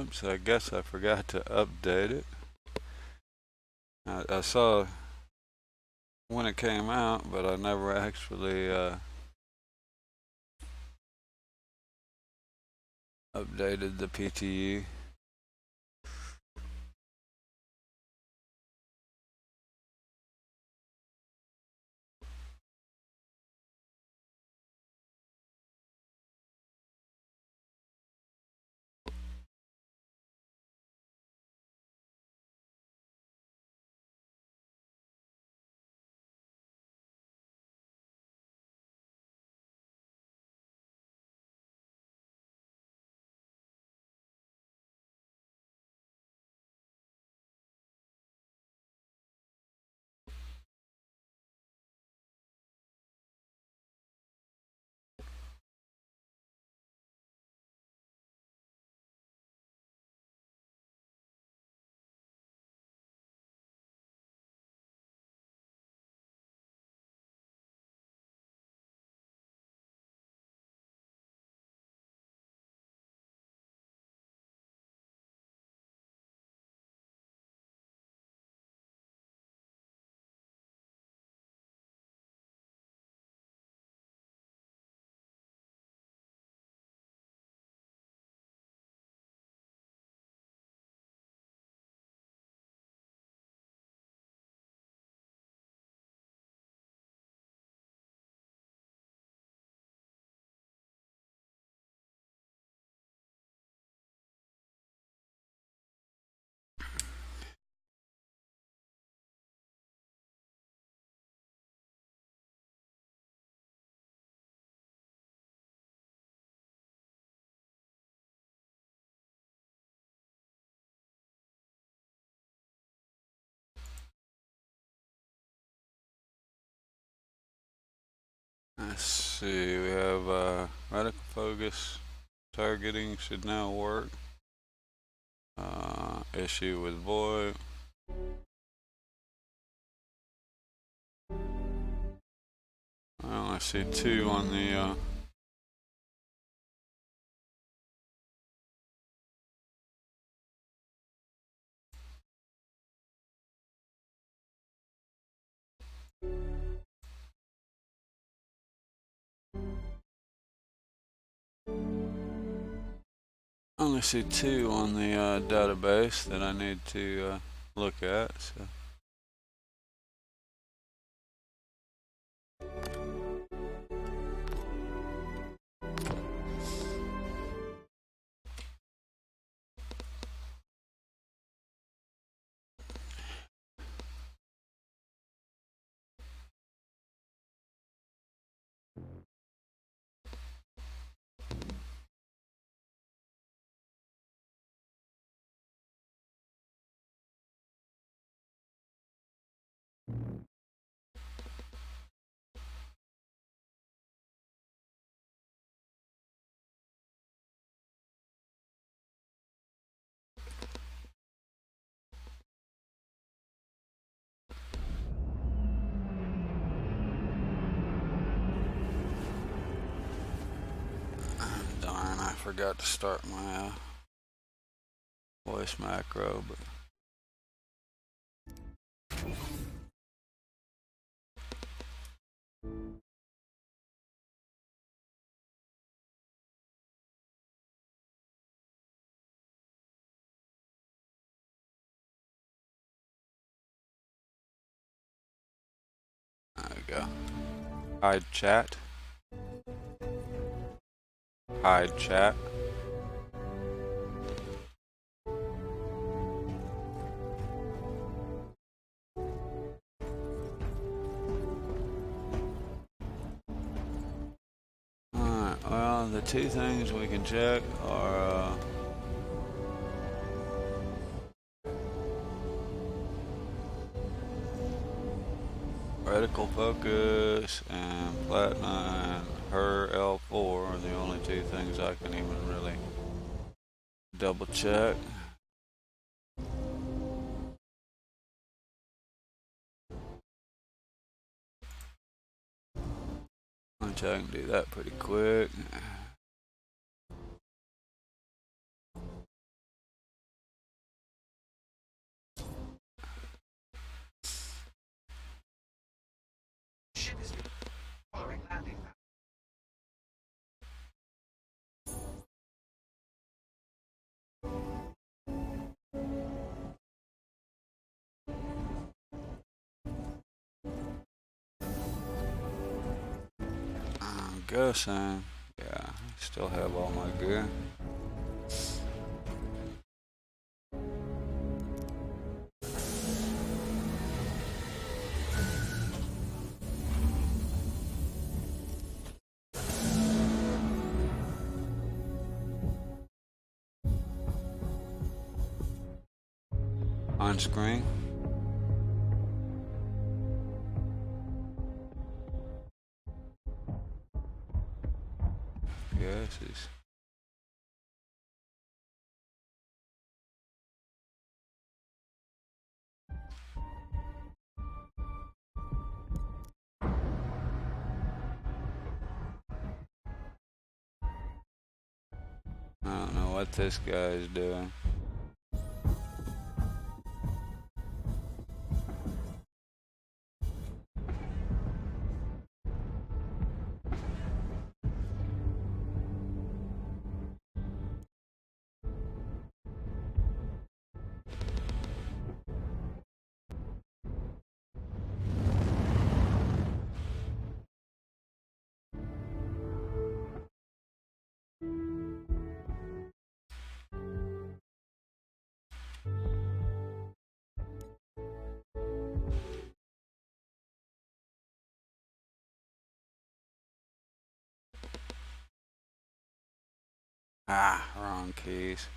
Oops, I guess I forgot to update it. I saw when it came out, but I never actually updated the PTU. Let's see, we have radical focus targeting should now work. Issue with void. I only see 2 on the database that I need to look at. So. Darn, I forgot to start my voice macro, but there we go. Hide chat. Hide chat. Alright, well, the 2 things we can check are reticle focus and platinum and her L4 are the only 2 things I can even really double check. I can do that pretty quick. guessing. Yeah, I still have all my gear. On screen. Guesses. I don't know what this guy is doing. Ah, wrong keys.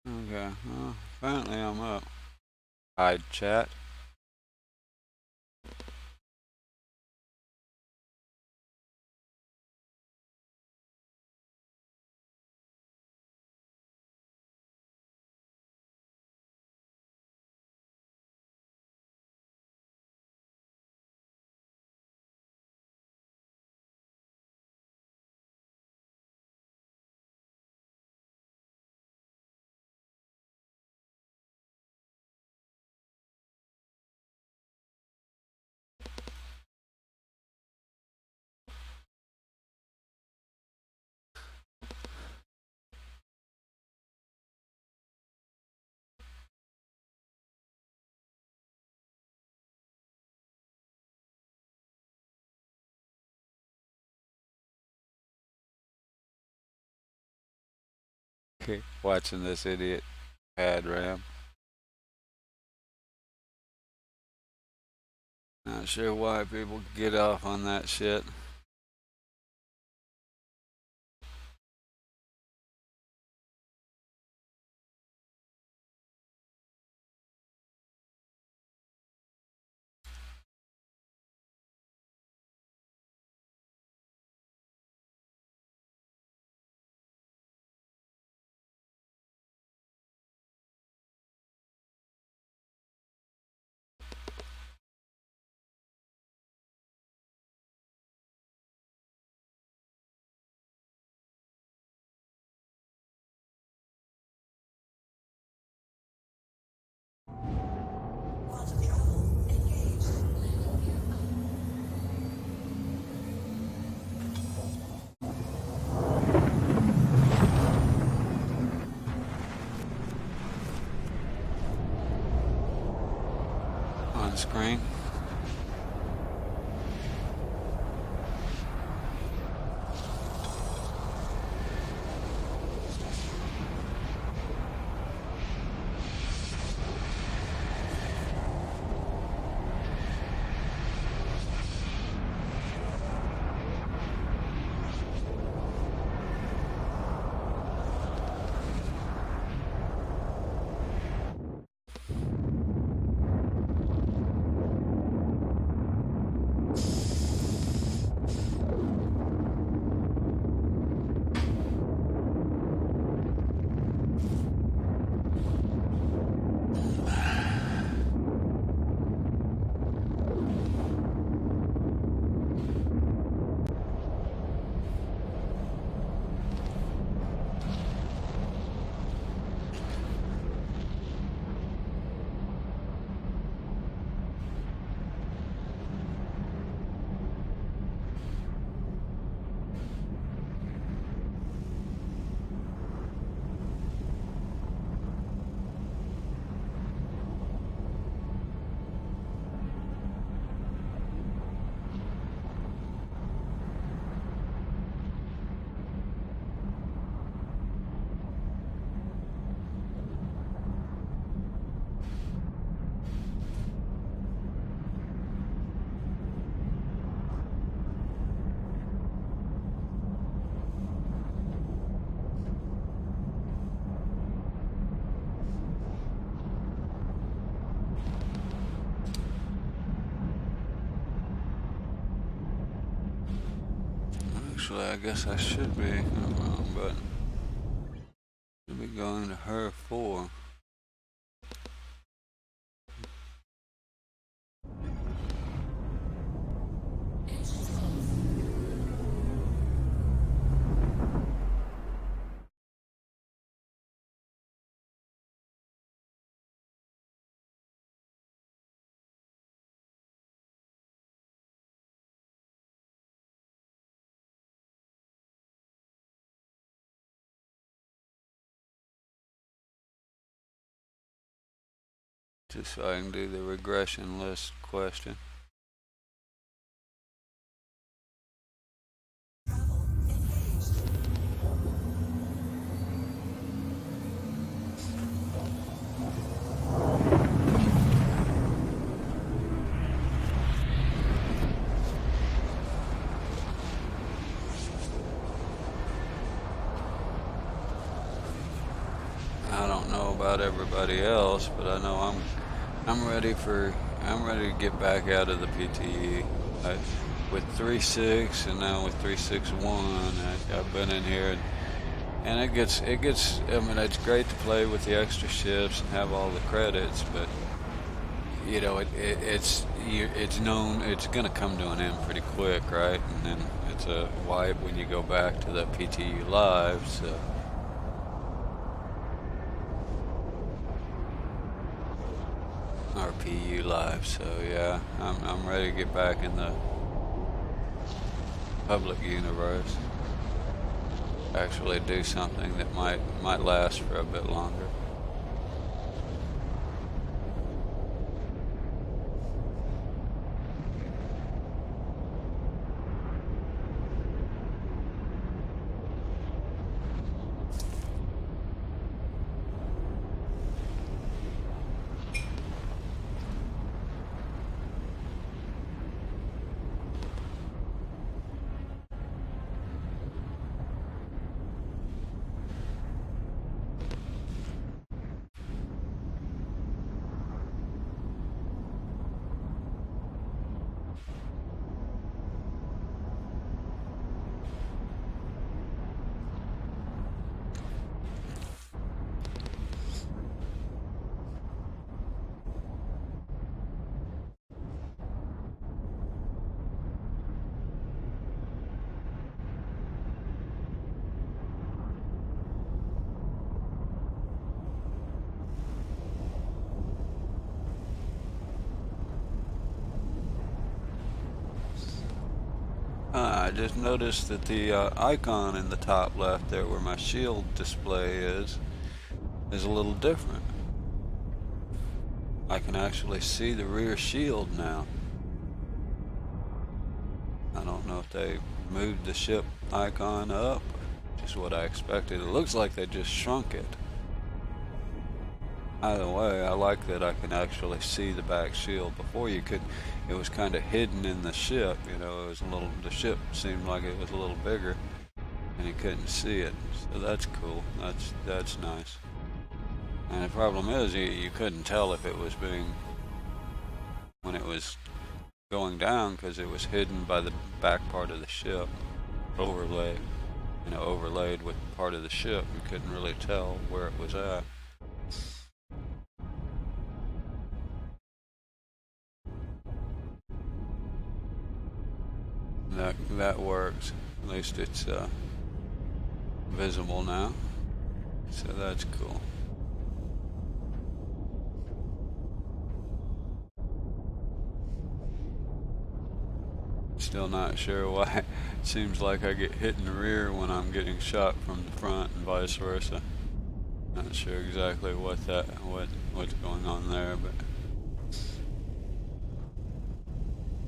Okay, well, apparently I'm up. Hide chat. Watching this idiot pad ram. Not sure why people get off on that shit. On screen. Actually, I guess I should be wrong, but should be going to her 4. Just so I can do the regression list question. I don't know about everybody else, but I know I'm ready to get back out of the PTU. With 3.6 and now with 3.61, I've been in here and it gets. I mean, it's great to play with the extra shifts and have all the credits, but you know, it's known it's going to come to an end pretty quick, right? And then it's a wipe when you go back to the PTU live. So. Or PU live, so yeah, I'm ready to get back in the public universe. Actually do something that might last for a bit longer. I just noticed that the icon in the top left there where my shield display is a little different. I can actually see the rear shield now. I don't know if they moved the ship icon up, just what I expected. It looks like they just shrunk it. Either way, I like that I can actually see the back shield. Before you could, it was kind of hidden in the ship, you know, it was a little, the ship seemed like it was a little bigger and you couldn't see it. So that's cool, that's nice. And the problem is you couldn't tell if it was when it was going down because it was hidden by the back part of the ship, overlaid with part of the ship. You couldn't really tell where it was at. That works. At least it's visible now, so that's cool. Still not sure why it seems like I get hit in the rear when I'm getting shot from the front and vice versa. Not sure exactly what's going on there, but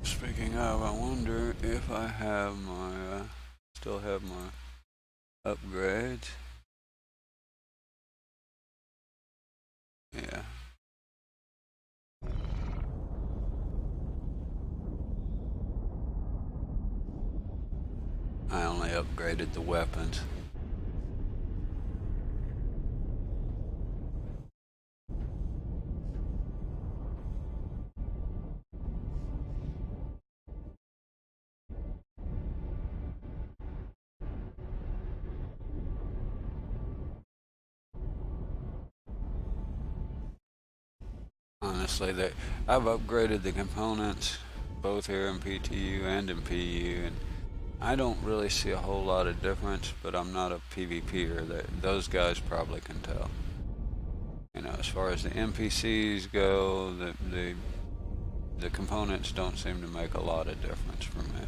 speaking of, I wonder if I have my still have my upgrades. Yeah. I only upgraded the weapons. Honestly, I've upgraded the components both here in PTU and in PU, and I don't really see a whole lot of difference, but I'm not a PvPer. Those guys probably can tell. You know, as far as the NPCs go, the components don't seem to make a lot of difference for me.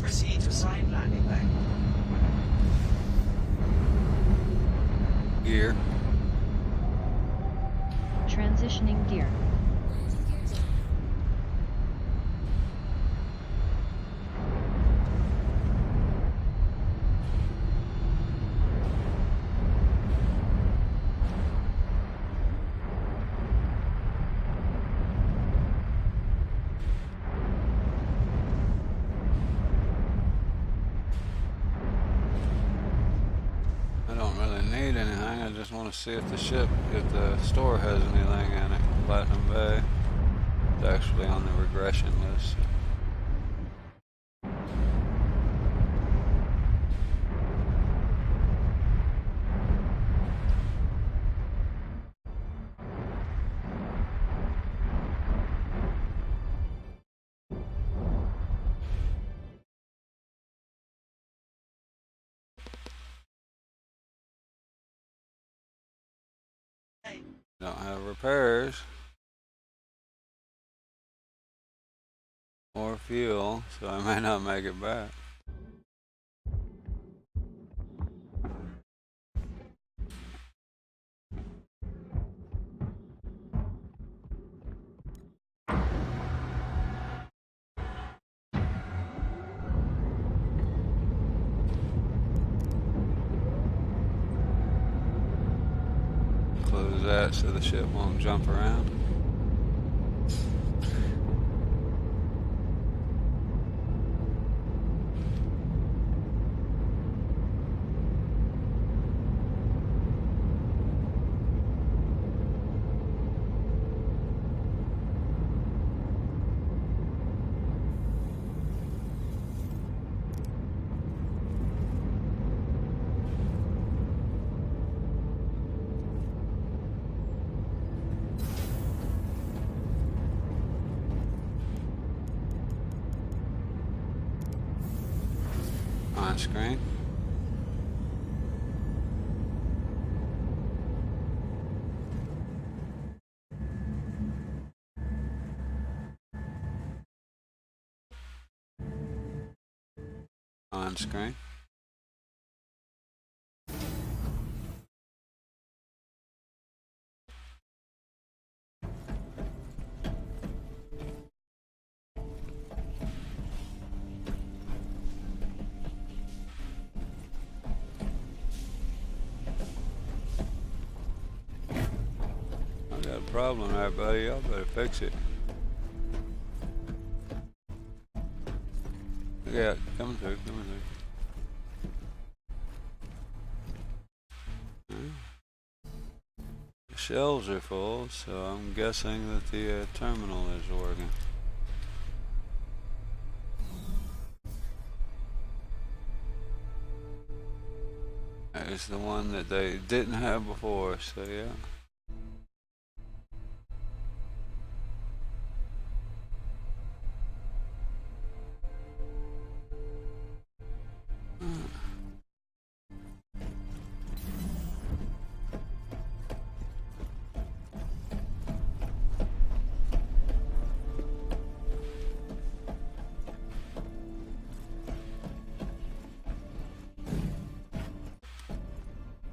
proceed to assigned landing bay. Gear. Transitioning gear. I don't really need anything. I just want to see if the store has anything in it. Platinum Bay. It's actually on the regression list. Don't have repairs or fuel, so I may not make it back. Close that so the ship won't jump around. On screen. On screen. I got a problem there, buddy. Y'all better fix it. Yeah, coming through, coming through. The shelves are full, so I'm guessing that the terminal is working. It's the one that they didn't have before, so yeah.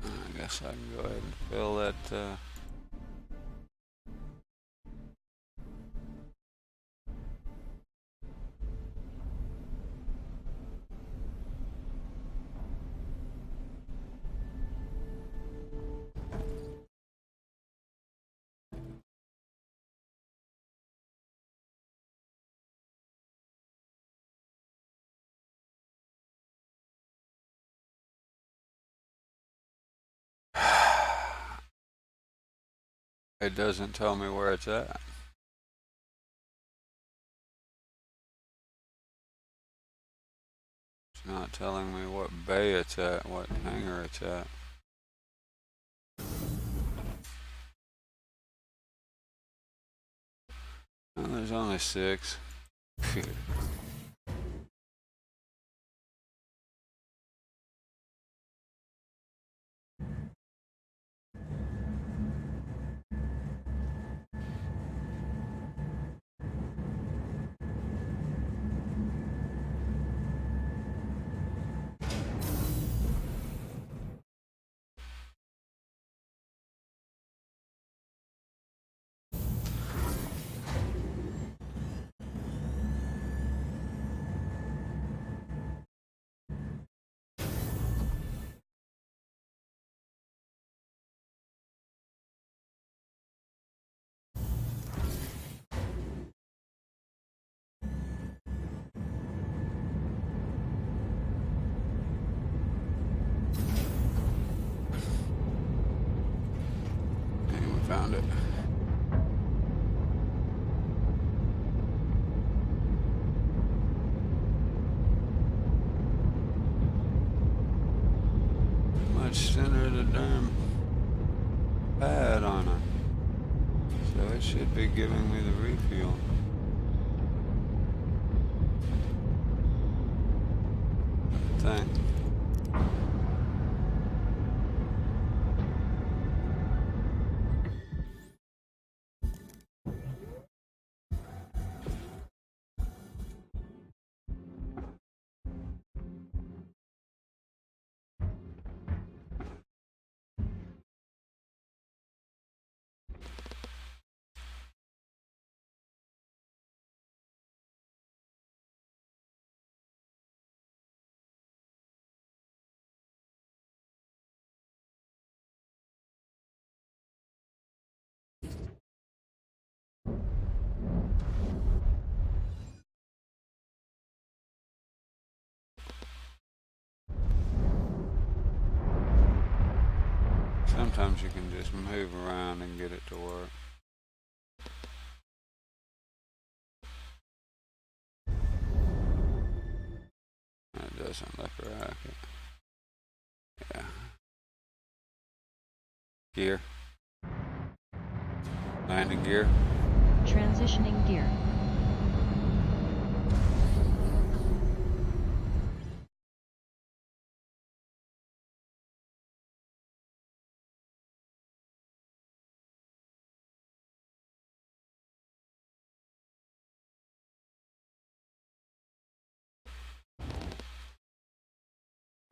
I guess I can go ahead and fill that. It doesn't tell me where it's at. It's not telling me what bay it's at, what hangar it's at. Well, there's only 6. much center the darn pad on it. So it should be giving me the refuel. Thing. Sometimes you can just move around and get it to work. That doesn't look right. Yeah. Gear. Landing gear. Transitioning gear.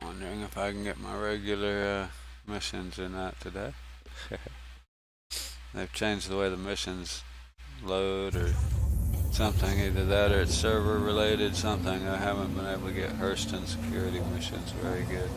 Wondering if I can get my regular missions in that today. They've changed the way the missions load or something, either that or it's server related, something. I haven't been able to get Hurston security missions very good.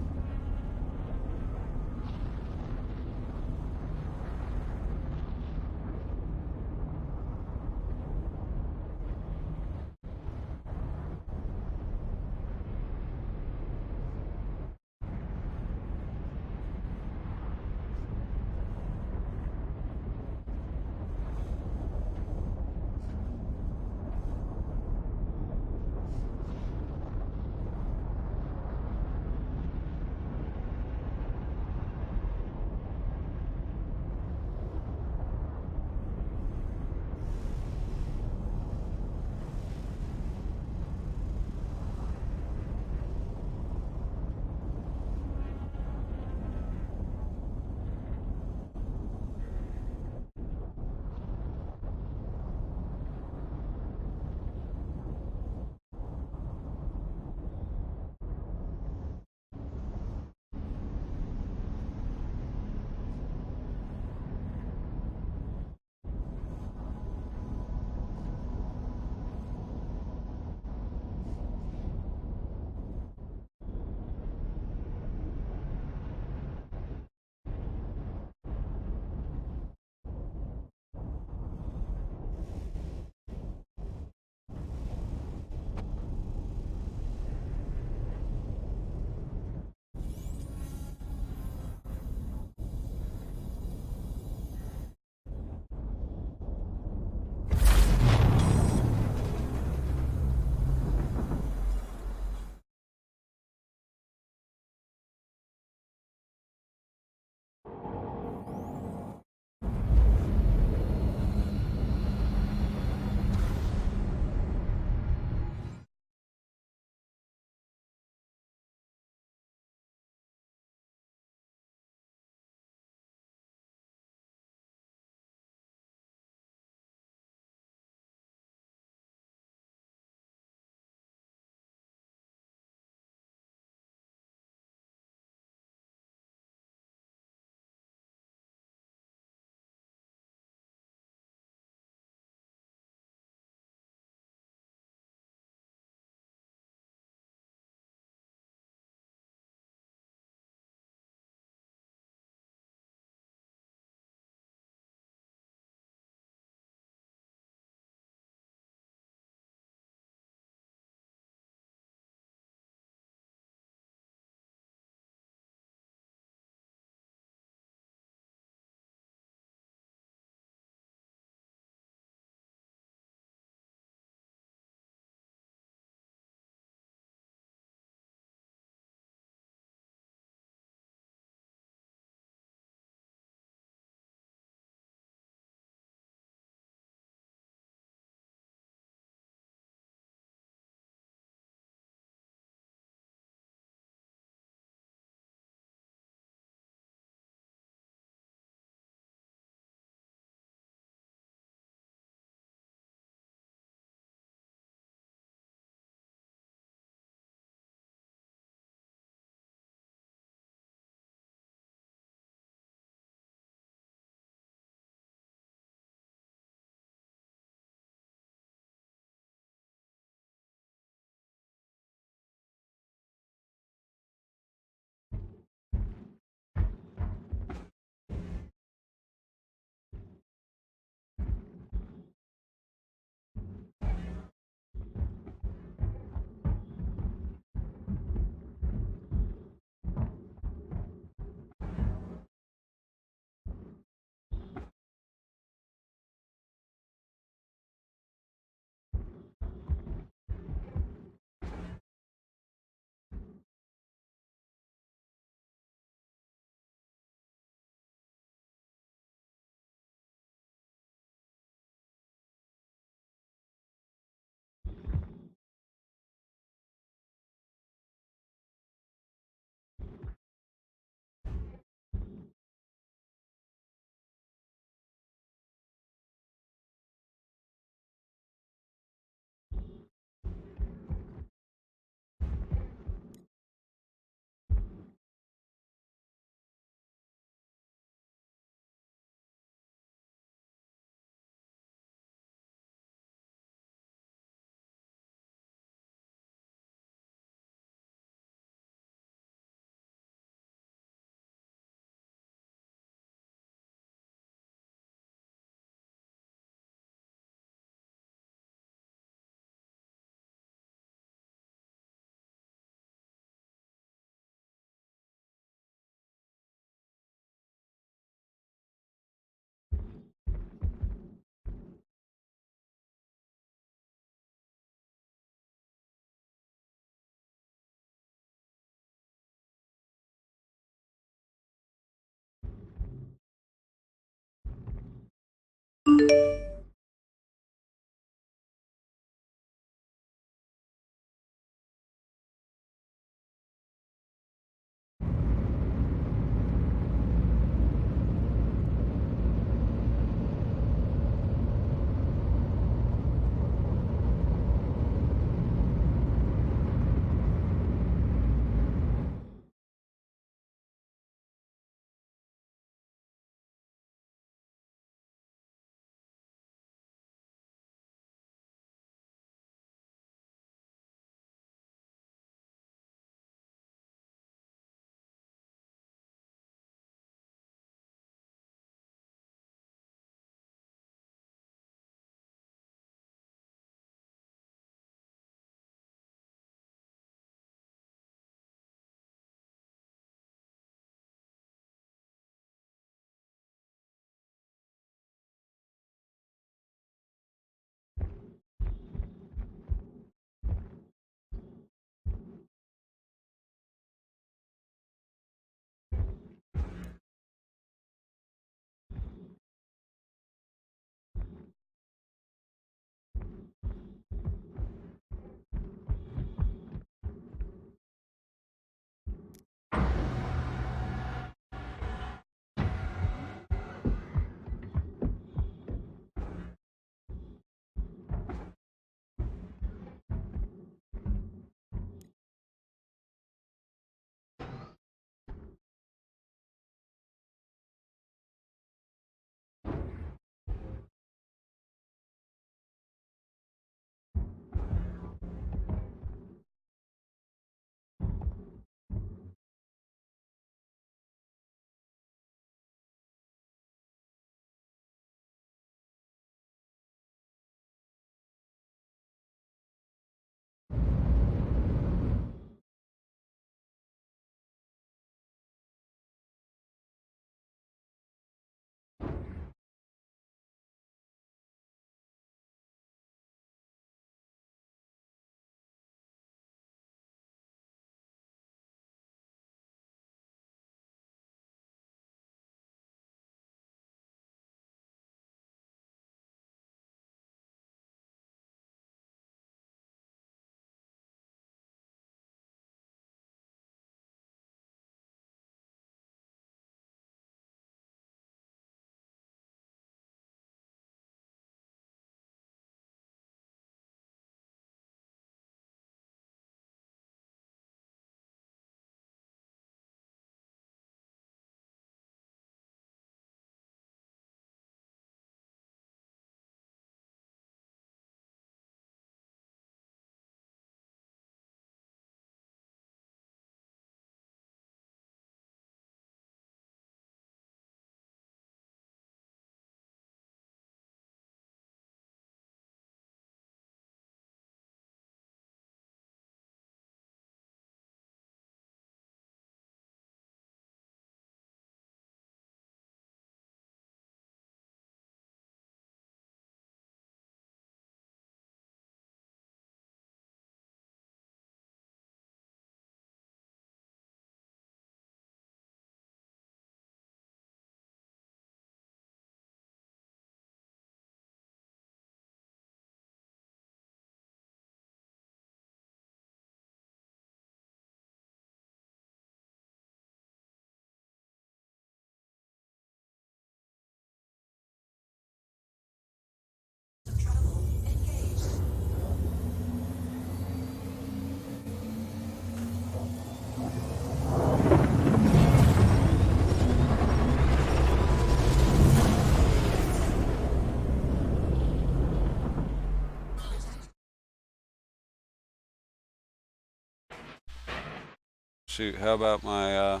Shoot, how about my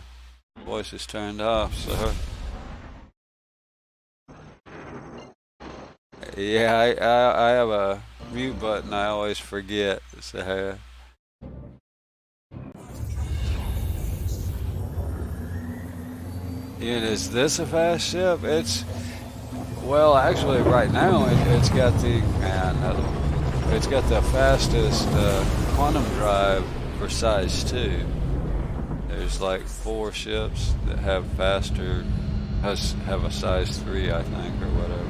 voice is turned off? So yeah, I have a mute button. I always forget. So is this a fast ship? Well, actually, right now it's got it's got the fastest quantum drive for size 2. There's like 4 ships that have a size 3, I think, or whatever.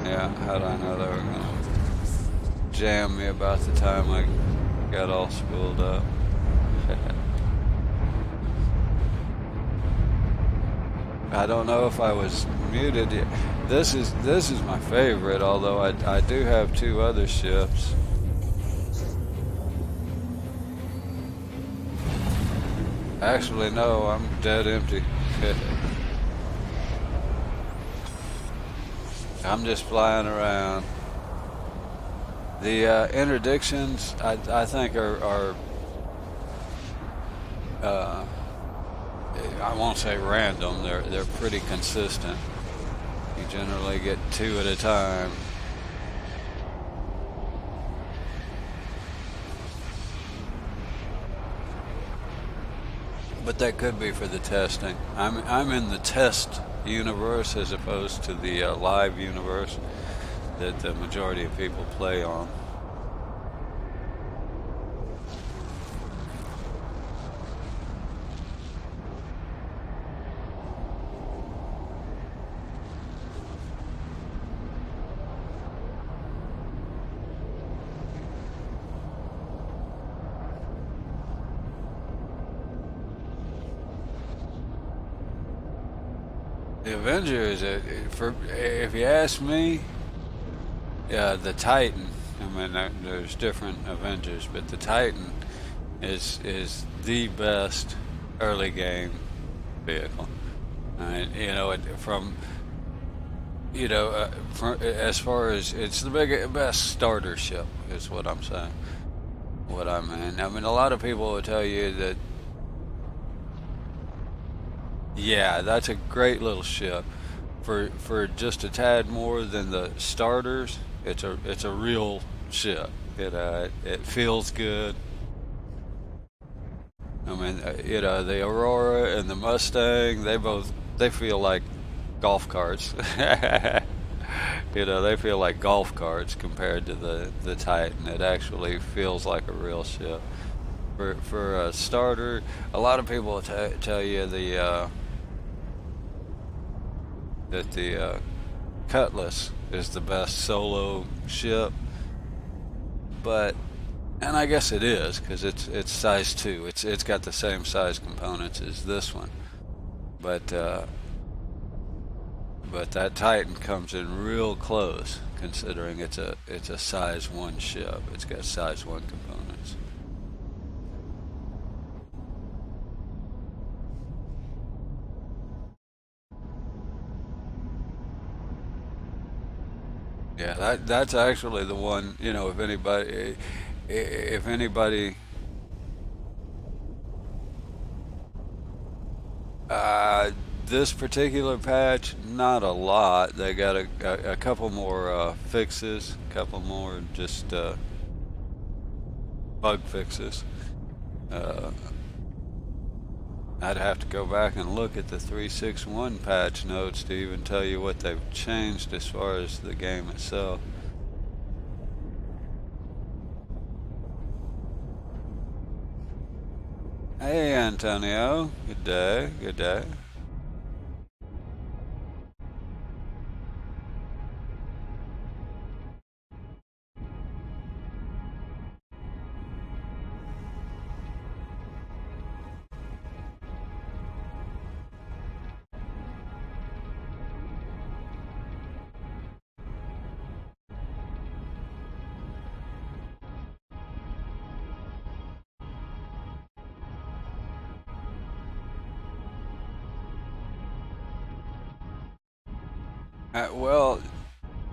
Yeah, how'd I know they were gonna jam me about the time I got all spooled up? I don't know if I was muted yet. This is my favorite, although I do have two other ships. Actually, no, I'm dead empty. I'm just flying around. The interdictions, I think, are uh, I won't say random. They're pretty consistent. You generally get two at a time. But that could be for the testing. I'm in the test universe as opposed to the live universe that the majority of people play on. The Avengers, if you ask me, the Titan. I mean, there's different Avengers, but the Titan is the best early game vehicle. You know, from as far as it's the best starter ship is what I'm saying. What I mean. I mean, a lot of people will tell you that, yeah, that's a great little ship. For just a tad more than the starters, it's a real ship. It feels good. I mean, the Aurora and the Mustang, they feel like golf carts. They feel like golf carts compared to the Titan. It actually feels like a real ship. For a starter, a lot of people tell you that the Cutlass is the best solo ship, but and I guess it is because it's size 2. It's got the same size components as this one, but that Titan comes in real close considering it's a size 1 ship. It's got size 1 components. Yeah, that's actually the one. If anybody, uh, this particular patch, not a lot. They got a couple more fixes, a couple more just bug fixes. Uh, I'd have to go back and look at the 361 patch notes to even tell you what they've changed as far as the game itself. Hey, Antonio. Good day. Good day. Well,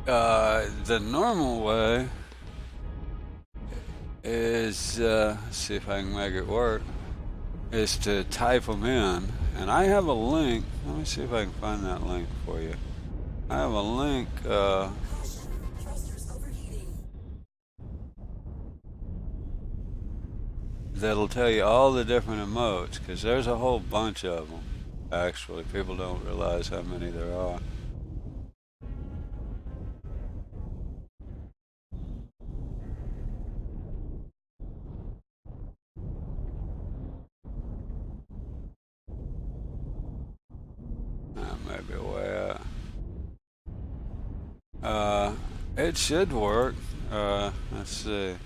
the normal way is, let's see if I can make it work, is to type them in. And I have a link. Let me see if I can find that link for you. I have a link that'll tell you all the different emotes, because there's a whole bunch of them. Actually, people don't realize how many there are. Maybe way out. It should work. Let's see.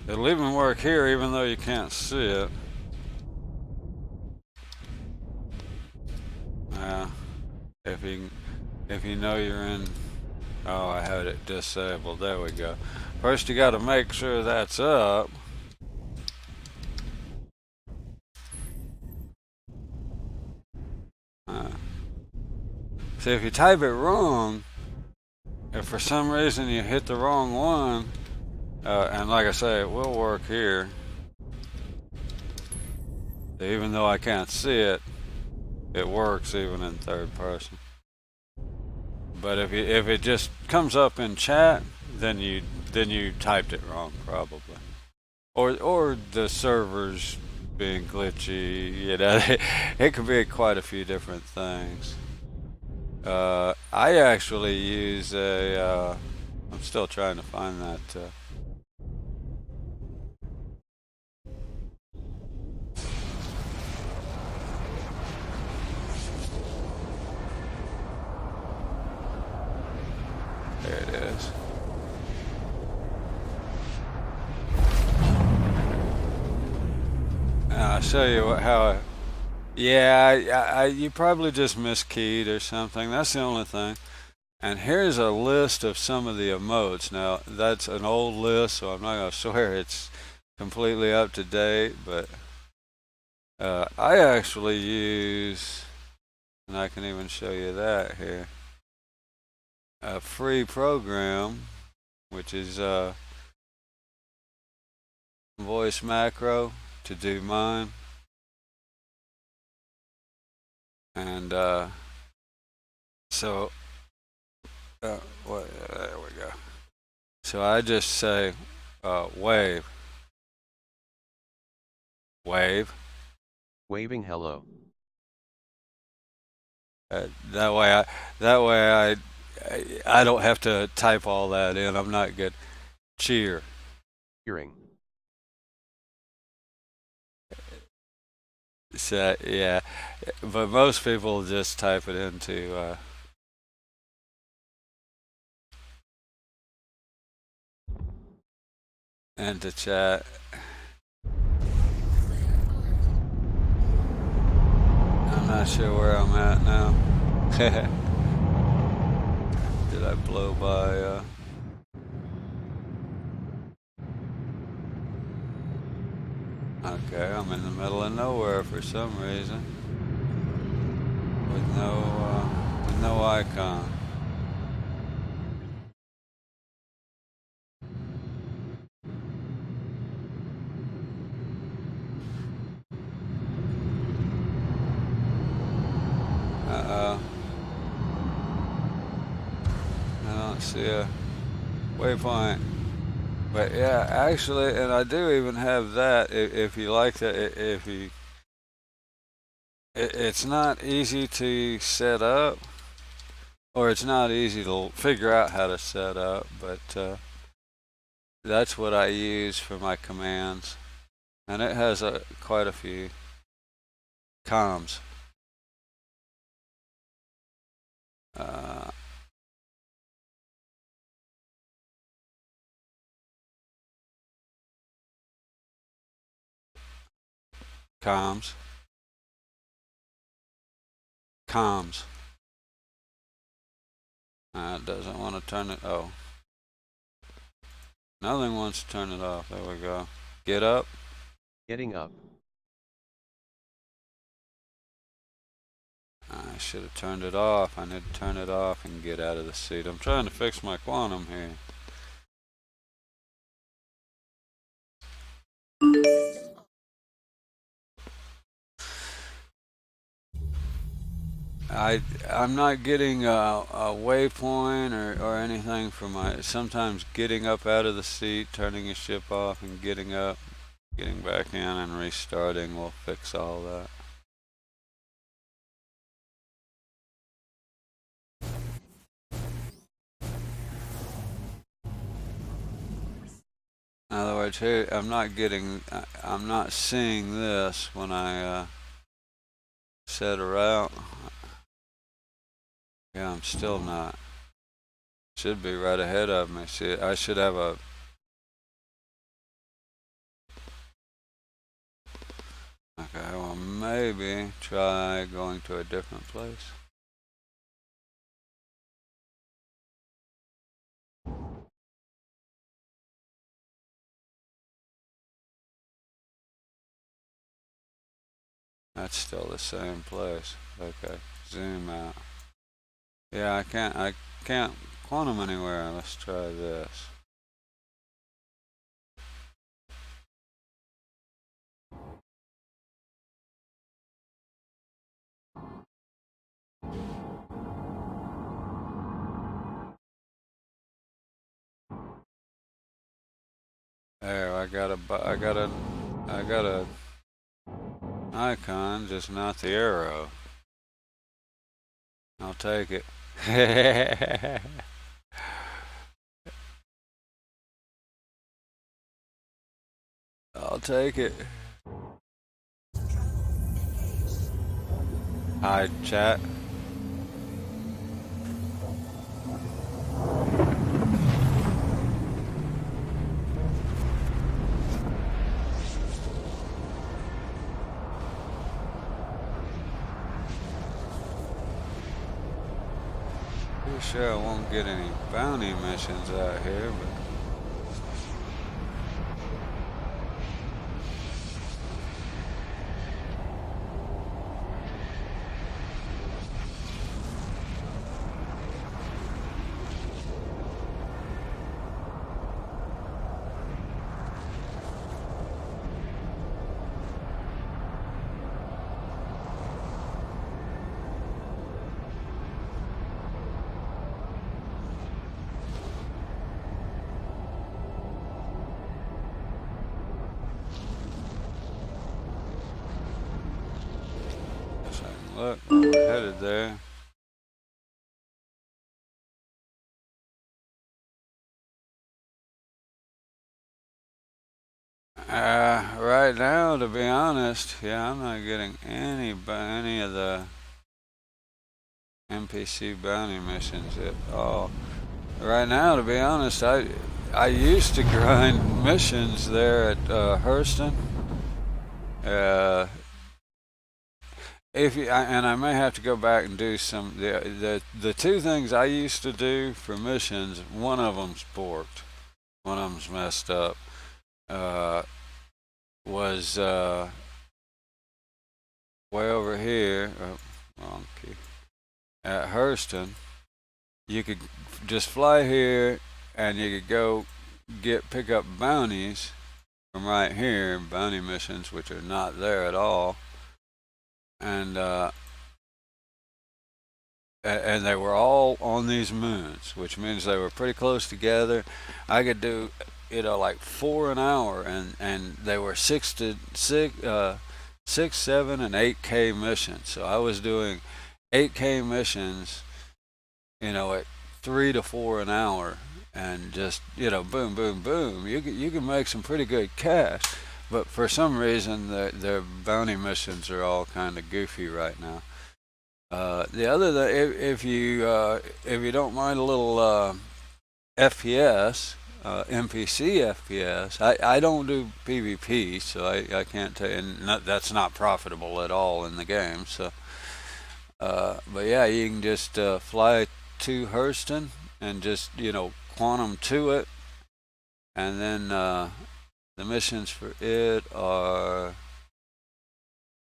It'll even work here even though you can't see it. Uh, if you know you're in. Oh, I had it disabled. There we go. First you got to make sure that's up. See, if you type it wrong, if for some reason you hit the wrong one, and like I say, it will work here. Even though I can't see it, it works even in third person. But if it just comes up in chat, then you typed it wrong probably, or the server's being glitchy. You know, it could be quite a few different things. I actually use a. I'm still trying to find that. There it is. I'll show you how. Yeah, you probably just miskeyed or something. That's the only thing. And here's a list of some of the emotes. Now, that's an old list, so I'm not going to swear it's completely up to date, but I actually use, and I can even show you that here, a free program, which is voice macro to do mine. And so, there we go. So I just say wave. Wave. Waving hello. That way I don't have to type all that in. I'm not good. Cheer. Hearing. So, yeah, but most people just type it into chat. I'm not sure where I'm at now. Did I blow by? Okay, I'm in the middle of nowhere for some reason, with no icon. Uh-oh. I don't see a waypoint. But yeah, actually, and I do even have that. If you like that, if you, it's not easy to set up, or it's not easy to figure out how to set up. But that's what I use for my commands, and it has quite a few comms. Uh, comms. Comms. It doesn't want to turn it. Oh, nothing wants to turn it off. There we go. Get up. Getting up. I should have turned it off. I need to turn it off and get out of the seat. I'm trying to fix my quantum here. I'm not getting a waypoint or anything for my. Sometimes getting up out of the seat, turning your ship off, and getting up, getting back in, and restarting will fix all that. In other words, here I'm not seeing this when I set her out. Yeah, I'm still not. Should be right ahead of me. See, I should have a. Okay, well, maybe try going to a different place. That's still the same place. Okay, zoom out. Yeah, I can't quantum anywhere. Let's try this. There, I got a icon, just not the arrow. I'll take it. I'll take it. Hi, chat. Pretty sure I won't get any bounty missions out here, but guess I can look. We're headed there. Right now, to be honest, yeah, I'm not getting any of the NPC bounty missions at all. Right now, to be honest, I used to grind missions there at Hurston. And I may have to go back and do some the two things I used to do for missions. One of them's borked. One of them's messed up. Uh, was way over here. Oh, wrong key. At Hurston, you could just fly here, and you could go pick up bounties from right here, bounty missions which are not there at all, and and they were all on these moons, which means they were pretty close together. I could do, like 4 an hour, and they were 7, and 8K missions. So I was doing 8K missions, at 3 to 4 an hour, and just boom, boom, boom. You can make some pretty good cash, but for some reason their bounty missions are all kind of goofy right now. The other if you don't mind a little FPS, NPC FPS, I don't do PvP, so I can't tell you, and that's not profitable at all in the game. So, but yeah, you can just fly to Hurston and just quantum to it, and then the missions for it are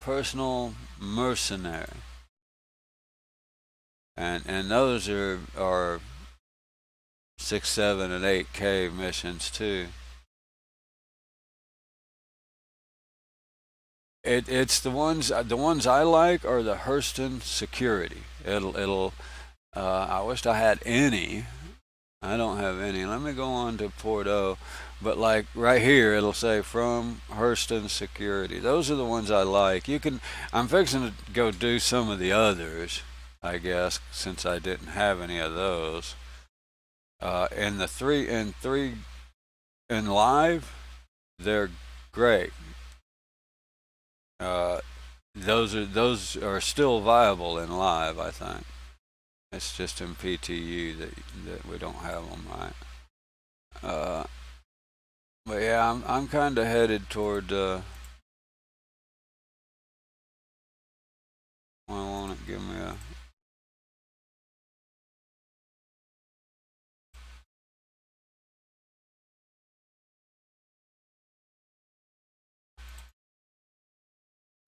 personal mercenary. And those are 6, 7, and 8K missions too. It's the ones I like are the Hurston security. It'll I wished I had any. I don't have any. Let me go on to Porto, but like right here it'll say from Hurston security. Those are the ones I like. I'm fixing to go do some of the others, I guess, since I didn't have any of those. And the three in live, they're great. Uh, those are still viable in live, I think. It's just in PTU that we don't have them, right? But yeah, I'm kind of headed toward. Why won't it give me a?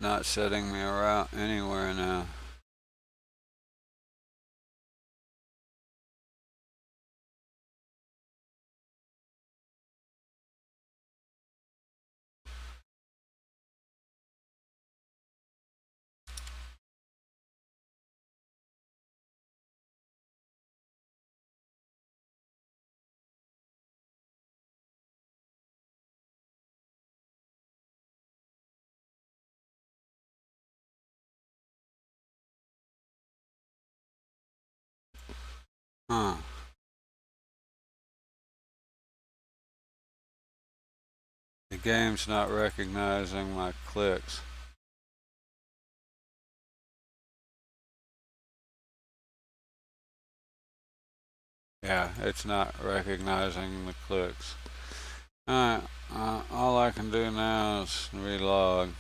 Not setting me a route anywhere now. Huh. The game's not recognizing my clicks. Yeah, it's not recognizing the clicks. Alright, all I can do now is relog.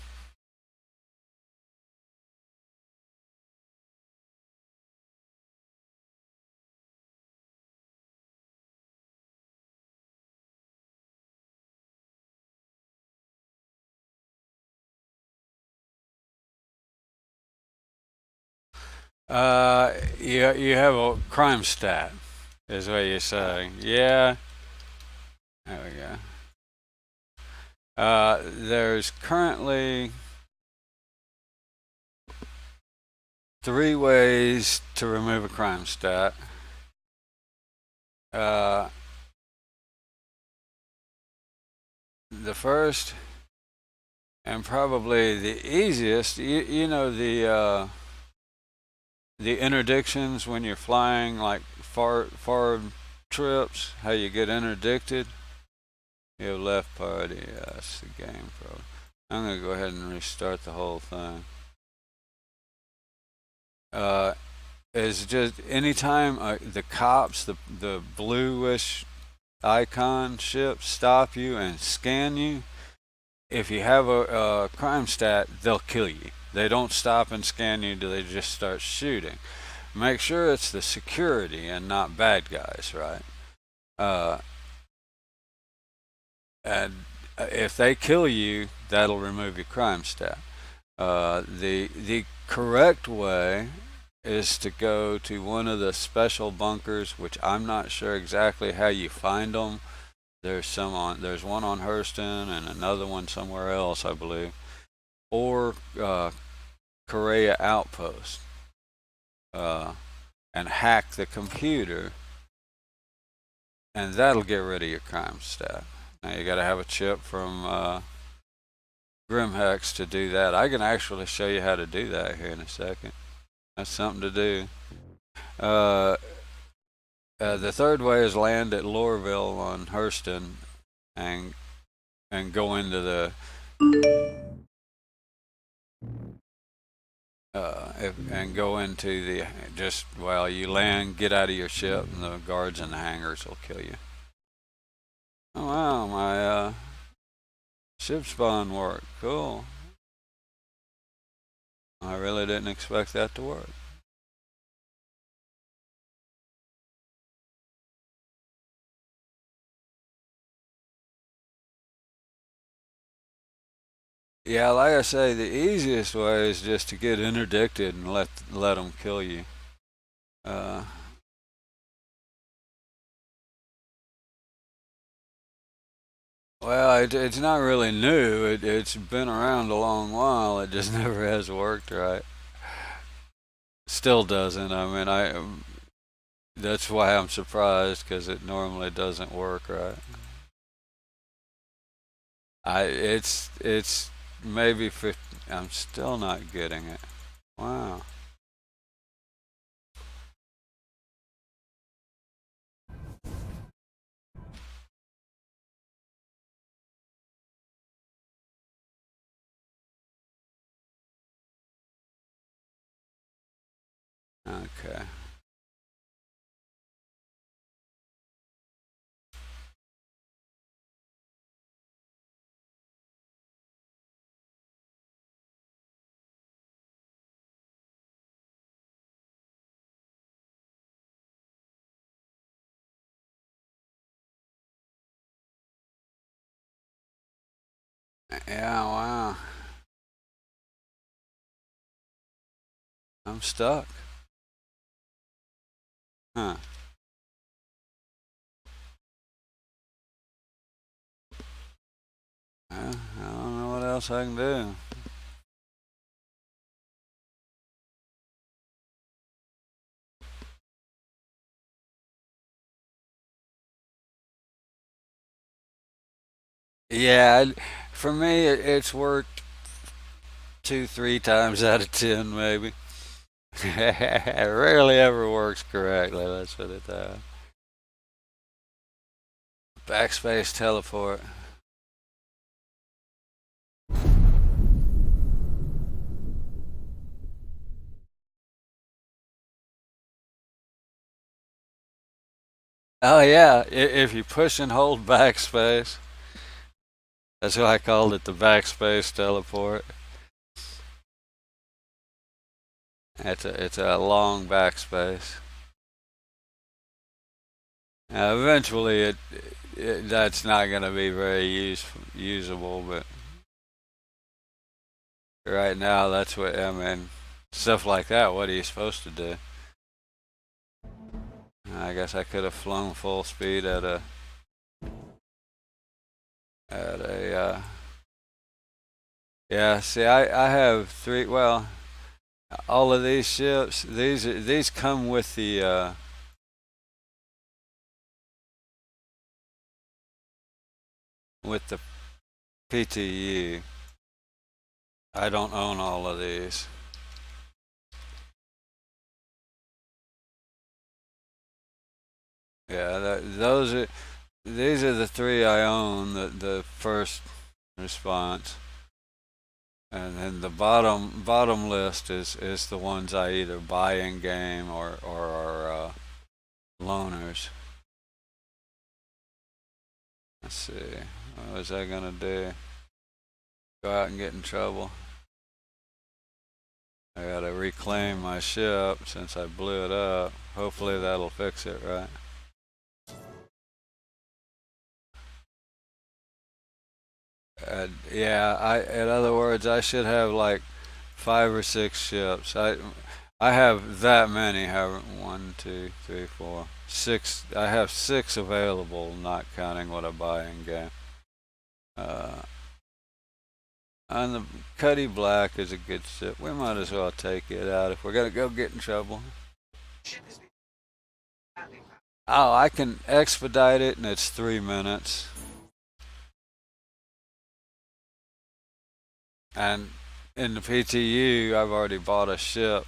You have a crime stat, is what you're saying. Yeah, there we go. There's currently 3 ways to remove a crime stat. The first and probably the easiest, you know the interdictions when you're flying like far trips, how you get interdicted. You have left party. Yeah, that's the game problem. I'm gonna go ahead and restart the whole thing. Is just anytime the cops, the bluish icon ships stop you and scan you. If you have a crime stat, they'll kill you. They don't stop and scan you, they just start shooting. Make sure it's the security and not bad guys, right? Uh, and if they kill you, that'll remove your crime stat. The correct way is to go to one of the special bunkers, which I'm not sure exactly how you find them. There's one on Hurston and another one somewhere else, I believe, or Korea Outpost, and hack the computer, and that'll get rid of your crime stat. Now you got to have a chip from Grimhex to do that. I can actually show you how to do that here in a second. That's something to do. Uh, the third way is land at Lorville on Hurston and go into the and go into the just while you land, get out of your ship, and the guards in the hangars will kill you. Oh wow, my ship spawn worked. Cool. I really didn't expect that to work. Yeah, like I say, the easiest way is just to get interdicted and let them kill you. Uh, well, it's not really new. It's been around a long while. It just never has worked right. Still doesn't. I mean, that's why I'm surprised because it normally doesn't work right. It's maybe 50. I'm still not getting it. Wow. Okay. Yeah, wow. I'm stuck. Huh. I don't know what else I can do. Yeah, for me, it's worked two, three times out of 10, maybe. It rarely ever works correctly. Let's put it that way. Backspace teleport. Oh yeah, if you push and hold backspace, that's why I called it the backspace teleport. It's a long backspace. Eventually, that's not going to be very usable, but right now, that's what I mean. Stuff like that. What are you supposed to do? I guess I could have flown full speed at a. Yeah. See, I have three. Well, all of these ships. These come with the PTU. I don't own all of these. Yeah, those are these are the three I own. The first response, and then the bottom list is the ones I either buy in game or are loaners. Let's see, what was I gonna do? Go out and get in trouble? I gotta reclaim my ship since I blew it up. Hopefully that'll fix it, right? Yeah, in other words, I should have like 5 or 6 ships. I have that many. Have one, two, three, four, six. I have six available, not counting what I buy in game. Uh, and the Cuddy Black is a good ship. We might as well take it out if we're gonna go get in trouble. Oh, I can expedite it, and it's 3 minutes. And in the PTU, I've already bought a ship.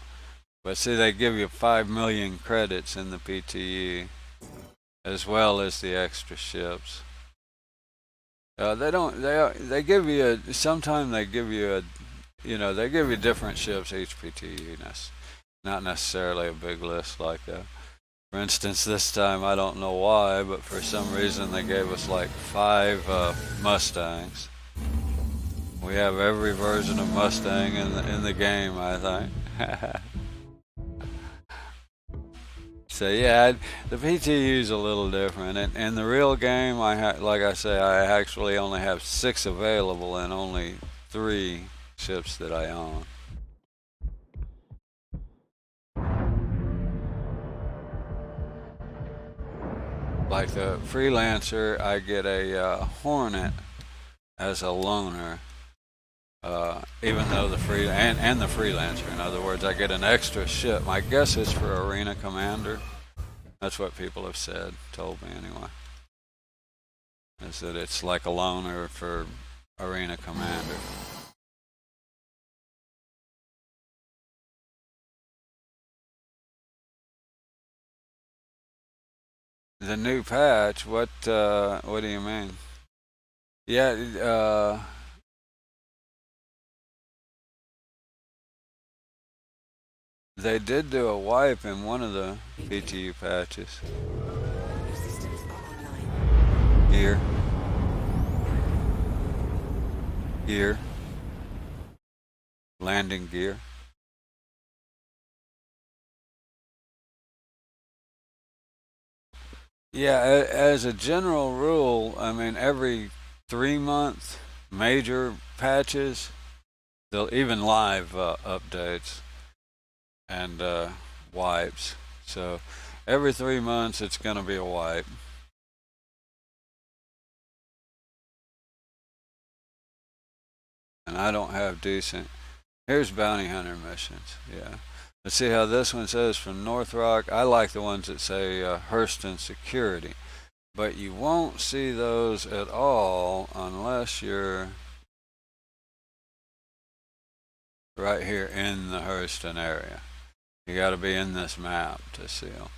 But see, they give you 5 million credits in the PTU, as well as the extra ships. They don't. They give you a. Sometimes they give you a. They give you different ships each PTU. Not necessarily a big list like that. For instance, this time I don't know why, but for some reason they gave us like 5 Mustangs. We have every version of Mustang in the game, I think. So yeah, the PTU is a little different. In the real game, like I say, I actually only have 6 available and only 3 ships that I own. Like the freelancer, I get a Hornet as a loaner, even though the freelancer. In other words, I get an extra ship. My guess is for Arena Commander. That's what people have told me anyway. Is that it's like a loaner for Arena Commander. The new patch? What do you mean? Yeah, they did do a wipe in one of the PTU patches. Here, here, landing gear. Yeah, as a general rule, I mean every 3 months major patches, they'll even live updates and wipes. So every 3 months it's going to be a wipe. And I don't have decent. Here's bounty hunter missions. Yeah. Let's see how this one says from North Rock. I like the ones that say Hurston Security. But you won't see those at all unless you're right here in the Hurston area. You got to be in this map to see them.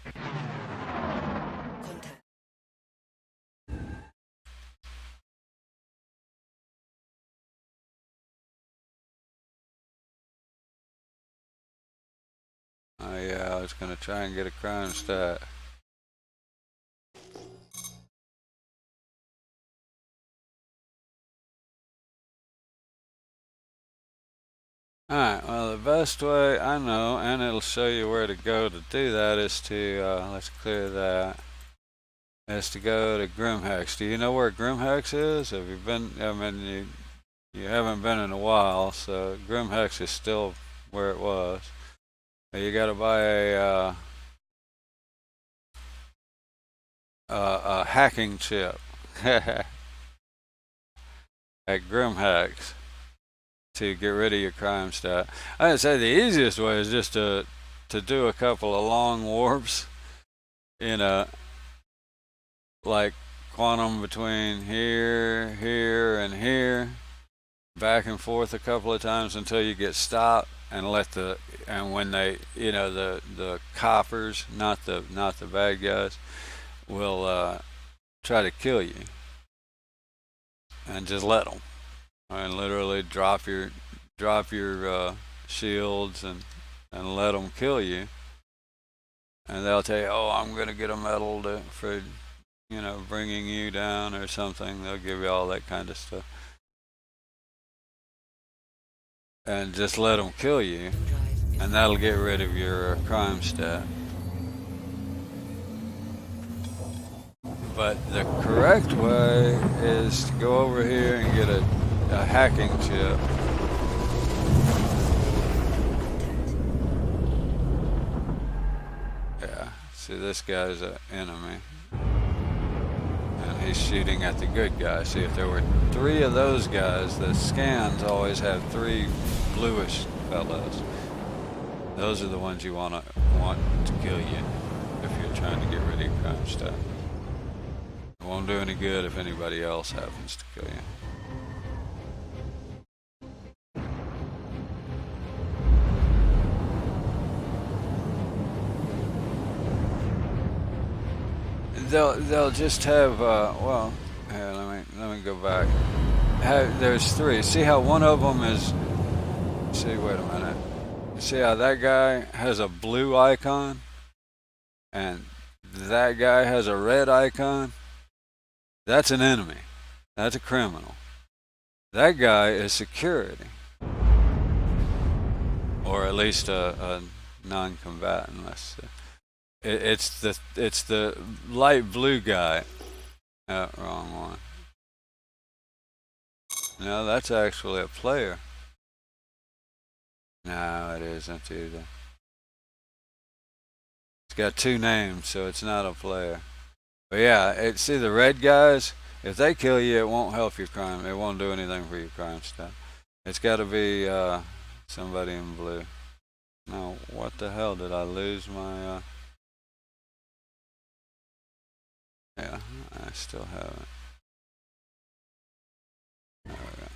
Contact. Oh yeah, I was gonna try and get a crime stat. Alright, well the best way I know, and it'll show you where to go to do that, is to, let's clear that, is to go to Grimhex. Do you know where Grimhex is? Have you been, I mean, you haven't been in a while, so Grimhex is still where it was. You gotta buy a hacking chip at Grimhex to get rid of your crime stat. I'd say the easiest way is just to do a couple of long warps, you know, like quantum between here, here, and here, back and forth a couple of times until you get stopped, and when they, you know, the coppers, not the bad guys, will try to kill you, and just let them. And literally drop your shields and let them kill you, and they'll tell you, "Oh, I'm gonna get a medal for, you know, bringing you down or something." They'll give you all that kind of stuff, and just let them kill you, and that'll get rid of your crime stat. But the correct way is to go over here and get a hacking chip. Yeah, see, this guy's an enemy, and he's shooting at the good guy. See, if there were 3 of those guys, the scans always have 3 bluish fellows. Those are the ones you want to kill you if you're trying to get rid of your crime stat. It won't do any good if anybody else happens to kill you. They'll just have well, here, let me go back. There's 3. See how one of them is. See, wait a minute. See how that guy has a blue icon, and that guy has a red icon? That's an enemy. That's a criminal. That guy is security, or at least a non-combatant. Let's see. It's the light blue guy. Wrong one. No, that's actually a player. No, it isn't either. It's got 2 names, so it's not a player. But yeah, see the red guys, if they kill you, it won't help your crime. It won't do anything for your crime stuff. It's got to be somebody in blue. Now, what the hell, did I lose my... Yeah, I still have it. There we go.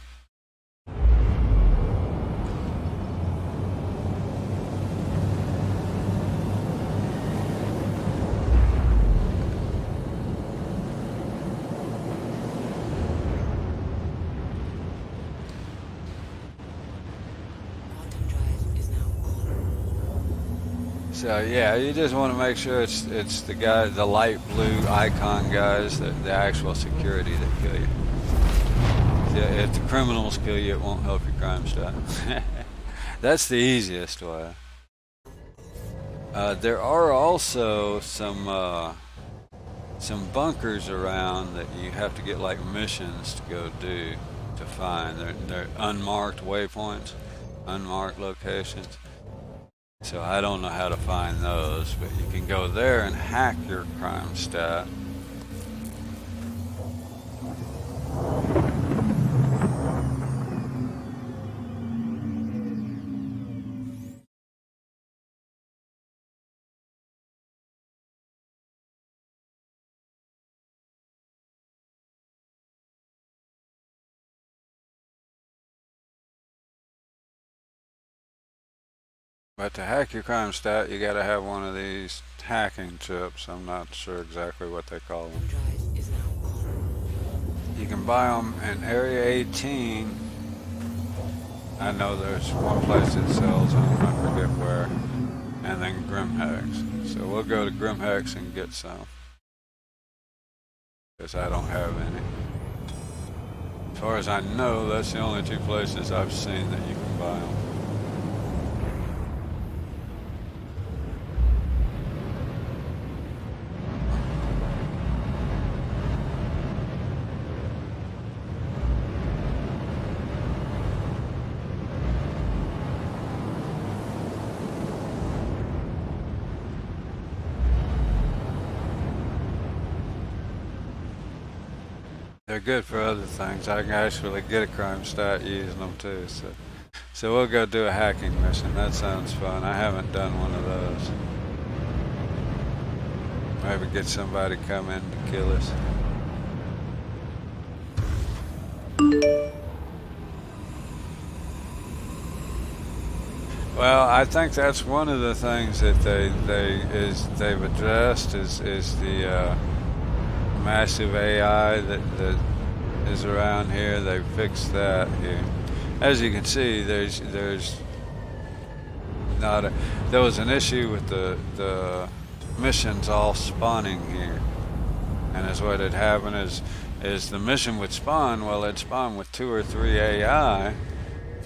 So yeah, you just want to make sure it's the guy, the light blue icon guys, the actual security that kill you. If the criminals kill you, it won't help your crime stat. That's the easiest way. There are also some some bunkers around that you have to get like missions to go do to find. They're unmarked waypoints, unmarked locations. So I don't know how to find those, but you can go there and hack your crime stat. But to hack your crime stat, you gotta have one of these hacking chips. I'm not sure exactly what they call them. Drive is now on. You can buy them in Area 18. I know there's one place that sells them, I forget where. And then Grimhex. So we'll go to Grimhex and get some. Because I don't have any. As far as I know, that's the only two places I've seen that you can buy them. They're good for other things. I can actually get a crime stat using them too. So we'll go do a hacking mission. That sounds fun. I haven't done one of those. Maybe get somebody come in to kill us. Well, I think that's one of the things that they've addressed is the massive AI that is around here. They fixed that here. As you can see, there's not a, there was an issue with the missions all spawning here, and as what had happened is the mission would spawn. Well, it'd spawn with 2 or 3 AI,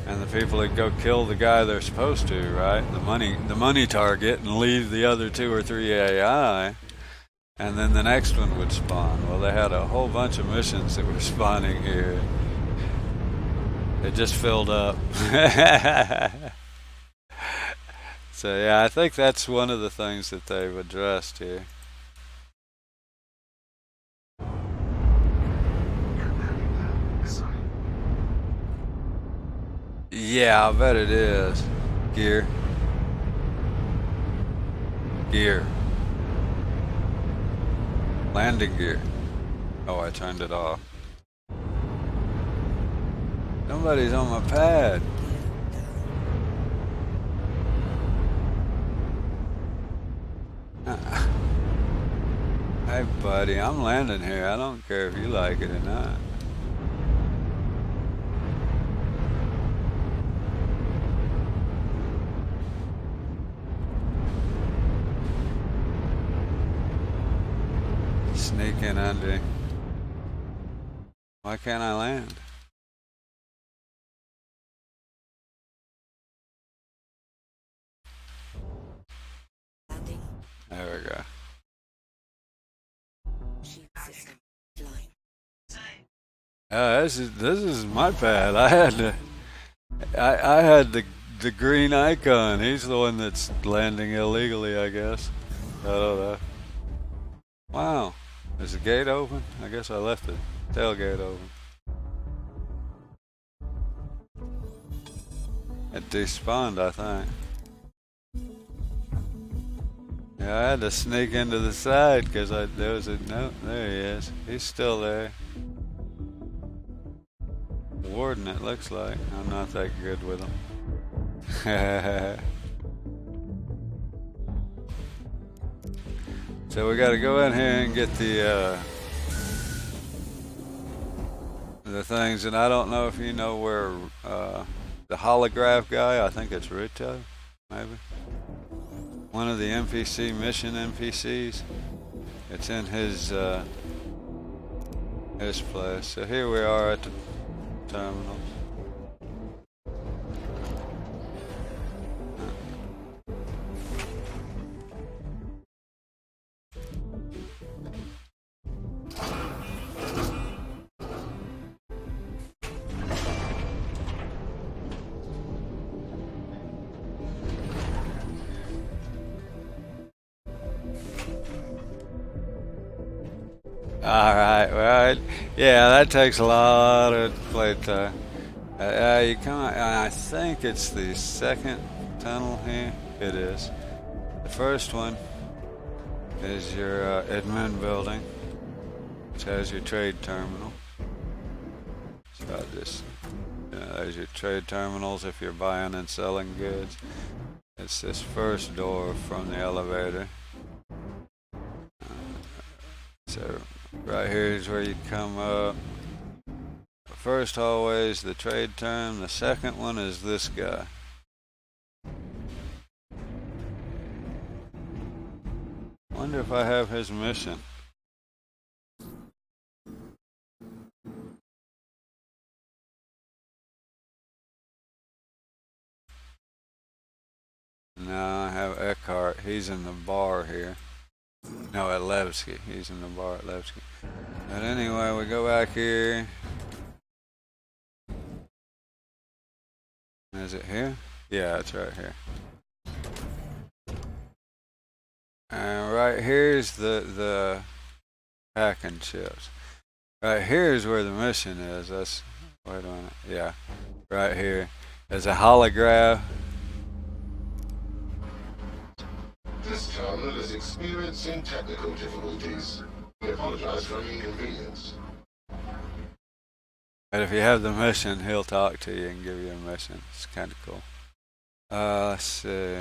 and the people would go kill the guy they're supposed to, right? The money target, and leave the other 2 or 3 AI. And then the next one would spawn. Well, they had a whole bunch of missions that were spawning here. It just filled up. So yeah, I think that's one of the things that they've addressed here. Yeah, I bet it is. Gear. Gear. Landing gear. Oh, I turned it off. Nobody's on my pad. Hey, buddy, I'm landing here. I don't care if you like it or not. Sneak in under. Why can't I land? Landing. There we go. Shield system offline. This is my pad. I had the green icon. He's the one that's landing illegally, I guess. I don't know. Wow. Is the gate open? I guess I left the tailgate open. It despawned, I think. Yeah, I had to sneak into the side because there was a no. There he is. He's still there. Warden, it looks like. I'm not that good with him. So we got to go in here and get the things, and I don't know if you know where the holograph guy. I think it's Ruto, maybe. One of the NPC mission NPCs. It's in his place. So here we are at the terminals. All right. Well, yeah, that takes a lot of playtime. You come. I think it's the second tunnel here. It is. The first one is your admin building, which has your trade terminal. So I just, there's your trade terminals if you're buying and selling goods. It's this first door from the elevator. So right here is where you come up. The first hallway is the trade term. The second one is this guy. Wonder if I have his mission. No, I have Eckhart. He's in the bar here. No, at Levski. He's in the bar at Levski. But anyway, we go back here. Is it here? Yeah, it's right here. And right here's the packing chips. Right here is where the mission is. That's, wait a minute. Yeah, right here. There's a holograph. This terminal is experiencing technical difficulties. We apologize for any inconvenience. And if you have the mission, he'll talk to you and give you a mission. It's kind of cool. Let's see.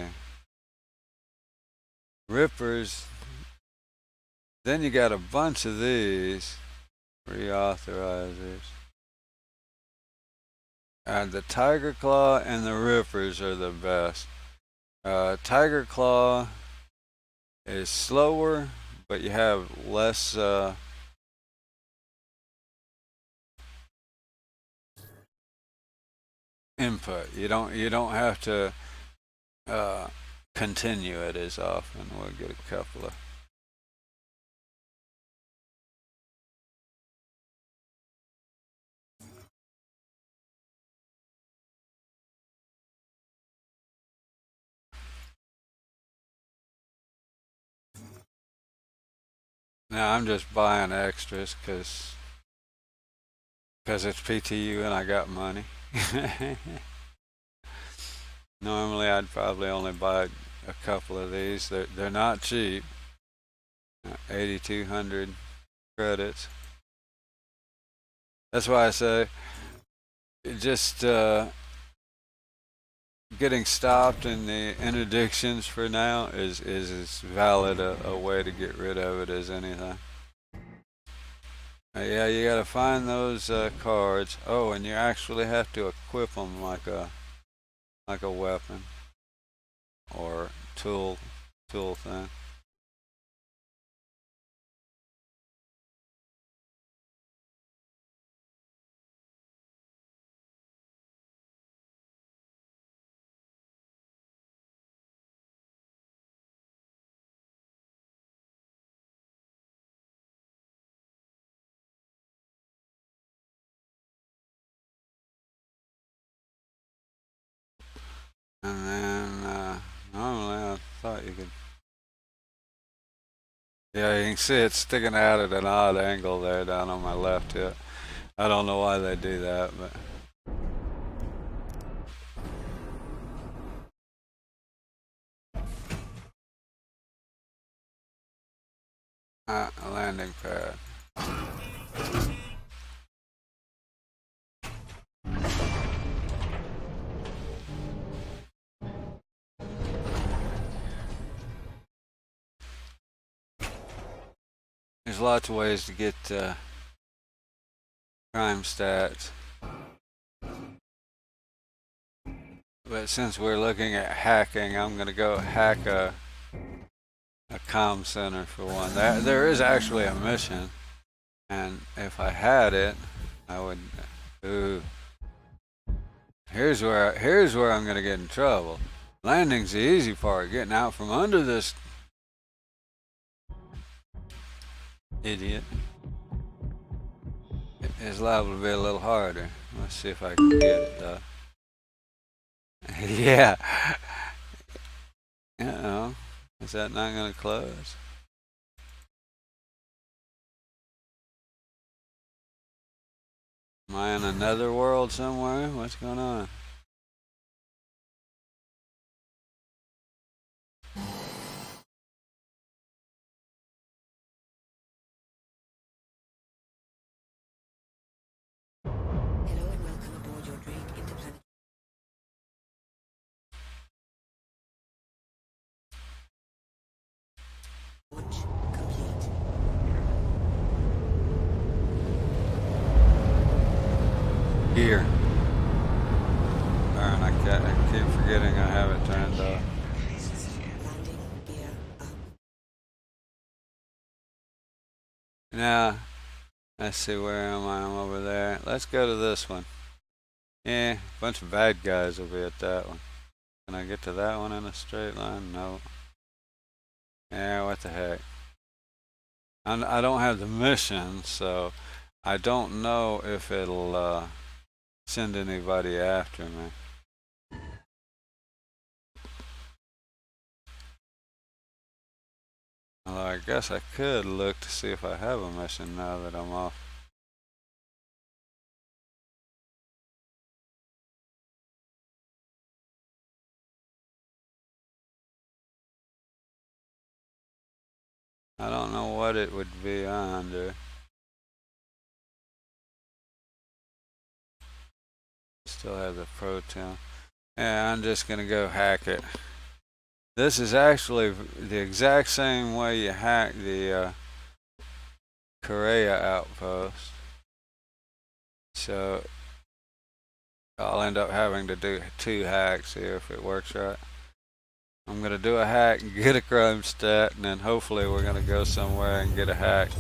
Rippers. Then you got a bunch of these reauthorizers. And the Tiger Claw and the Rippers are the best. Tiger Claw is slower, but you have less input. You don't have to continue it as often. We'll get a couple of. Now I'm just buying extras because it's PTU and I got money. Normally I'd probably only buy a couple of these. They're not cheap. 8,200 credits. That's why I say just getting stopped in the interdictions for now is as valid a way to get rid of it as anything. Yeah, you gotta find those cards. Oh, and you actually have to equip them like a weapon or tool thing. And then normally I thought you could. Yeah, you can see it sticking out at an odd angle there down on my left hip. I don't know why they do that, but. Landing pad. There's lots of ways to get crime stats. But since we're looking at hacking, I'm going to go hack a comm center for one. There is actually a mission, and if I had it, I would. Ooh. Here's where I'm going to get in trouble. Landing's the easy part. Getting out from under this idiot is liable to be a little harder. Let's see if I can get it though. Yeah. Is that not going to close? Am I in another world somewhere? What's going on? Hello and welcome aboard your Drake interplanetary launch complete. Gear. Darn, I keep forgetting I have it turned off. Landing gear up. Now, let's see, where am I? I'm over there. Let's go to this one. Yeah, a bunch of bad guys will be at that one. Can I get to that one in a straight line? No. Yeah, what the heck. I don't have the mission, so I don't know if it'll send anybody after me. Although I guess I could look to see if I have a mission now that I'm off. I don't know what it would be under. Still have the proton. Yeah, I'm just gonna go hack it. This is actually the exact same way you hack the Korea outpost. So I'll end up having to do 2 hacks here if it works right. I'm gonna do a hack and get a crime stat, and then hopefully we're gonna go somewhere and get a hack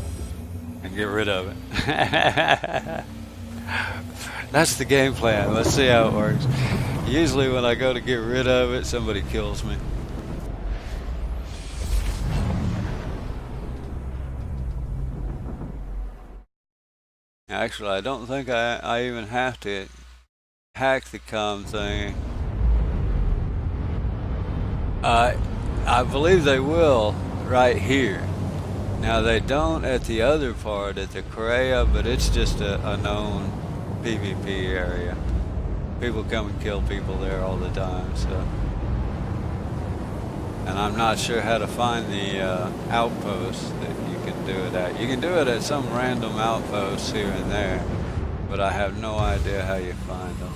and get rid of it. That's the game plan. Let's see how it works. Usually when I go to get rid of it, somebody kills me. Actually, I don't think I even have to hack the comm thing. I believe they will right here. Now they don't at the other part at the Korea, but it's just a known PvP area. People come and kill people there all the time, so. And I'm not sure how to find the outposts that you can do it at. You can do it at some random outposts here and there, but I have no idea how you find them.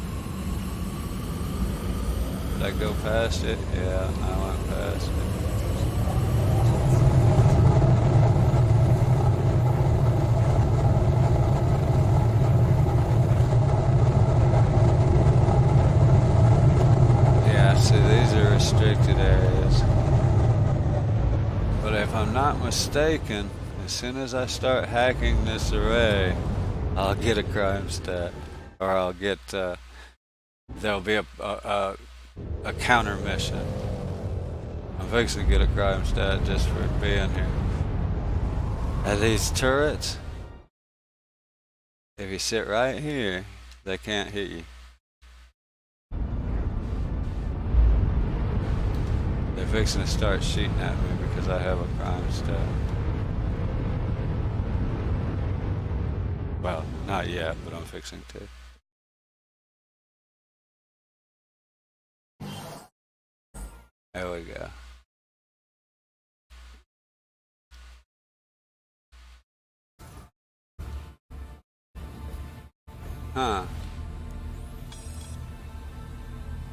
Did I go past it? Yeah, I went past it. Yeah, see, these are restricted areas. But if I'm not mistaken, as soon as I start hacking this array, I'll get a crime stat. Or I'll get, there'll be a counter mission. I'm fixing to get a crime stat just for being here. And these turrets, if you sit right here, they can't hit you. They're fixing to start shooting at me because I have a crime stat. Well, not yet, but I'm fixing to. There we go. Huh.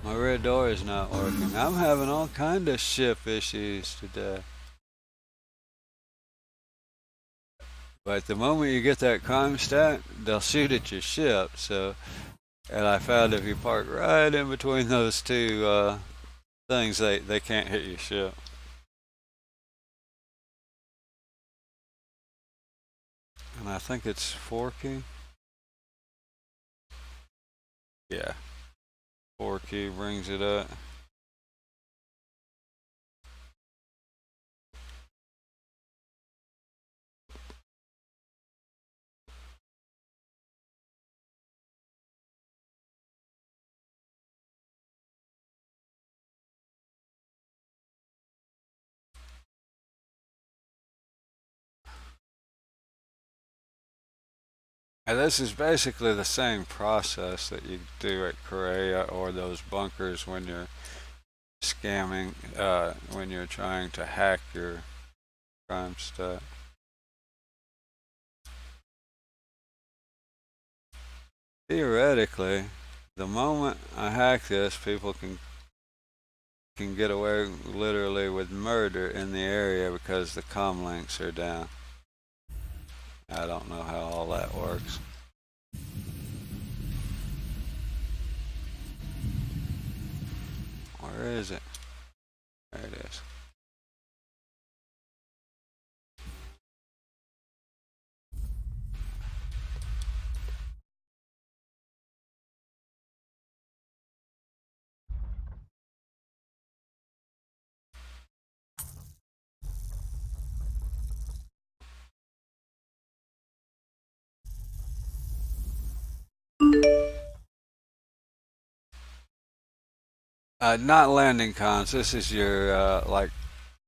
My rear door is not working. I'm having all kind of ship issues today. But the moment you get that crime stat, they'll shoot at your ship. So, and I found if you park right in between those two things, they can't hit your ship. And I think it's 4 key. Yeah. 4 key brings it up. And this is basically the same process that you do at Korea or those bunkers when you're scamming, when you're trying to hack your crime stat. Theoretically, the moment I hack this, people can get away literally with murder in the area because the comm links are down. I don't know how all that works. Where is it? There it is. Not landing comms. This is your like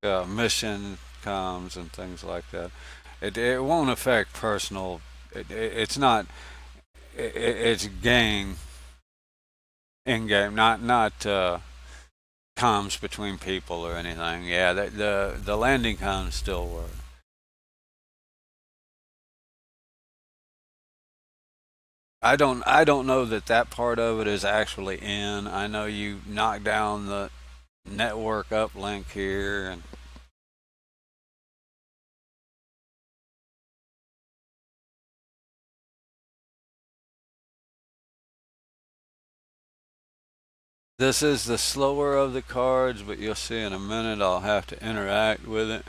mission comms and things like that. It won't affect personal. It's not. It's game in game, not comms between people or anything. Yeah, the landing comms still work. I don't know that that part of it is actually in. I know you knock down the network uplink here and this is the slower of the cards, but you'll see in a minute I'll have to interact with it.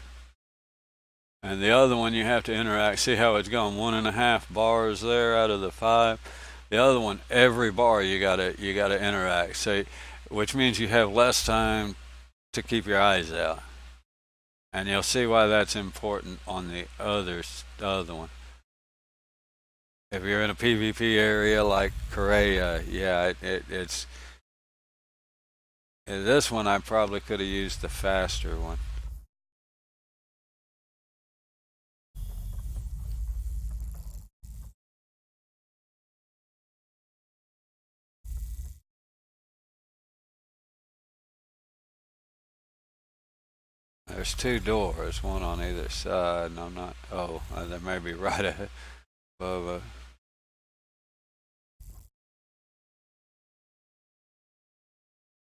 And the other one you have to interact. See how it's going 1.5 bars there out of the 5. The other one, every bar you gotta interact. So, which means you have less time to keep your eyes out. And you'll see why that's important on the other one. If you're in a PvP area like Korea, yeah, it's this one I probably could have used the faster one. There's 2 doors, one on either side, and I'm not. Oh, there may be right ahead above.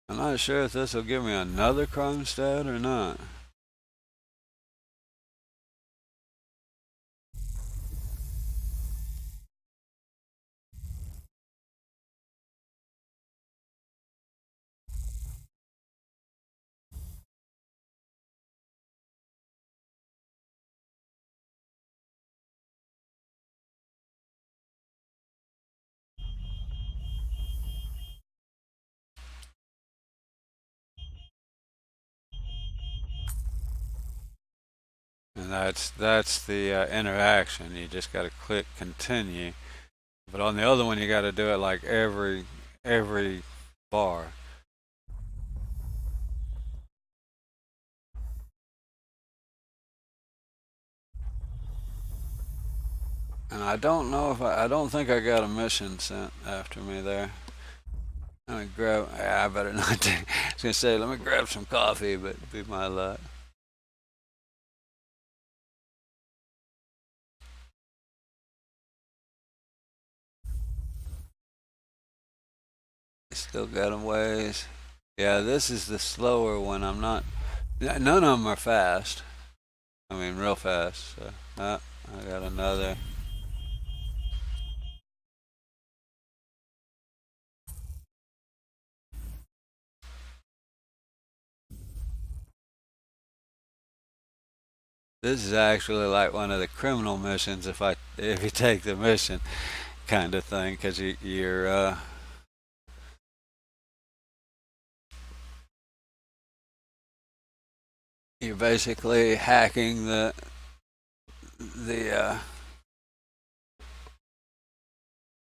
I'm not sure if this will give me another crime stat or not. And that's the interaction. You just got to click continue. But on the other one, you got to do it like every bar. And I don't know if I don't think I got a mission sent after me there. Let me grab. I better not. I was gonna say let me grab some coffee, but be my luck. Still got them ways. Yeah, this is the slower one. I'm not. None of them are fast. I mean, real fast. So, I got another. This is actually like one of the criminal missions if you take the mission kind of thing because you're basically hacking the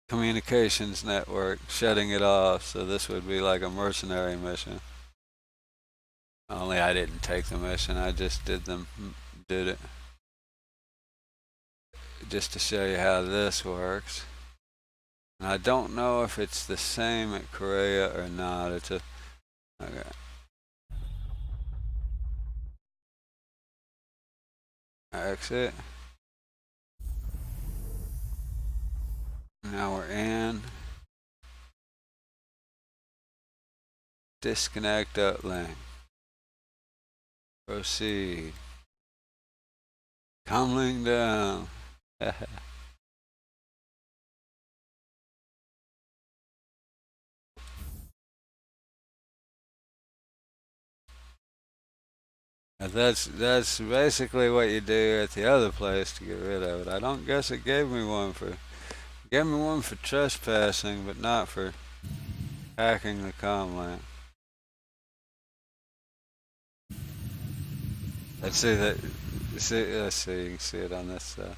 communications network, shutting it off. So this would be like a mercenary mission. Only I didn't take the mission. I just did it. just to show you how this works. And I don't know if it's the same at Korea or not. It's a okay. Exit. Now we're in. Disconnect uplink. Proceed. Coming down. That's basically what you do at the other place to get rid of it. I don't guess it gave me one for trespassing, but not for hacking the comlink. Let's see that. Let's see. You can see it on this side.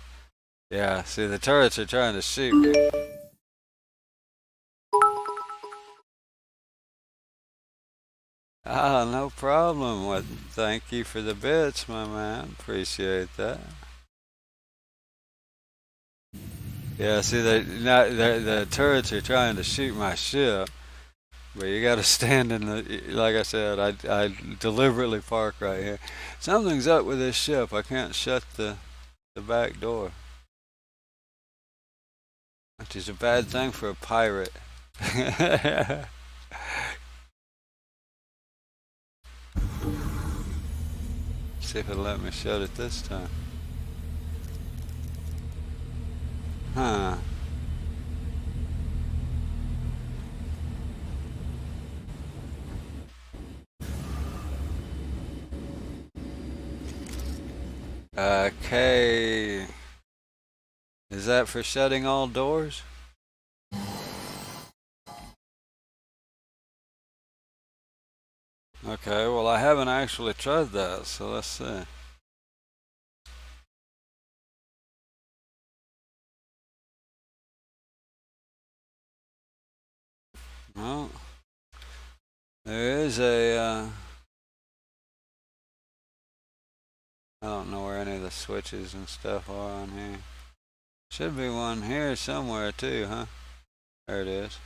Yeah. See, the turrets are trying to shoot me. Ah, no problem. What? Thank you for the bits, my man. Appreciate that. Yeah, see, the turrets are trying to shoot my ship, but you got to stand in the. Like I said, I deliberately park right here. Something's up with this ship. I can't shut the back door, which is a bad thing for a pirate. See if it'll let me shut it this time. Huh. Okay. Is that for shutting all doors? Okay, well I haven't actually tried that, so let's see. Well, there is a, I don't know where any of the switches and stuff are on here. Should be one here somewhere too, huh? There it is.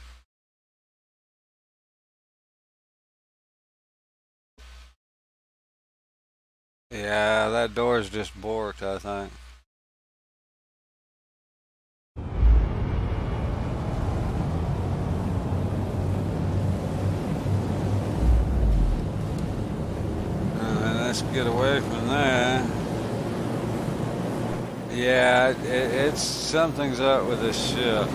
Yeah, that door's just borked, I think. Let's get away from there. Yeah, it's something's up with this ship.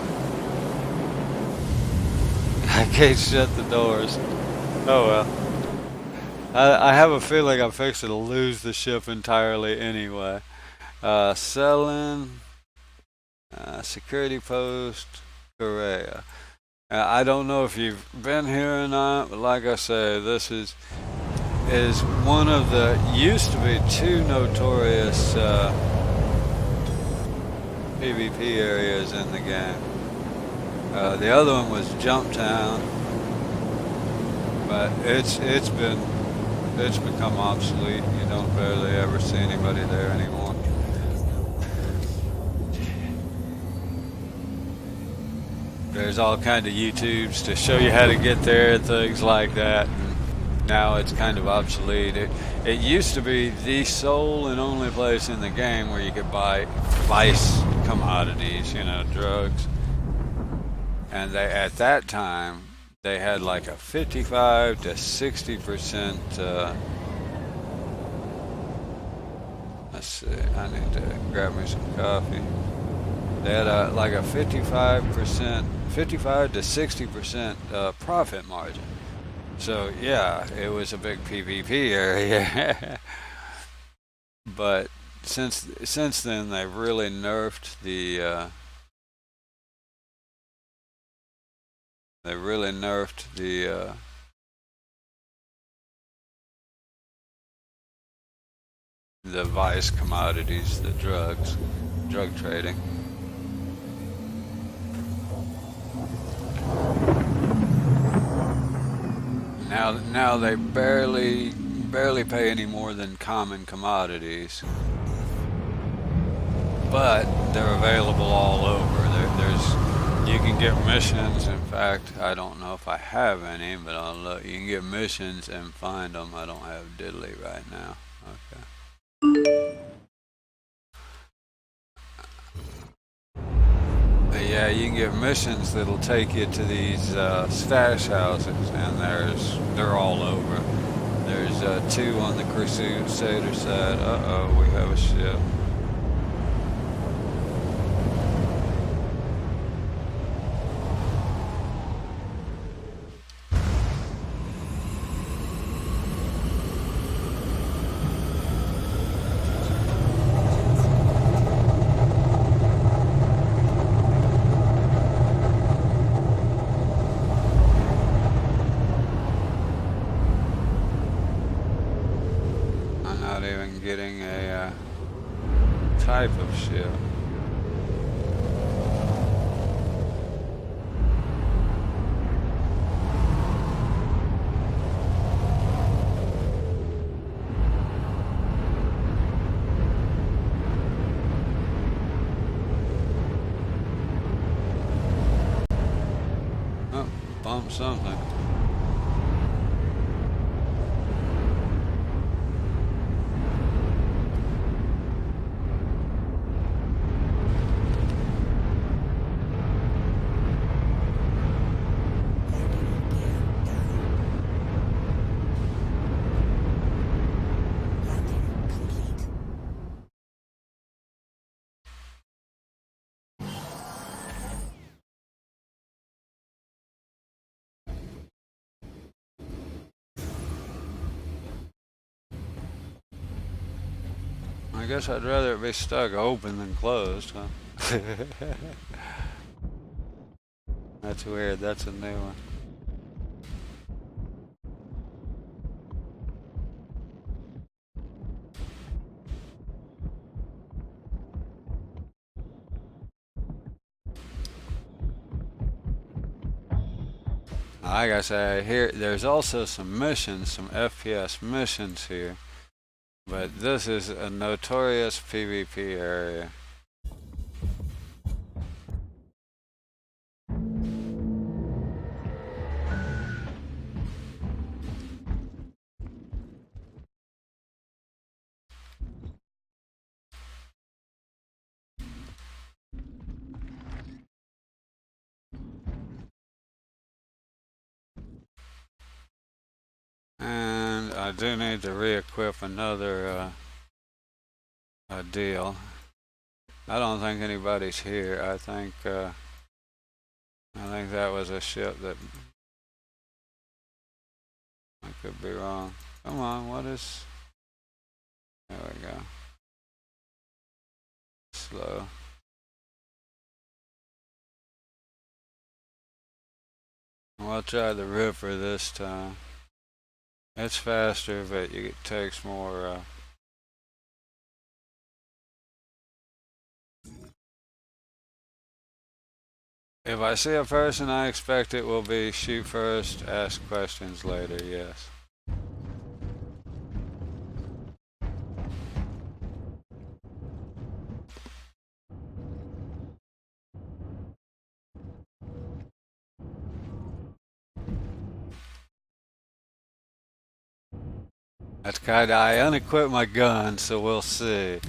I can't shut the doors. Oh well. I have a feeling I'm fixing to lose the ship entirely anyway. Selling. Security post. Korea. I don't know if you've been here or not, but like I say, this is one of the used to be two notorious PvP areas in the game. The other one was Jumptown, but it's become obsolete. You don't barely ever see anybody there anymore. There's all kind of YouTubes to show you how to get there and things like that. And now it's kind of obsolete. It used to be the sole and only place in the game where you could buy vice commodities, you know, drugs. And at that time, they had like a 55 to 60%. Let's see, I need to grab me some coffee. They had like a 55 to 60% profit margin. So yeah, it was a big PvP area. But since then, they've really nerfed the the vice commodities, the drug trading. Now they barely pay any more than common commodities. but they're available all over. You can get missions. In fact, I don't know if I have any, but I'll look. You can get missions and find them. I don't have diddly right now. Okay. But yeah, you can get missions that'll take you to these stash houses, and they're all over. There's 2 on the Crusader side. Uh-oh, we have a ship. I'm not even getting a type of ship. Oh, bump something. Landing gear down. Landing complete. I guess I'd rather it be stuck open than closed, huh? That's weird. That's a new one. Like I say, here there's also some missions, some FPS missions here, but this is a notorious PvP area. And I do need to re-equip another deal. I don't think anybody's here. I think that was a ship that I could be wrong. Come on, what is? There we go. Slow. We'll try the Ripper this time. It's faster, but it takes more. If I see a person, I expect it will be shoot first, ask questions later, yes. That's kinda, I unequipped my gun, so we'll see.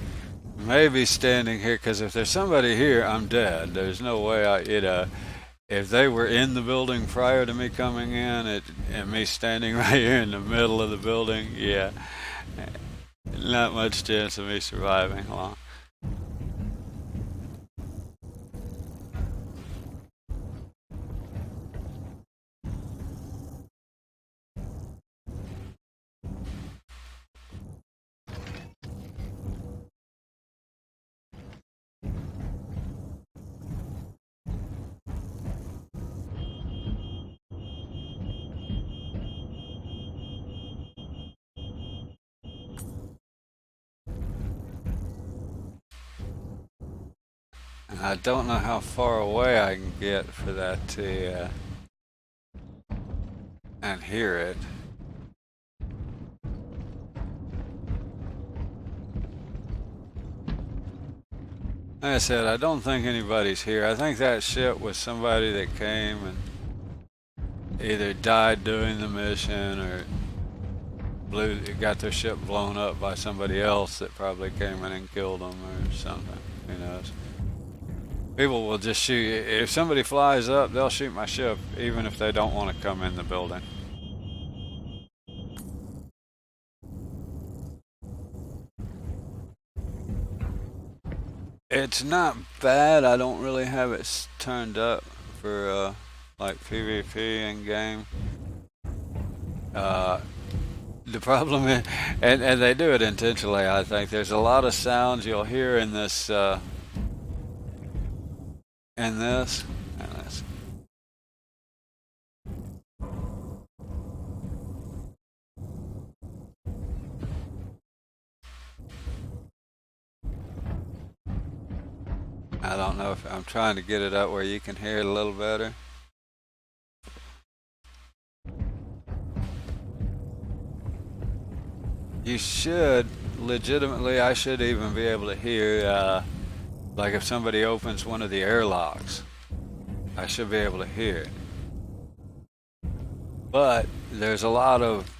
Maybe standing here, because if there's somebody here, I'm dead. There's no way if they were in the building prior to me coming in, and me standing right here in the middle of the building, yeah. Not much chance of me surviving long. And I don't know how far away I can get for that to and hear it. Like I said, I don't think anybody's here. I think that ship was somebody that came and either died doing the mission or got their ship blown up by somebody else that probably came in and killed them or something. Who knows? People will just shoot. If somebody flies up, they'll shoot my ship, even if they don't want to come in the building. It's not bad. I don't really have it turned up for like PvP in game. The problem is, and they do it intentionally. I think there's a lot of sounds you'll hear in this. In this. And this. I don't know if I'm trying to get it up where you can hear it a little better. You should legitimately. I should even be able to hear, like if somebody opens one of the airlocks, I should be able to hear it. But there's a lot of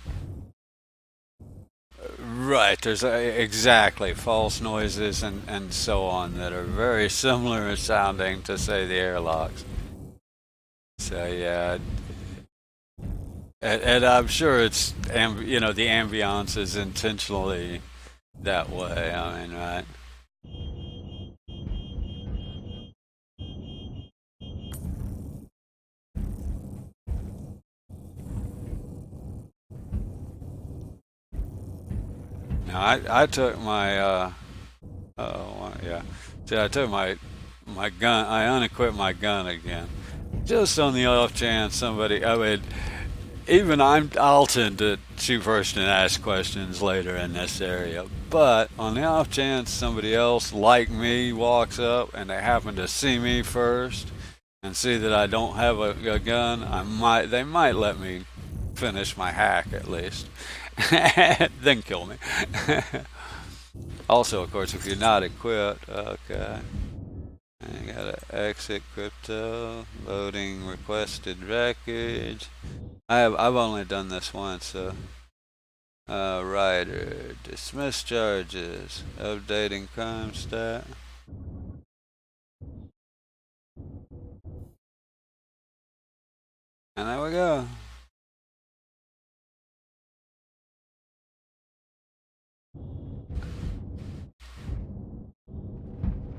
right. There's exactly false noises and so on that are very similar sounding to say the airlocks. So yeah, and I'm sure it's the ambiance is intentionally that way. I mean, right? Now I took my yeah. See, I took my gun. I unequipped my gun again, just on the off chance somebody. I mean, I'll tend to shoot first and ask questions later in this area. But on the off chance somebody else like me walks up and they happen to see me first and see that I don't have a gun, they might let me finish my hack at least, then kill me. Also, of course, if you're not equipped, okay. I gotta exit crypto, loading requested records. I've only done this once, so. Writer, dismiss charges, updating crime stat. And there we go.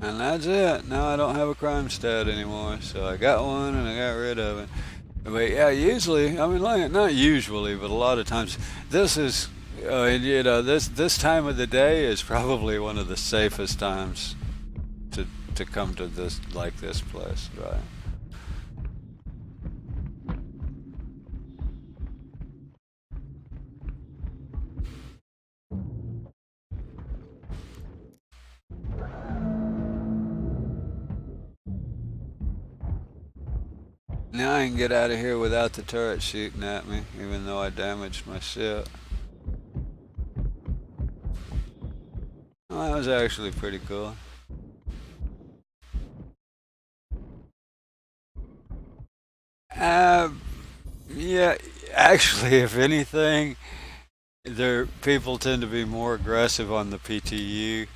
And that's it. Now I don't have a crime stat anymore, so I got one and I got rid of it. But yeah, usually, I mean, like, not usually, but a lot of times, this is, this time of the day is probably one of the safest times to come to this place, right? Now I can get out of here without the turret shooting at me, even though I damaged my ship. Well, that was actually pretty cool. Yeah, actually, if anything, people tend to be more aggressive on the PTU.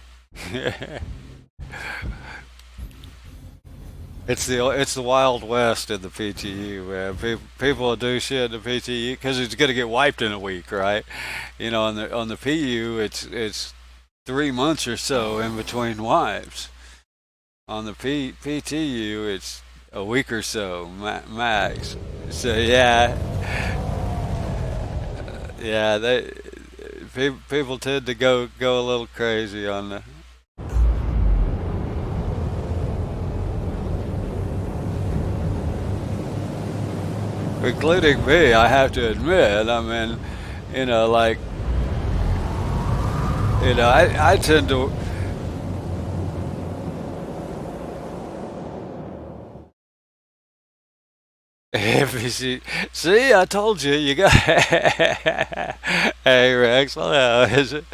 It's the Wild West in the PTU, man. People will do shit in the PTU because it's gonna get wiped in a week, right? On the PU, it's 3 months or so in between wipes. On the PTU, it's a week or so max. So yeah, yeah, people tend to go a little crazy on the. Including me, I have to admit. I mean, like, I tend to. If you see, I told you, you got. Hey Rex, hello, is it?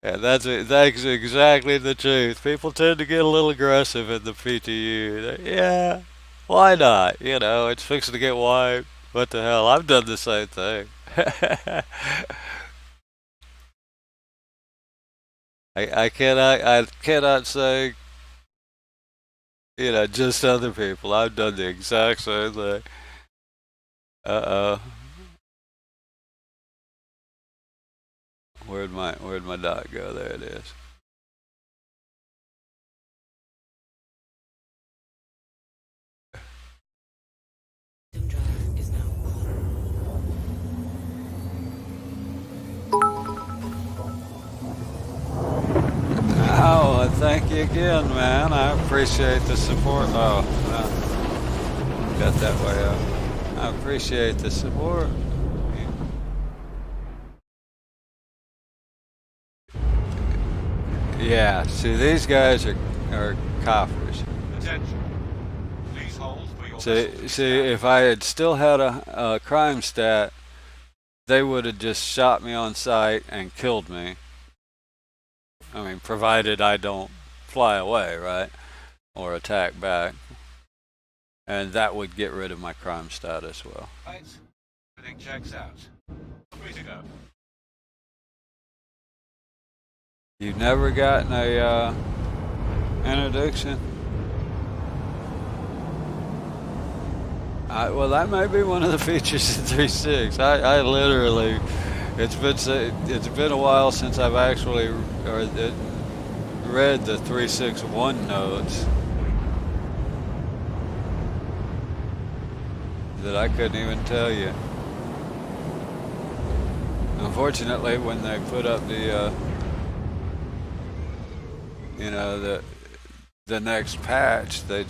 And that's exactly the truth. People tend to get a little aggressive in the PTU. Yeah, why not? You know, it's fixing to get wiped. What the hell? I've done the same thing. I cannot say, just other people. I've done the exact same thing. Uh-oh. Where'd my dot go? There it is. System drive is now Oh, thank you again, man. I appreciate the support. Oh, got that way up. I appreciate the support. Yeah, see, these guys are coppers. Attention. Please hold for your See, if I had still had a crime stat, they would have just shot me on sight and killed me. I mean, provided I don't fly away, right? Or attack back. And that would get rid of my crime stat as well. Right. Everything checks out. Free to go. You've never gotten a interdiction? Well, that may be one of the features in 3.6. I literally, it's been a while since I've actually read the 3.6.1 notes that I couldn't even tell you. Unfortunately, when they put up the the next patch, they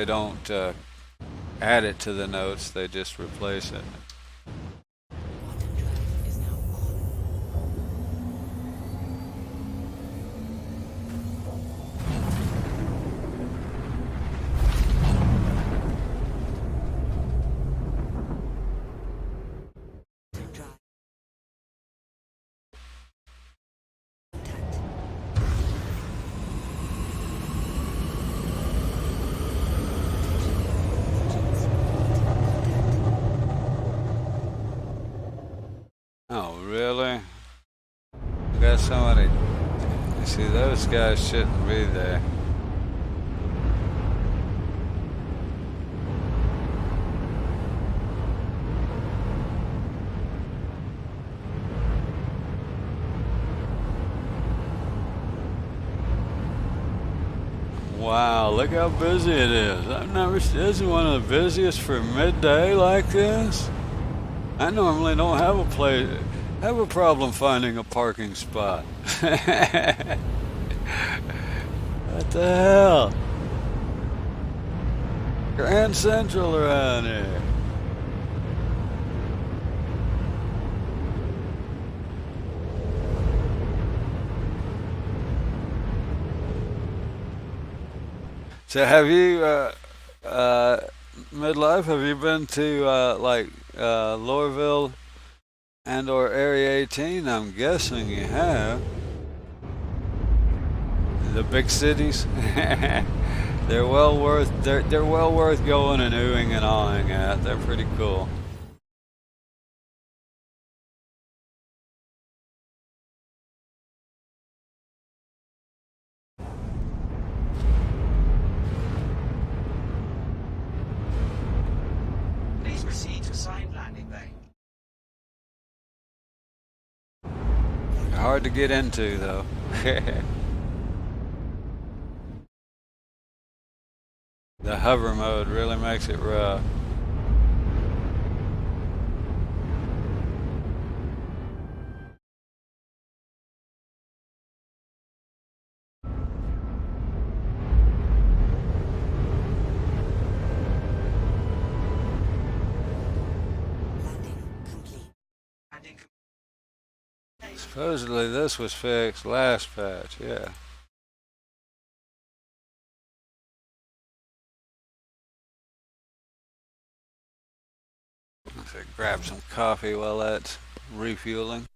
don't add it to the notes, they just replace it. quantum drive is now on. Quantum drive. Contact. Oh, really? We got somebody. You see, those guys shouldn't be there. Wow, look how busy it is. This is one of the busiest for midday like this. I normally don't have a problem finding a parking spot. What the hell? Grand Central around here. So have you, midlife, have you been to Loreville and or Area 18? I'm guessing you have. The big cities. They're well worth going and oohing and awing at. They're pretty cool. Please proceed to assigned landing bay. They're hard to get into though. The hover mode really makes it rough. Landing complete. Landing complete. Supposedly this was fixed last patch, yeah. So grab some coffee while that's refueling.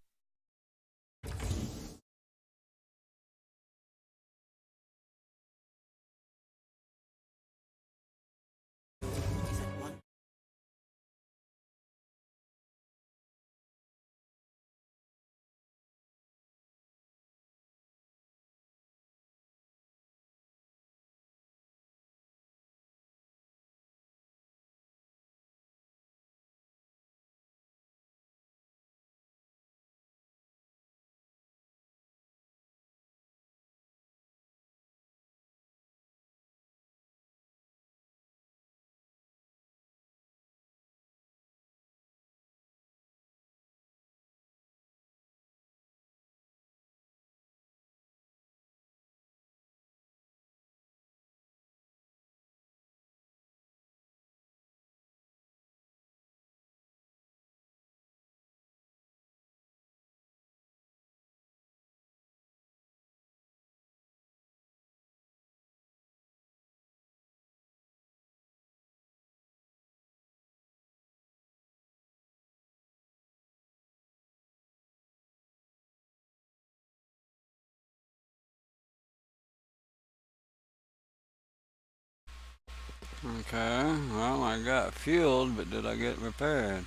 Okay, well, I got fueled, but did I get repaired?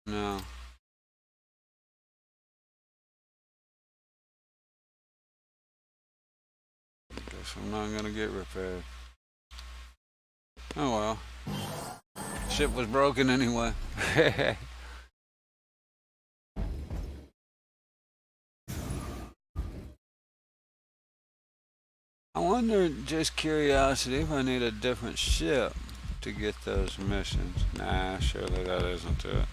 No. Guess I'm not gonna get repaired. Oh well. Ship was broken anyway. I wonder, just curiosity, if I need a different ship to get those missions. Nah, surely that isn't it.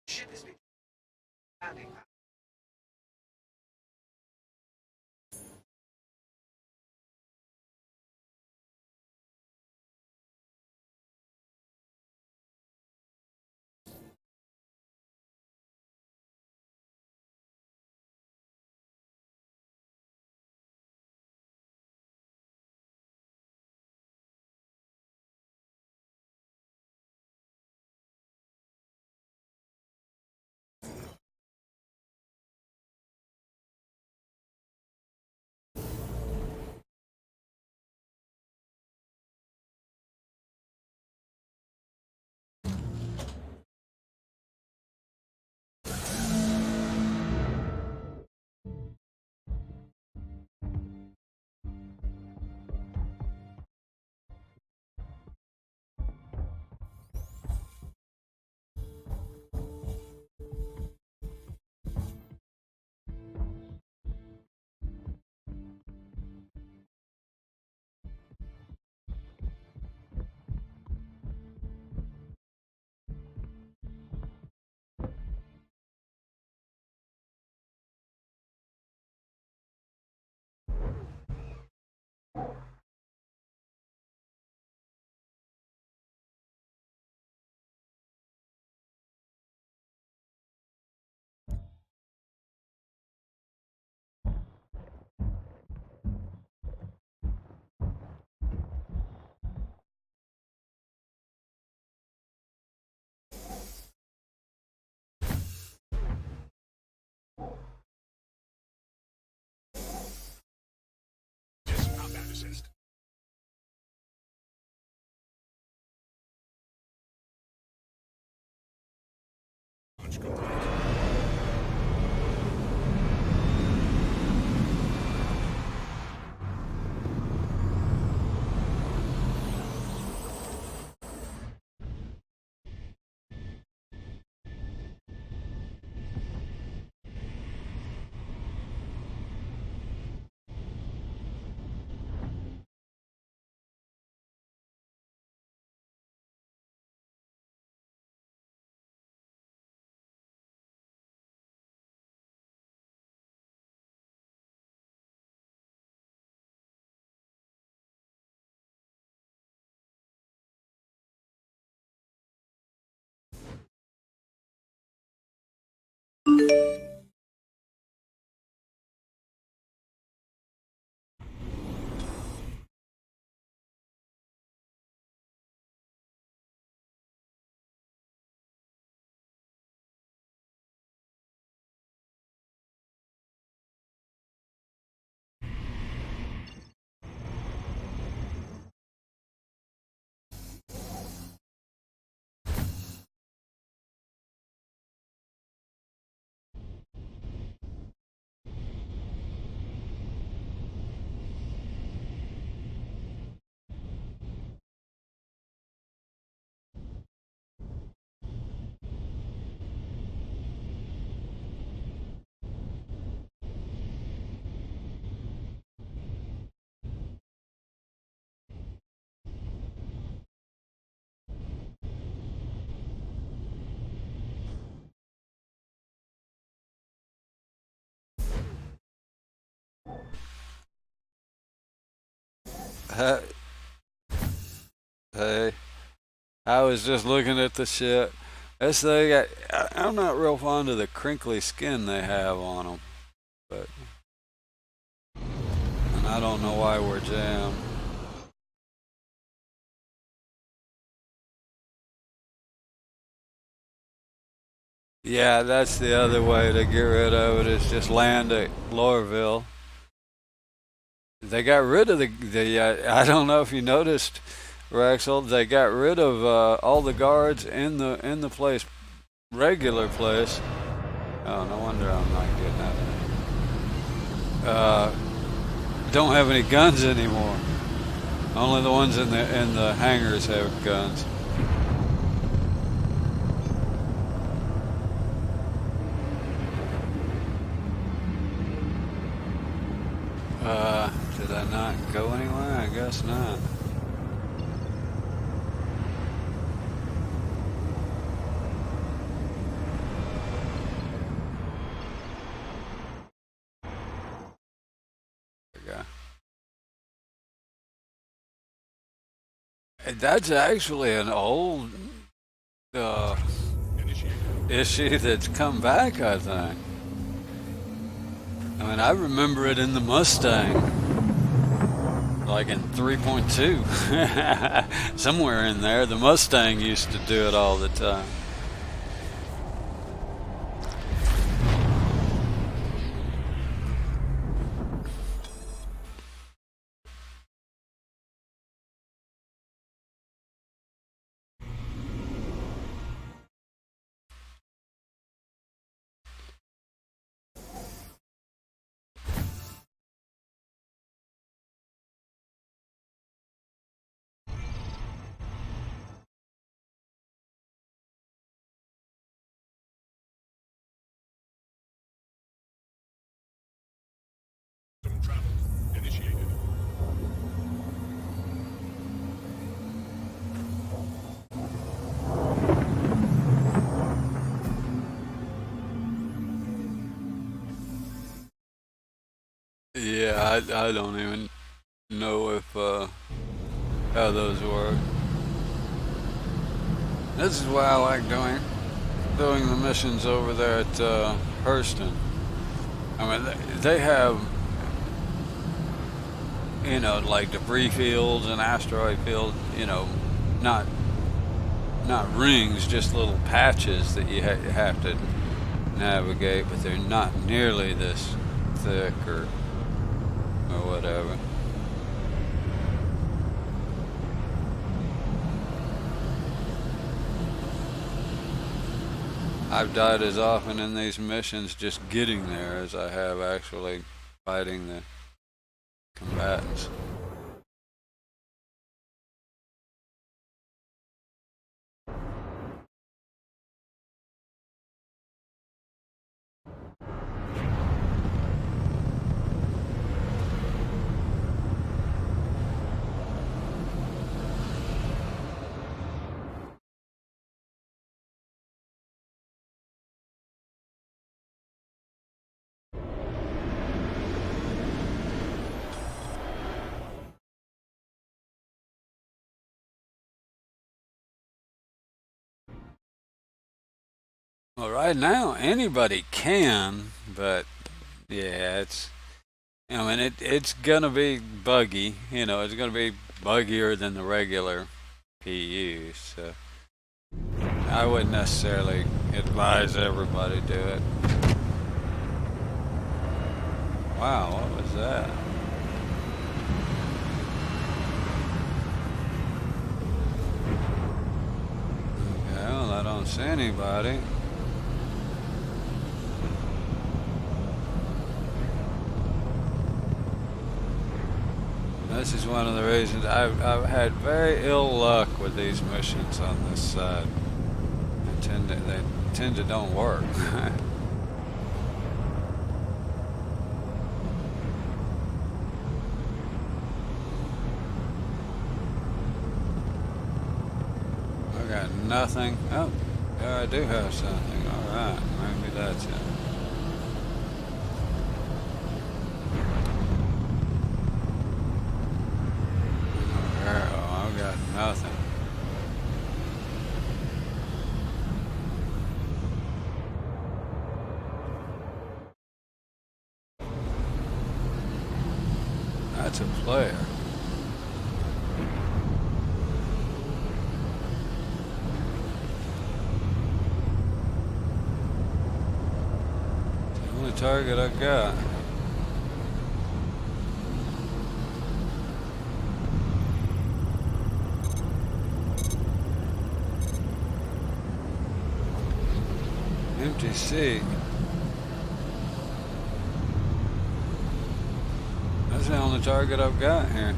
Ship has been landing. Hey, I was just looking at the shit. This thing, I'm not real fond of the crinkly skin they have on them, but and I don't know why we're jammed. Yeah, that's the other way to get rid of it is just land at Lorville. They got rid of the I don't know if you noticed, Rexel, they got rid of all the guards in the place, regular place. Oh, no wonder I'm not getting out of there. Don't have any guns anymore. Only the ones in the hangars have guns. Did I not go anywhere? I guess not. There we go. That's actually an old issue that's come back, I think. I mean, I remember it in the Mustang, like in 3.2. Somewhere in there, the Mustang used to do it all the time. Yeah, I don't even know if how those work. This is why I like doing the missions over there at Hurston. I mean, they have, you know, like debris fields and asteroid fields. You know, not rings, just little patches that you have to navigate, but they're not nearly this thick or whatever. I've died as often in these missions just getting there as I have actually fighting the combatants. Well, right now anybody can, but yeah, I mean, it's gonna be buggy. You know, it's gonna be buggier than the regular PU. So I wouldn't necessarily advise everybody do it. Wow, what was that? Okay, well, I don't see anybody. This is one of the reasons I've had very ill luck with these missions on this side. They tend to don't work. I got nothing. Oh, yeah, I do have something. All right, maybe that's it. That's a player. The only target I got. Empty seat. That's the only target I've got here.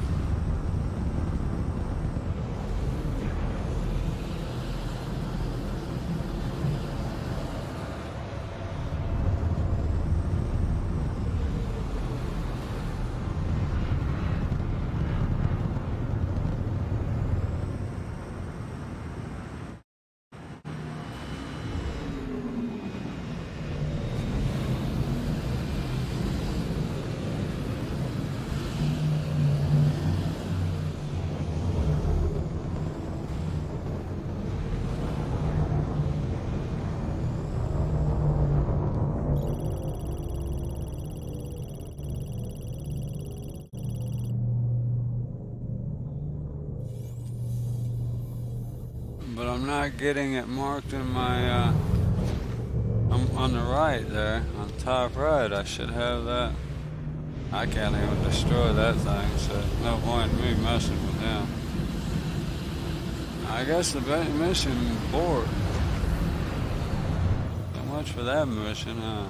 But I'm not getting it marked in my, I'm on the right there, on top right. I should have that. I can't even destroy that thing, so no point in me messing with him. I guess the mission board. So much for that mission, huh?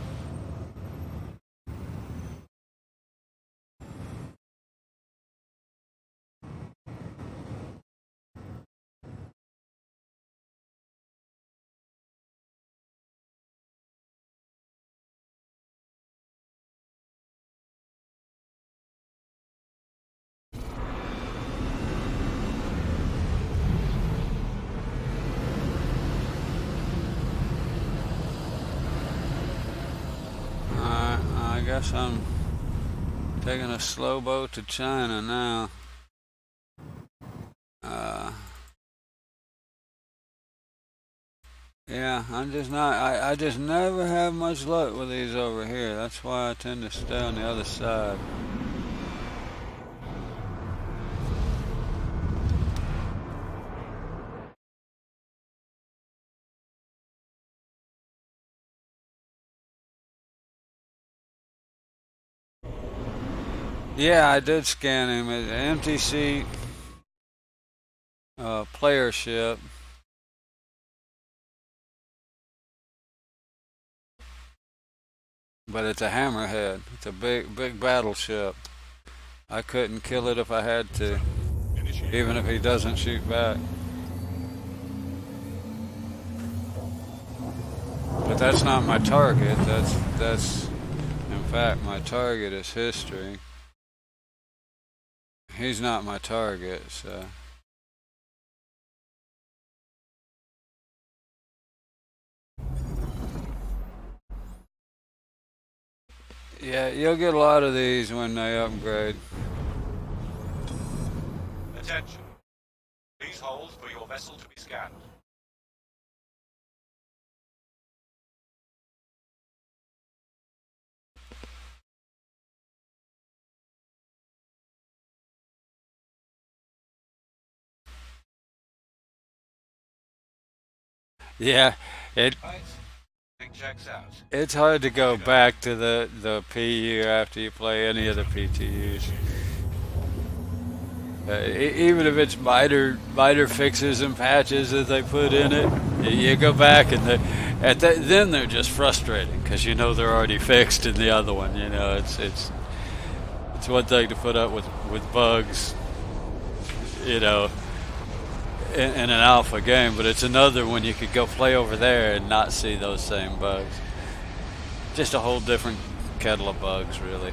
I guess I'm taking a slow boat to China now. Yeah, I'm just not, I just never have much luck with these over here. That's why I tend to stay on the other side. Yeah, I did scan him. Empty seat, player ship. But it's a hammerhead. It's a big battleship. I couldn't kill it if I had to, even if he doesn't shoot back. But that's not my target. That's in fact my target is history. He's not my target, so. Yeah, you'll get a lot of these when they upgrade. Attention. Please hold for your vessel to be scanned. Yeah, it Right. Thing checks out. it's hard to go back to the PU after you play any of the PTUs. Even if it's minor fixes and patches that they put in it, you go back and then they're just frustrating because you know they're already fixed in the other one. You know, it's one thing to put up with bugs, you know, in an alpha game, but it's another when you could go play over there and not see those same bugs. Just a whole different kettle of bugs, really.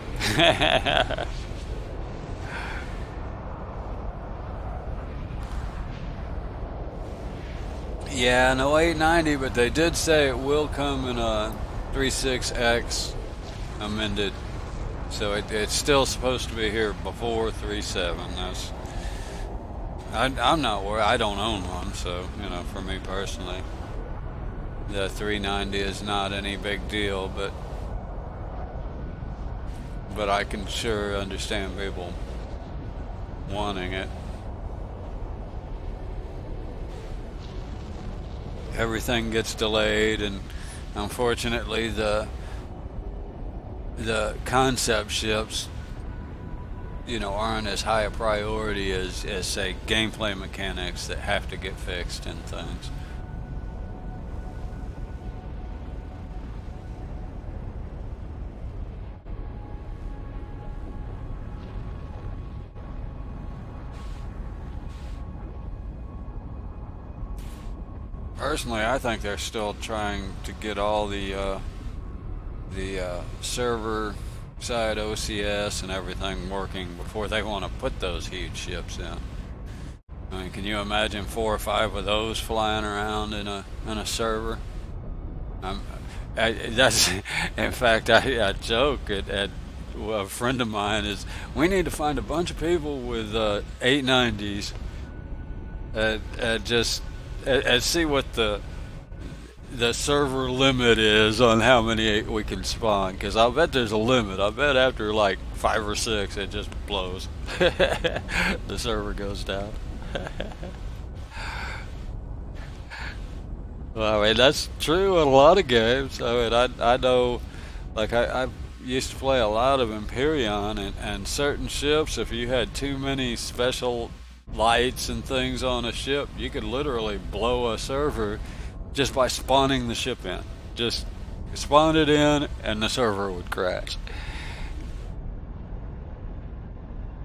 Yeah, no 890, but they did say it will come in a 36X amended. So it's still supposed to be here before 37. I'm not worried. I don't own one, so, you know, for me personally, the 390 is not any big deal, but I can sure understand people wanting it. Everything gets delayed, and unfortunately the concept ships, you know, aren't as high a priority as say gameplay mechanics that have to get fixed and things. Personally, I think they're still trying to get all the server side OCS and everything working before they want to put those huge ships in. I mean, can you imagine 4 or 5 of those flying around in a server? That's in fact I joke at a friend of mine is we need to find a bunch of people with 890s and just and see what the server limit is on how many we can spawn, because I'll bet there's a limit. I bet after like 5 or 6 it just blows. The server goes down. Well, I mean, that's true in a lot of games. I mean, I know, like I used to play a lot of Empyrean, and certain ships, if you had too many special lights and things on a ship, you could literally blow a server just by spawning the ship in. Just spawn it in and the server would crash.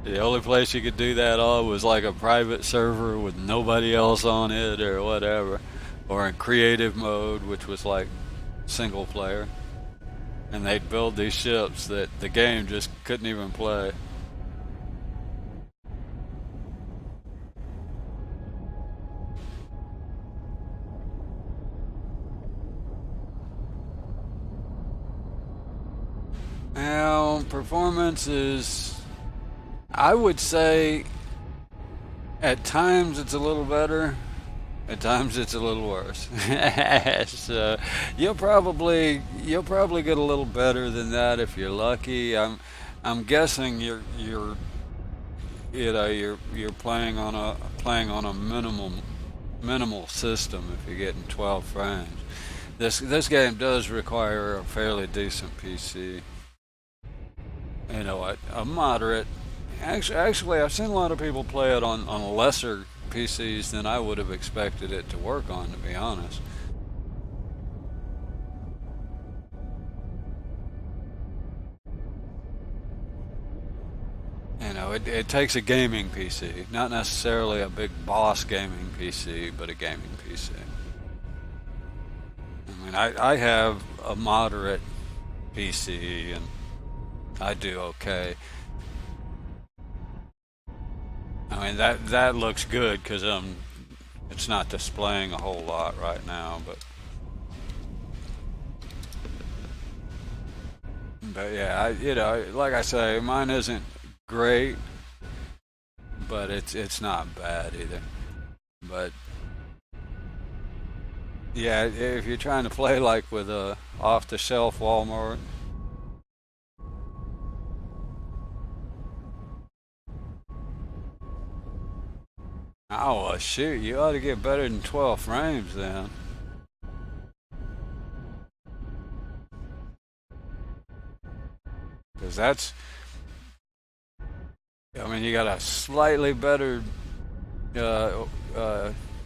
The only place you could do that on was like a private server with nobody else on it or whatever, or in creative mode, which was like single player. And they'd build these ships that the game just couldn't even play. Now, performance is, I would say, at times it's a little better, at times it's a little worse. So you'll probably get a little better than that if you're lucky. I'm guessing you're playing on a minimal system if you're getting 12 frames. This game does require a fairly decent PC. You know, a moderate. Actually, I've seen a lot of people play it on lesser PCs than I would have expected it to work on, to be honest. You know, it takes a gaming PC, not necessarily a big boss gaming PC, but a gaming PC. I mean, I have a moderate PC and I do okay. I mean, that looks good because it's not displaying a whole lot right now, but yeah, you know, like I say, mine isn't great, but it's not bad either. But yeah, if you're trying to play like with a off-the-shelf Walmart. Oh, well, shoot, you ought to get better than 12 frames then. Because that's, I mean, you got a slightly better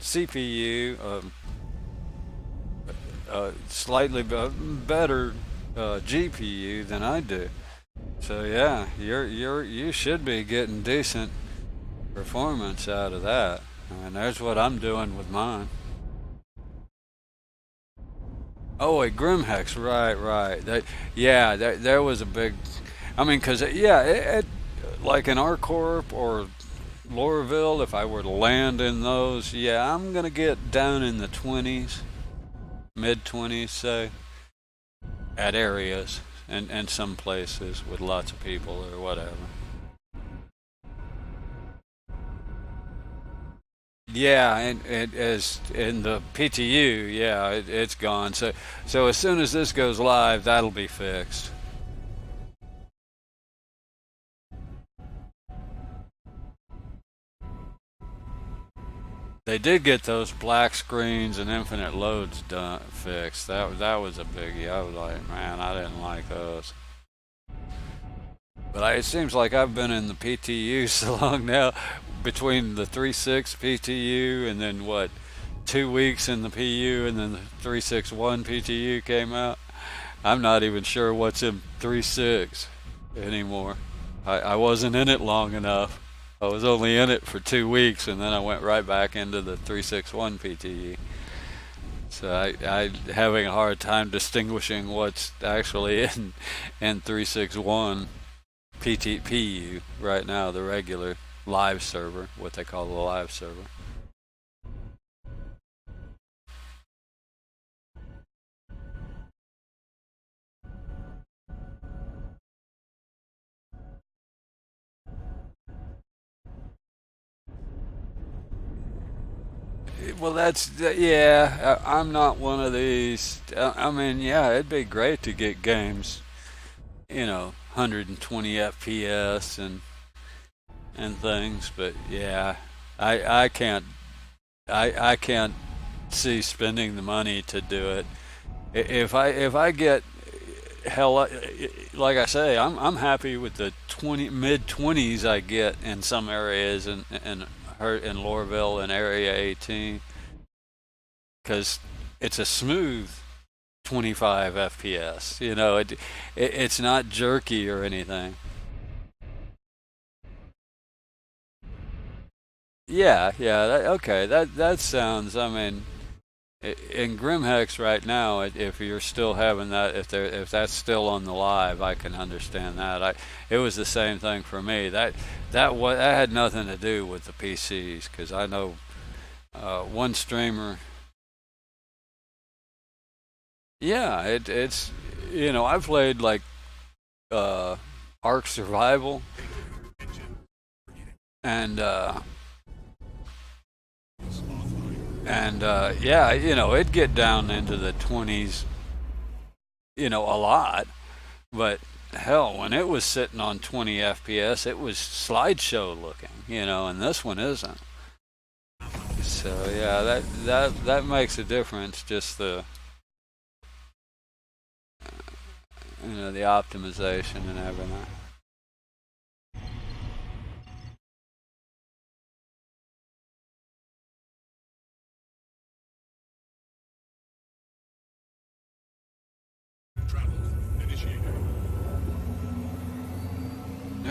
CPU, slightly better GPU than I do. So yeah, you should be getting decent performance out of that. I mean, there's what I'm doing with mine. Oh, a Grimhex, right. There was a big. I mean, cause like in R Corp or Lorville, if I were to land in those, yeah, I'm gonna get down in the 20s, mid 20s, say, at areas and some places with lots of people or whatever. Yeah, and it is in the PTU. Yeah, it's gone. So as soon as this goes live, that'll be fixed. They did get those black screens and infinite loads done fixed. That was a biggie. I was like, man, I didn't like those. But it seems like I've been in the PTU so long now, between the 3.6 PTU and then what, 2 weeks in the PU and then the 3.6.1 PTU came out. I'm not even sure what's in 3.6 anymore. I wasn't in it long enough. I was only in it for 2 weeks and then I went right back into the 3.6.1 PTU. So I having a hard time distinguishing what's actually in 3.6.1 PU right now, the regular live server, what they call the live server. Well, yeah. I'm not one of these. I mean, yeah, it'd be great to get games, 120 FPS and things, but yeah, I can't I can't see spending the money to do it. If I get hell, like I say, I'm happy with the mid 20s I get in some areas in Lorville and Area 18, because it's a smooth 25 FPS. It's not jerky or anything. Yeah. Okay, that sounds. I mean, in Grimhex right now, if you're still having that, if that's still on the live, I can understand that. It was the same thing for me. That had nothing to do with the PCs, because I know one streamer. Yeah, it's I've played like Ark Survival and yeah, it'd get down into the 20s, a lot. But hell, when it was sitting on 20 FPS, it was slideshow looking, and this one isn't. So yeah, that makes a difference. Just the optimization and everything.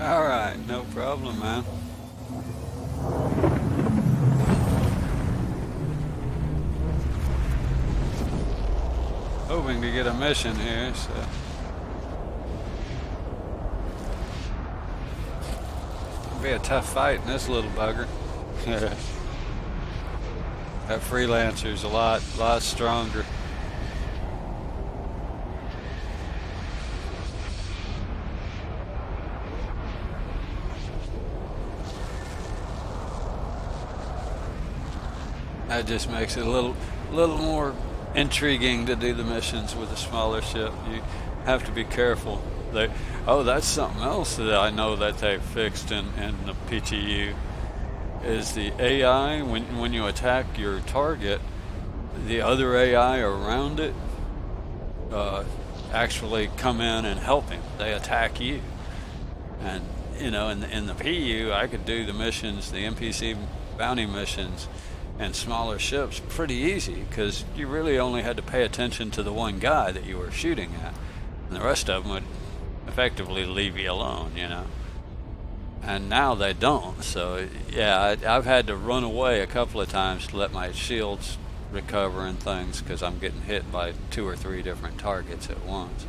All right, no problem, man. Hoping to get a mission here, so. It'll be a tough fight in this little bugger. That freelancer's a lot stronger. That just makes it a little more intriguing to do the missions with a smaller ship. You have to be careful. That's something else that I know that they fixed in the PTU, is the AI. When you attack your target, the other AI around it actually come in and help him. They attack you, and in the PU, I could do the missions, the NPC bounty missions, and smaller ships pretty easy, because you really only had to pay attention to the one guy that you were shooting at, and the rest of them would effectively leave you alone, And now they don't. So yeah, I've had to run away a couple of times to let my shields recover and things, because I'm getting hit by 2 or 3 different targets at once.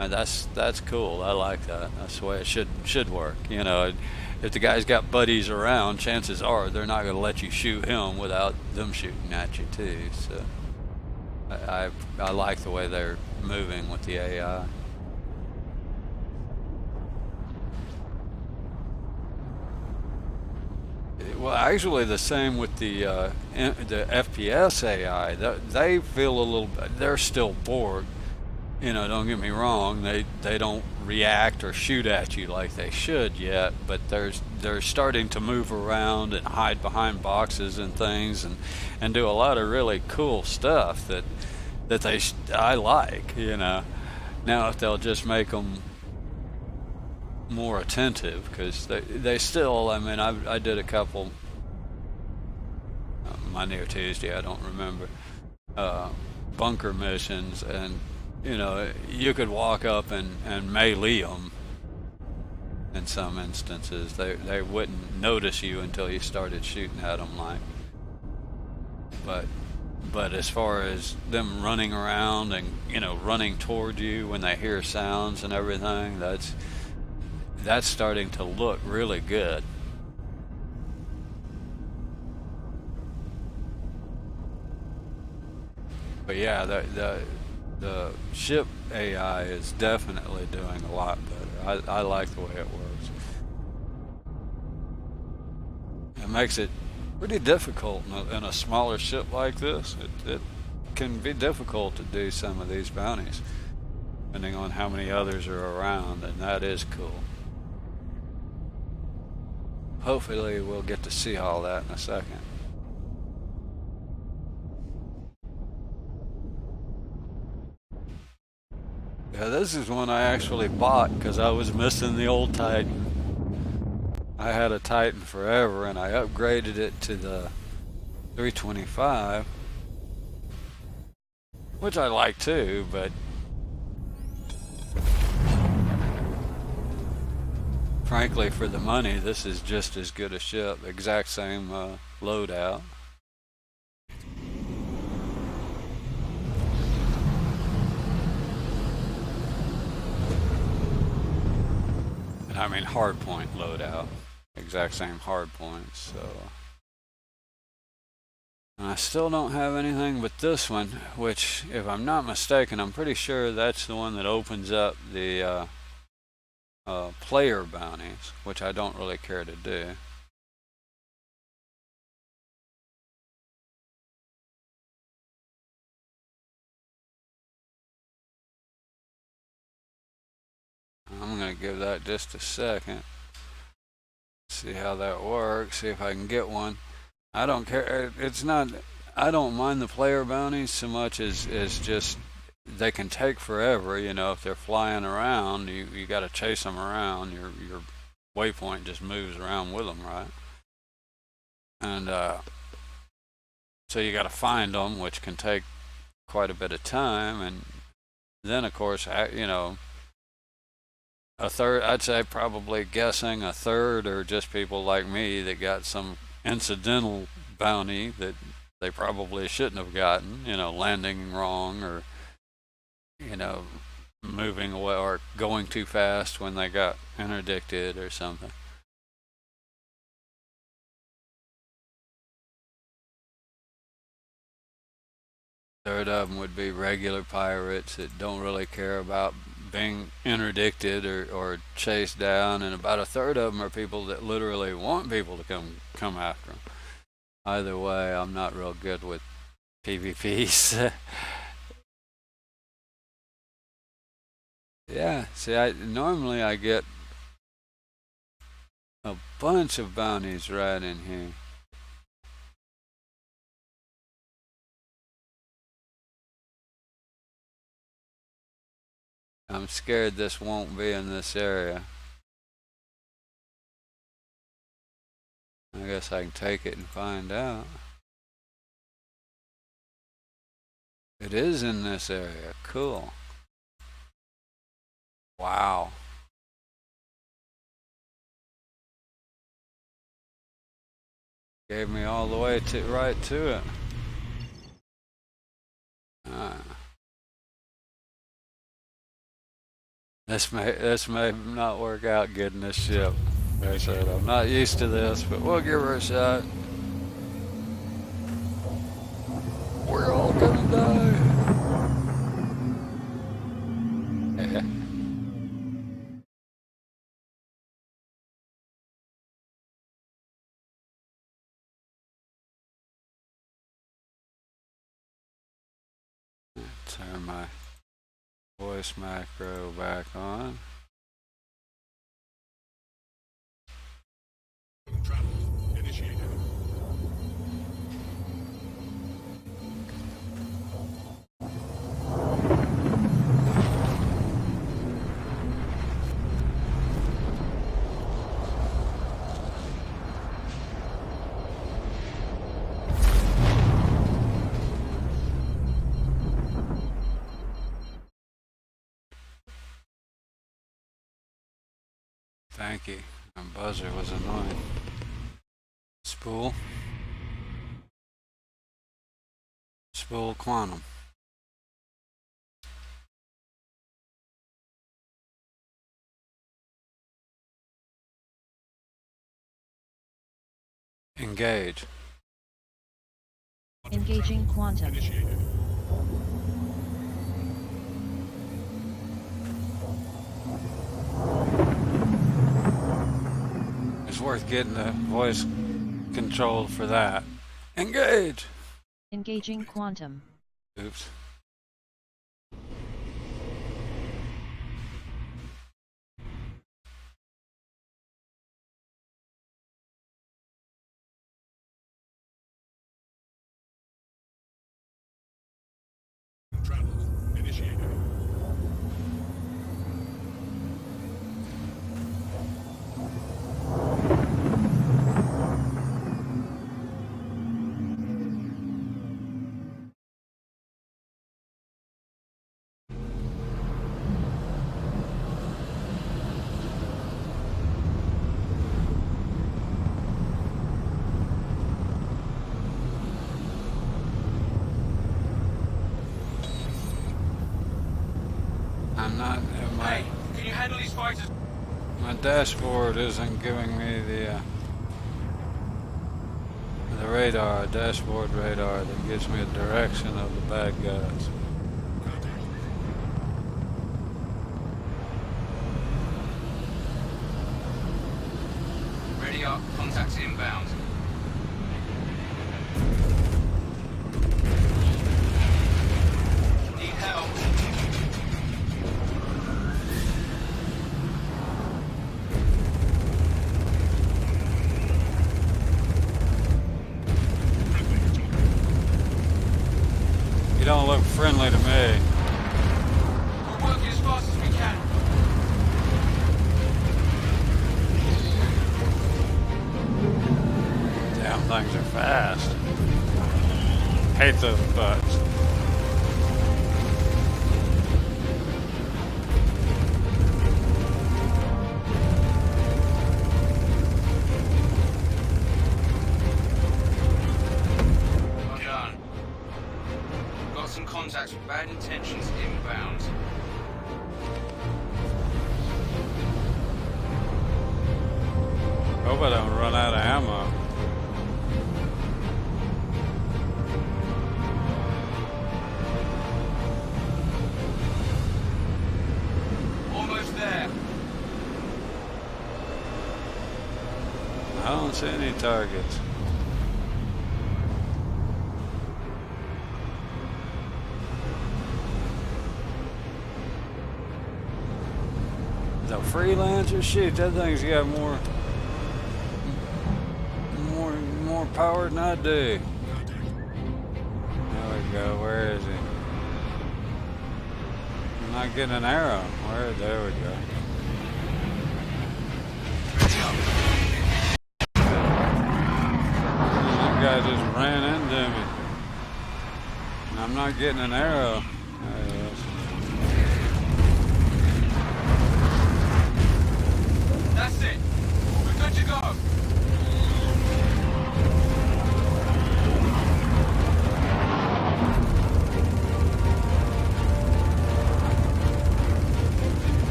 And that's cool. I like that. That's the way it should work. If the guy's got buddies around, chances are they're not going to let you shoot him without them shooting at you too. So I like the way they're moving with the AI. Well, actually, the same with the FPS AI. They feel a little. They're still bored. you know, don't get me wrong, they don't react or shoot at you like they should yet, but they're starting to move around and hide behind boxes and things, and do a lot of really cool stuff that I like, you know. Now if they'll just make them more attentive, because they still, I mean, I did a couple Monday or Tuesday, I don't remember, bunker missions, and you know, you could walk up and melee them in some instances. They wouldn't notice you until you started shooting at them, like. But as far as them running around and, you know, running toward you when they hear sounds and everything, that's starting to look really good. But yeah, the ship AI is definitely doing a lot better. I like the way it works. It makes it pretty difficult in a smaller ship like this. It can be difficult to do some of these bounties, depending on how many others are around, and that is cool. Hopefully we'll get to see all that in a second. Yeah, this is one I actually bought because I was missing the old Titan. I had a Titan forever, and I upgraded it to the 325, which I like too, but frankly, for the money, this is just as good a ship. Exact same loadout. And I mean hardpoint loadout. Exact same hardpoints, so. And I still don't have anything but this one, which, if I'm not mistaken, I'm pretty sure that's the one that opens up the player bounties, which I don't really care to do. I'm gonna give that just a second. See how that works. See if I can get one. I don't care. It's not. I don't mind the player bounties so much as just they can take forever. You know, if they're flying around, you got to chase them around. Your waypoint just moves around with them, right? And so you got to find them, which can take quite a bit of time. And then, of course, you know, a third. I'd say probably guessing a third are just people like me that got some incidental bounty that they probably shouldn't have gotten, you know, landing wrong or, you know, moving away or going too fast when they got interdicted or something. Third of them would be regular pirates that don't really care about being interdicted or chased down, and about a third of them are people that literally want people to come after them. Either way, I'm not real good with PvPs. Yeah, see, normally I get a bunch of bounties right in here. I'm scared this won't be in this area. I guess I can take it and find out. It is in this area. Cool. Wow. Gave me all the way to right to it. Ah. This may not work out getting this ship. Like I said, I'm not used to this, but we'll give her a shot. We're all gonna die. Turn my Voice macro back on. Travel initiated. Thank you. My buzzer was annoying. Spool. Spool quantum. Engage. Engaging quantum. Initiated. It's worth getting the voice controlled for that. Engage! Engaging quantum. Oops. Travel initiated. I'm not. Hey, can you handle these fighters? My dashboard isn't giving me the radar, dashboard radar that gives me a direction of the bad guys. Ready up. Contacts inbound. Need help. You don't look friendly to me. We're working as fast as we can. Damn things are fast. Hate those butts. I'm done. Got some contacts with bad intentions inbound. Hope I don't run out of ammo. Almost there. I don't see any targets. The freelancer, shit, that thing's got more power than I do. There we go. Where is he? I'm not getting an arrow. Where? There we go. That guy just ran into me. And I'm not getting an arrow. There he is. That's it. We're good to go.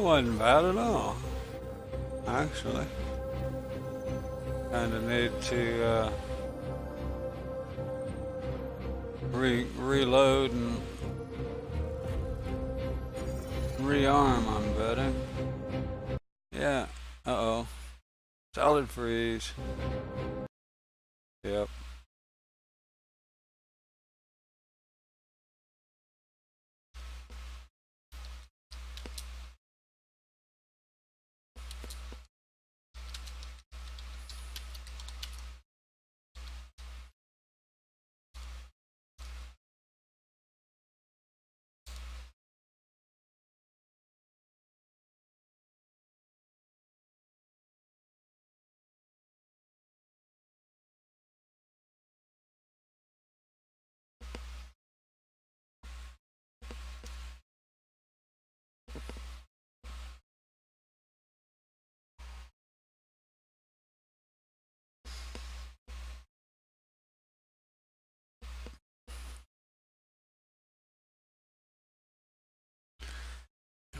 wasn't bad at all, actually. Kinda need to reload and rearm, I'm betting. Yeah, uh-oh. Solid freeze. Yep.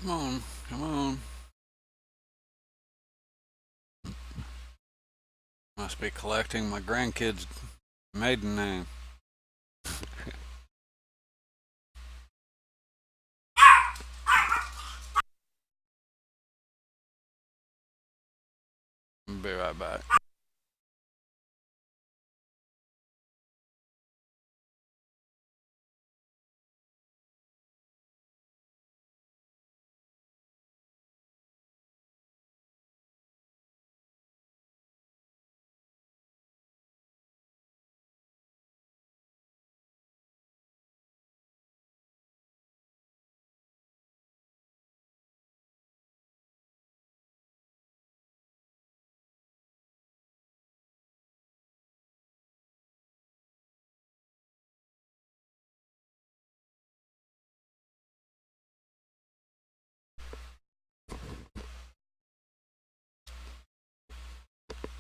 Come on, come on. Must be collecting my grandkid's maiden name. Be right back.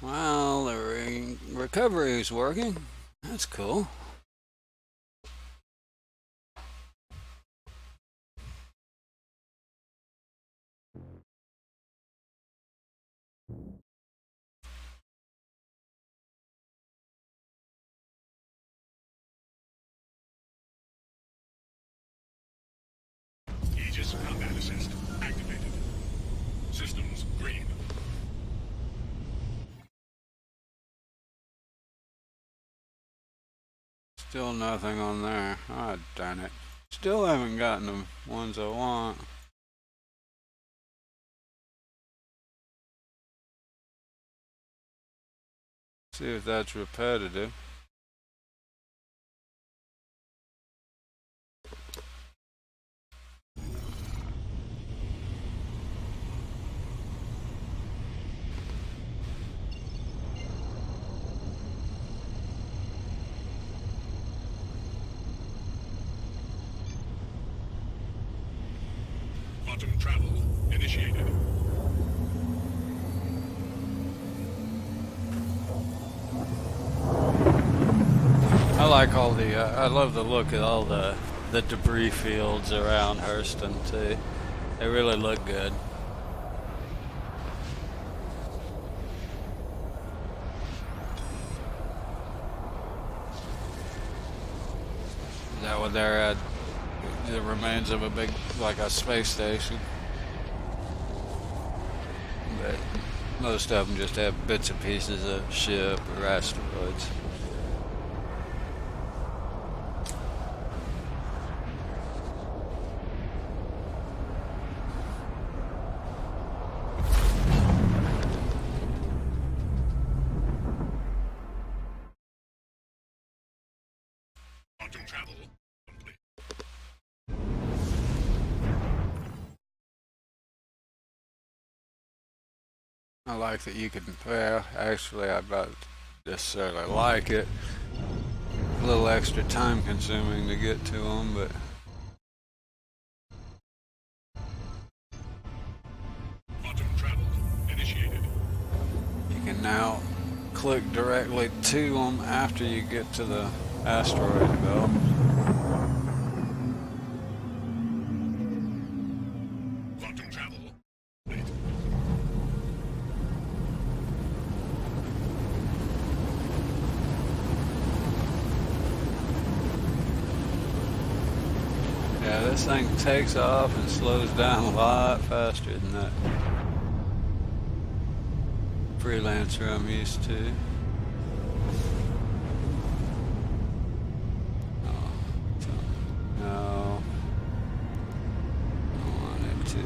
Well, the recovery is working. That's cool. Aegis combat assist activated. Systems green. Still nothing on there. Ah, oh, darn it. Still haven't gotten the ones I want. See if that's repetitive. Quantum travel initiated. I like all the, I love the look at all the debris fields around Hurston too. They really look good. Is that what they're at? The remains of a big, like a space station. But most of them just have bits and pieces of ship or asteroids. Quantum travel complete. I like that you can, well, actually I don't necessarily like it. A little extra time consuming to get to them, but Quantum travel initiated. you can now click directly to them after you get to the asteroid belt. This thing takes off and slows down a lot faster than that freelancer I'm used to. No. I want it to.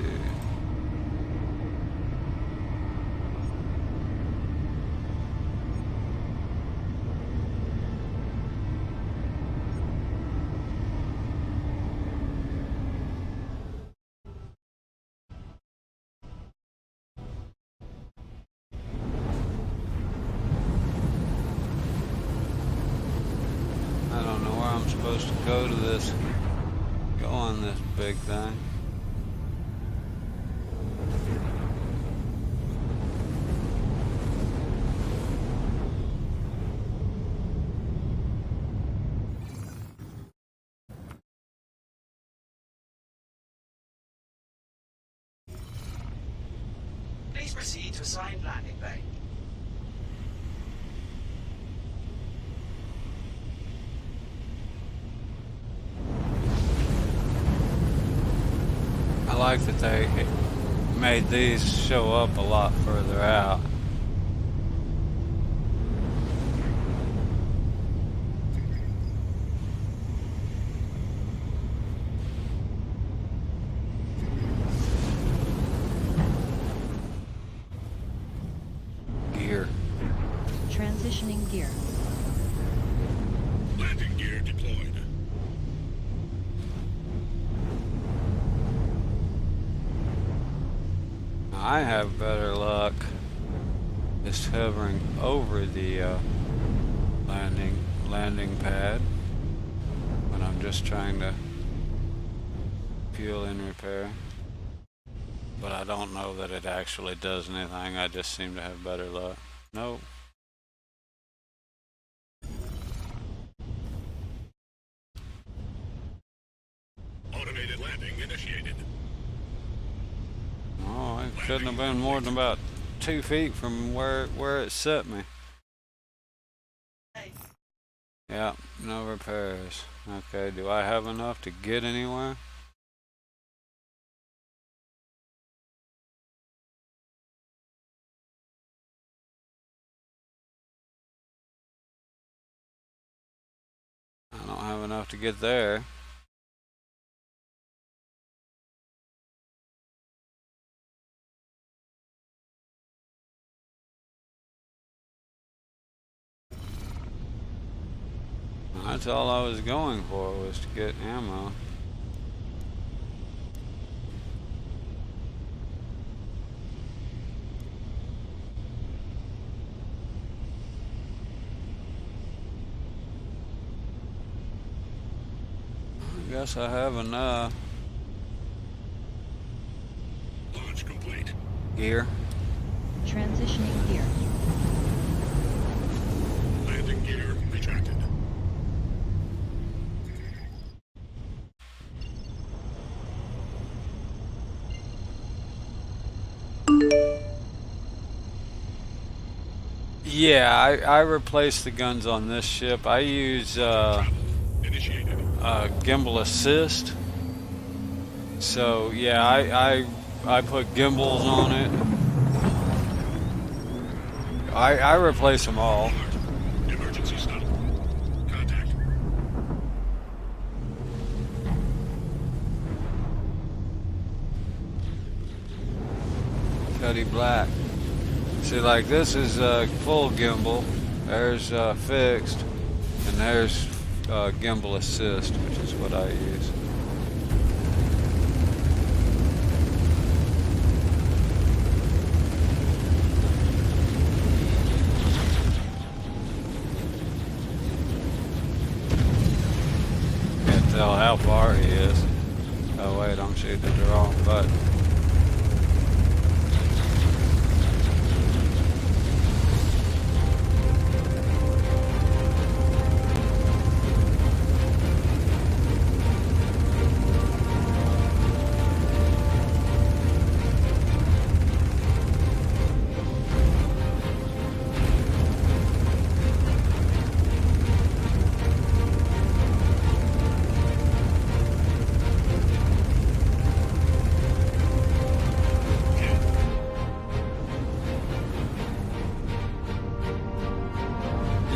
I don't know where I'm supposed to go to this. Go on this big thing. Please proceed to assigned landing bay. I like that they made these show up a lot further out. Gear. Transitioning gear. Landing gear deployed. I have better luck just hovering over the landing pad when I'm just trying to fuel in repair. But I don't know that it actually does anything. I just seem to have better luck. Nope. Automated landing initiated. Oh, it couldn't have been more than about 2 feet from where it set me. Yeah, no repairs. Okay, do I have enough to get anywhere? I don't have enough to get there. That's all I was going for, was to get ammo. I guess I have enough. Launch complete. Gear. Transitioning gear. Landing gear retracted. Yeah, I replaced the guns on this ship. I use Initiated. gimbal assist. So yeah, I put gimbals on it. I replace them all. Emergency stop. Contact. Cuddy Black. See, like this is full gimbal. There's fixed, and there's gimbal assist, which is what I use. Can't tell how far he is. Oh wait, I'm shooting at the wrong button.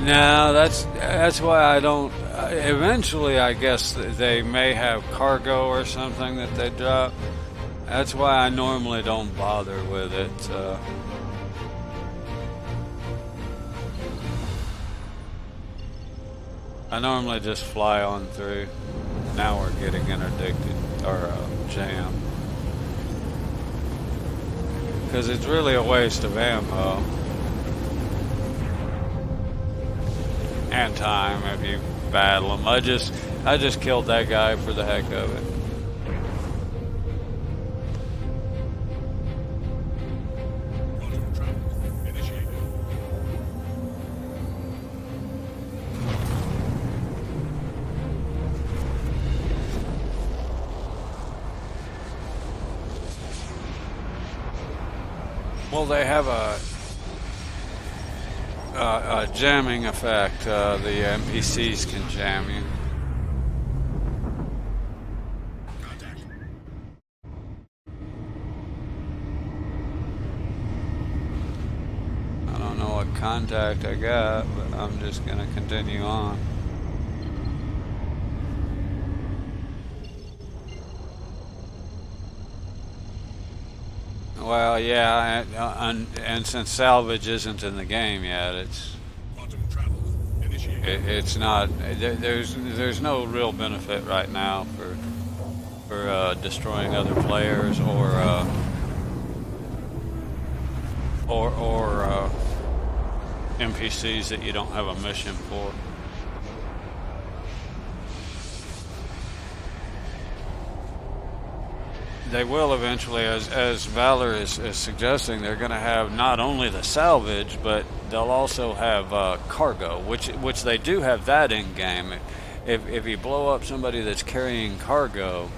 No, that's why I don't. Eventually, I guess they may have cargo or something that they drop. That's why I normally don't bother with it. I normally just fly on through. Now we're getting interdicted or jammed because it's really a waste of ammo and time if you battle them. I just killed that guy for the heck of it. Quantum travel initiated. Well, they have a jamming effect. The NPCs can jam you. Contact. I don't know what contact I got, but I'm just gonna continue on. Well, yeah, and since salvage isn't in the game yet, Quantum travel initiated. it's not. There's no real benefit right now for destroying other players or NPCs that you don't have a mission for. They will eventually, as Valor is suggesting, they're going to have not only the salvage, but they'll also have cargo, which they do have that in game. If you blow up somebody that's carrying cargo,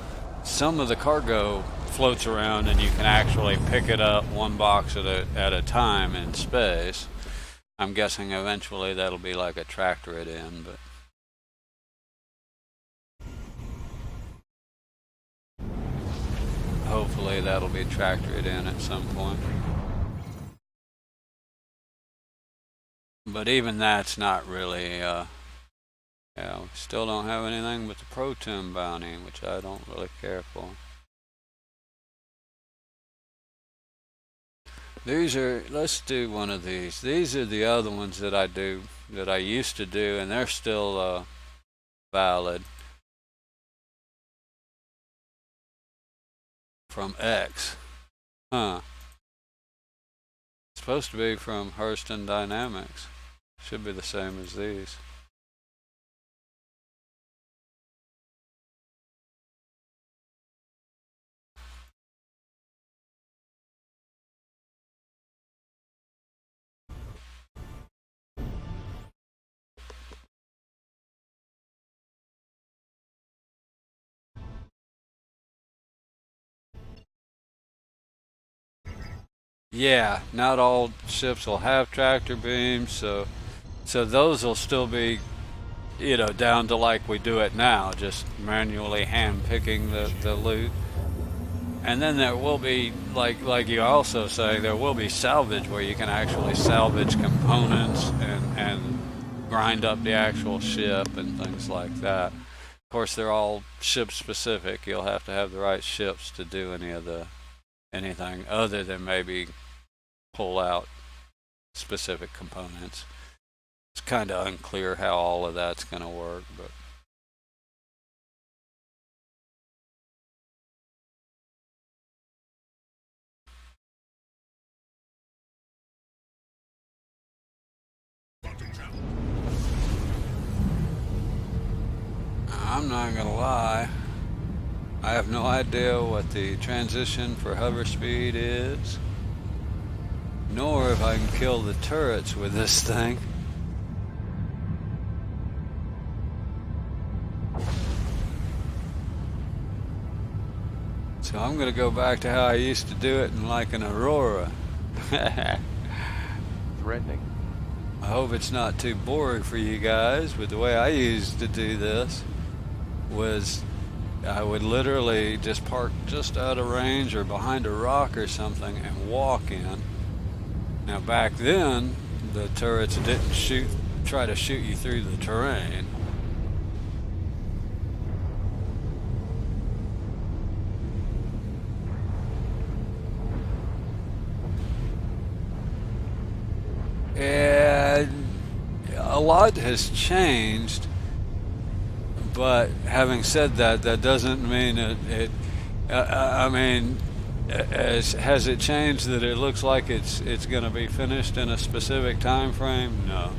some of the cargo floats around, and you can actually pick it up one box at a time in space. I'm guessing eventually that'll be like a tractor it in, but. Hopefully that'll be tractored in at some point. But even that's not really, yeah, we still don't have anything but the proton bounty, which I don't really care for. These are, let's do one of these. These are the other ones that I used to do, and they're still valid. From X. Huh. It's supposed to be from Hurston Dynamics. Should be the same as these. Yeah, not all ships will have tractor beams, so those will still be, down to like we do it now, just manually hand picking the loot. And then there will be, like you also say, there will be salvage where you can actually salvage components and grind up the actual ship and things like that. Of course, they're all ship specific. You'll have to have the right ships to do anything other than maybe pull out specific components. It's kind of unclear how all of that's going to work, but Quantum travel. I'm not going to lie. I have no idea what the transition for hover speed is, nor if I can kill the turrets with this thing. So I'm going to go back to how I used to do it in like an Aurora. Threatening. I hope it's not too boring for you guys, but the way I used to do this was I would literally just park just out of range or behind a rock or something and walk in. Now back then, the turrets didn't shoot try to shoot you through the terrain. And a lot has changed, but having said that, that doesn't mean I mean, has it changed that it looks like it's going to be finished in a specific time frame? No.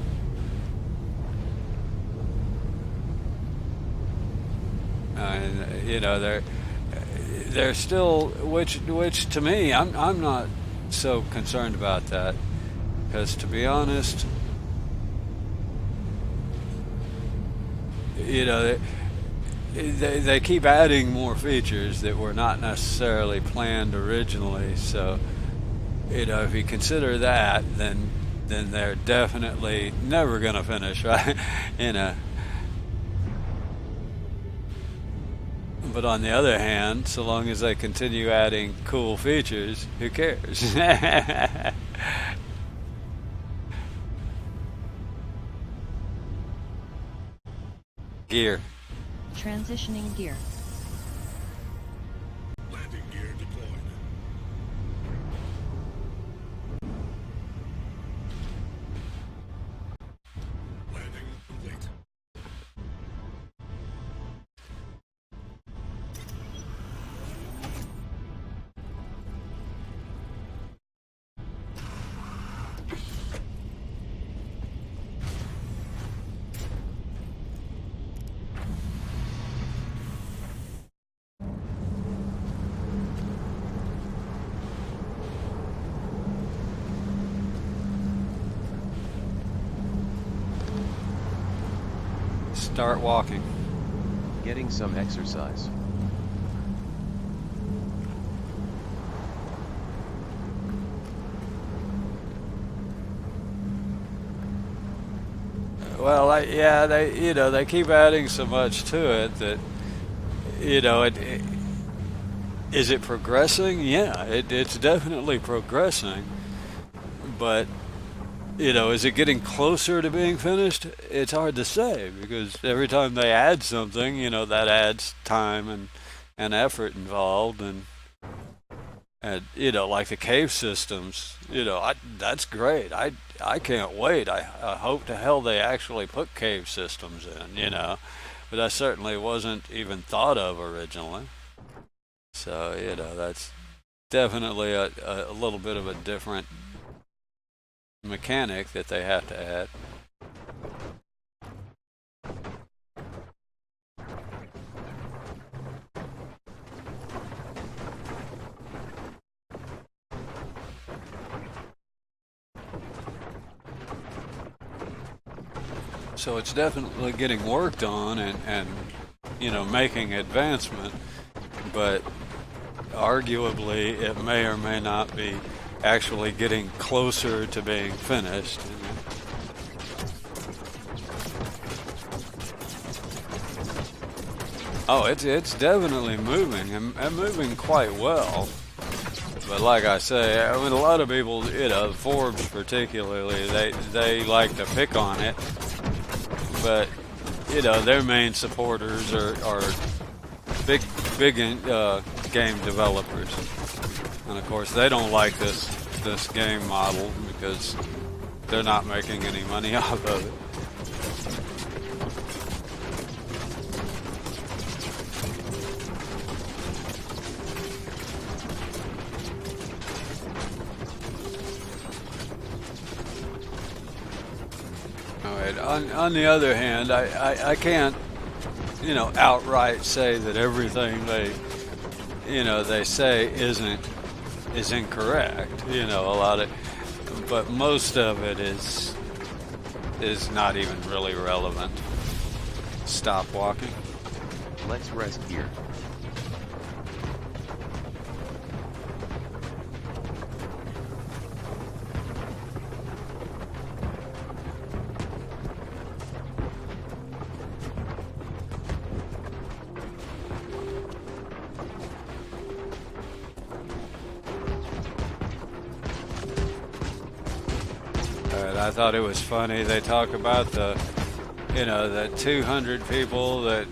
You know, they're still, which to me, I'm not so concerned about that, because to be honest, you know, they keep adding more features that were not necessarily planned originally. So, you know, if you consider that, then they're definitely never going to finish, right? You know. But on the other hand, so long as they continue adding cool features, who cares? Gear. Transitioning gear. Landing gear deployed. Landing complete. Start walking. Getting some exercise. Well, yeah, they keep adding so much to it that, is it progressing? Yeah, it's definitely progressing, but is it getting closer to being finished? It's hard to say, because every time they add something, that adds time and effort involved, and like the cave systems, that's great. I can't wait. I hope to hell they actually put cave systems in, but that certainly wasn't even thought of originally. So, that's definitely a little bit of a different mechanic that they have to add. So it's definitely getting worked on and making advancement, but arguably it may or may not be actually getting closer to being finished. Oh, it's definitely moving and moving quite well. But like I say, I mean, a lot of people, Forbes particularly, they like to pick on it. But their main supporters are big game developers, and of course they don't like this game model because they're not making any money off of it. On the other hand, I can't, outright say that everything they say is incorrect. A lot of, but most of it is not even really relevant. Stop walking. Let's rest here. But I thought it was funny. They talk about the 200 people that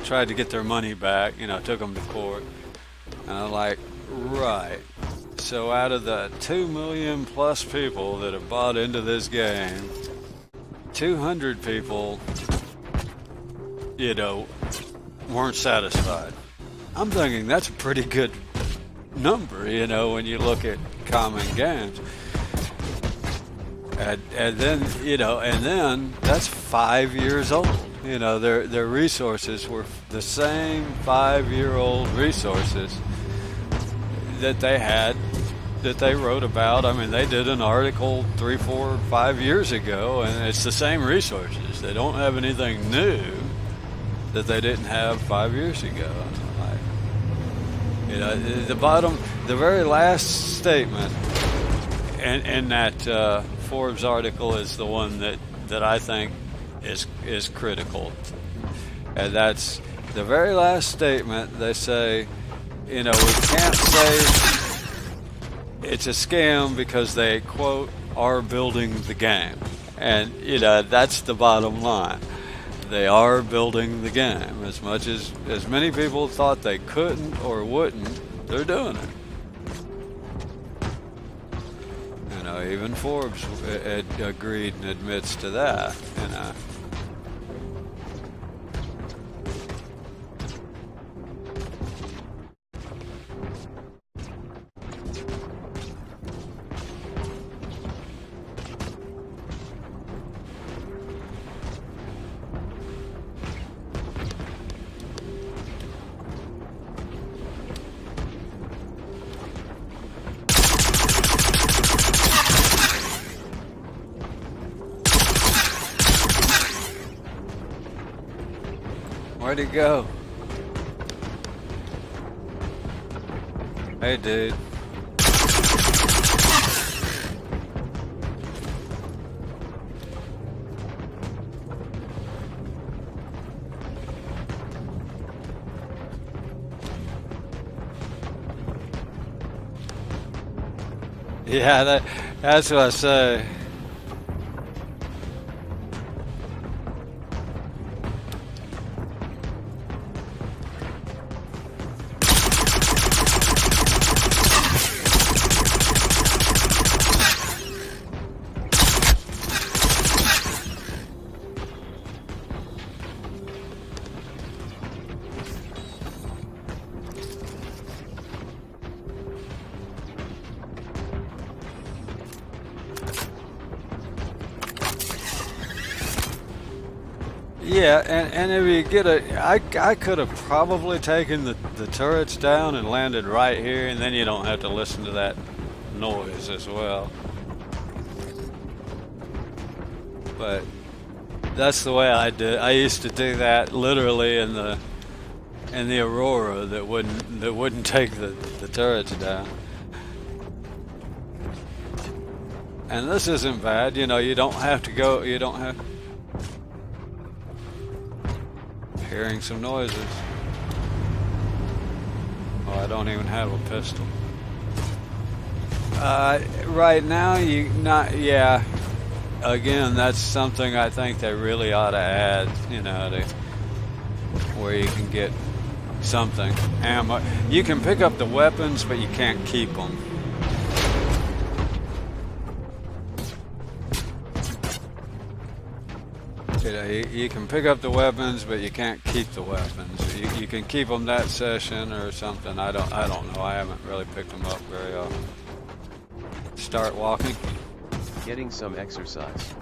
tried to get their money back, took them to court. And I'm like, right. So out of the 2 million plus people that have bought into this game, 200 people, weren't satisfied. I'm thinking that's a pretty good number, when you look at common games. And then that's 5 years old. Their resources were the same 5-year-old resources that they had, that they wrote about. I mean, they did an article 3, 4, 5 years ago, and it's the same resources. They don't have anything new that they didn't have 5 years ago. The very last statement in that Forbes article is the one that I think is critical, and that's the very last statement. They say, we can't say it's a scam because they, quote, are building the game, and that's the bottom line. They are building the game. As much as many people thought they couldn't or wouldn't, they're doing it. Even Forbes agreed and admits to that. Where'd he go? Hey, dude. Yeah, that's what I say. Yeah, and if you get I could have probably taken the turrets down and landed right here, and then you don't have to listen to that noise as well. But that's the way I did. I used to do that literally in the Aurora that wouldn't take the turrets down. And this isn't bad, you don't have to go. You don't have. Hearing some noises. Oh, I don't even have a pistol. Right now, yeah. Again, that's something I think they really ought to add, where you can get something. Ammo. You can pick up the weapons, but you can't keep them. You can pick up the weapons, but you can't keep the weapons. You can keep them that session or something. I don't know. I haven't really picked them up very often. Start walking. Getting some exercise.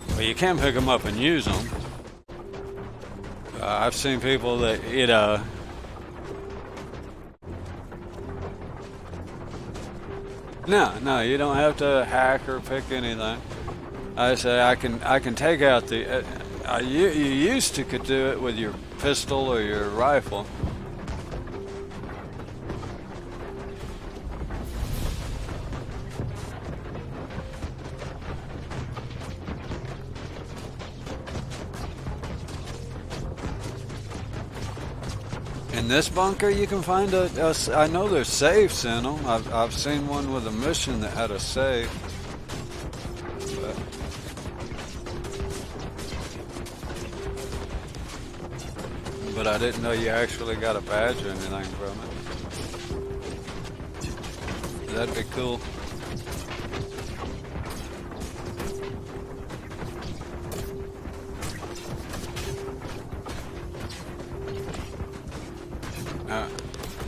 Well, you can pick them up and use them. I've seen people that No, you don't have to hack or pick anything. I say I can take out the. You used to could do it with your pistol or your rifle. In this bunker, you can find I know there's safes in them. I've seen one with a mission that had a safe. But I didn't know you actually got a badge or anything from it. That'd be cool.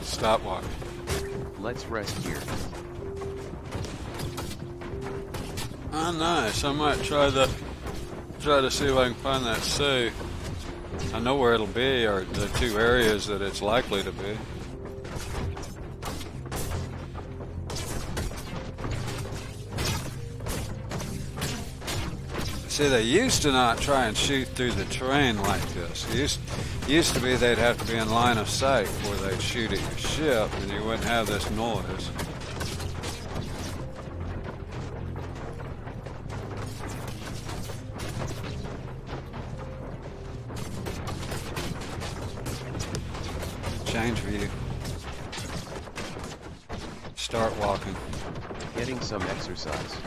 Stop walking. Let's rest here. Oh, nice. I might try to see if I can find that safe. I know where it'll be, or the two areas that it's likely to be. See, they used to not try and shoot through the terrain like this. Used to be they'd have to be in line of sight before they'd shoot at your ship, and you wouldn't have this noise. Change view. Start walking. Getting some exercise.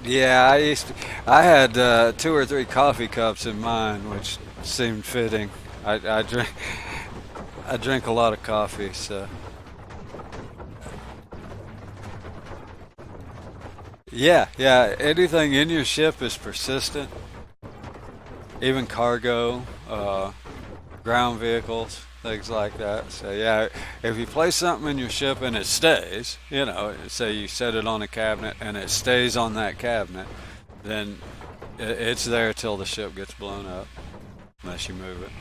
Yeah, I had 2 or 3 coffee cups in mine, which seemed fitting. I drink a lot of coffee, so. Yeah, anything in your ship is persistent. Even cargo, ground vehicles, things like that. So yeah, if you place something in your ship and it stays, you know, say you set it on a cabinet and it stays on that cabinet, then it's there till the ship gets blown up, unless you move it.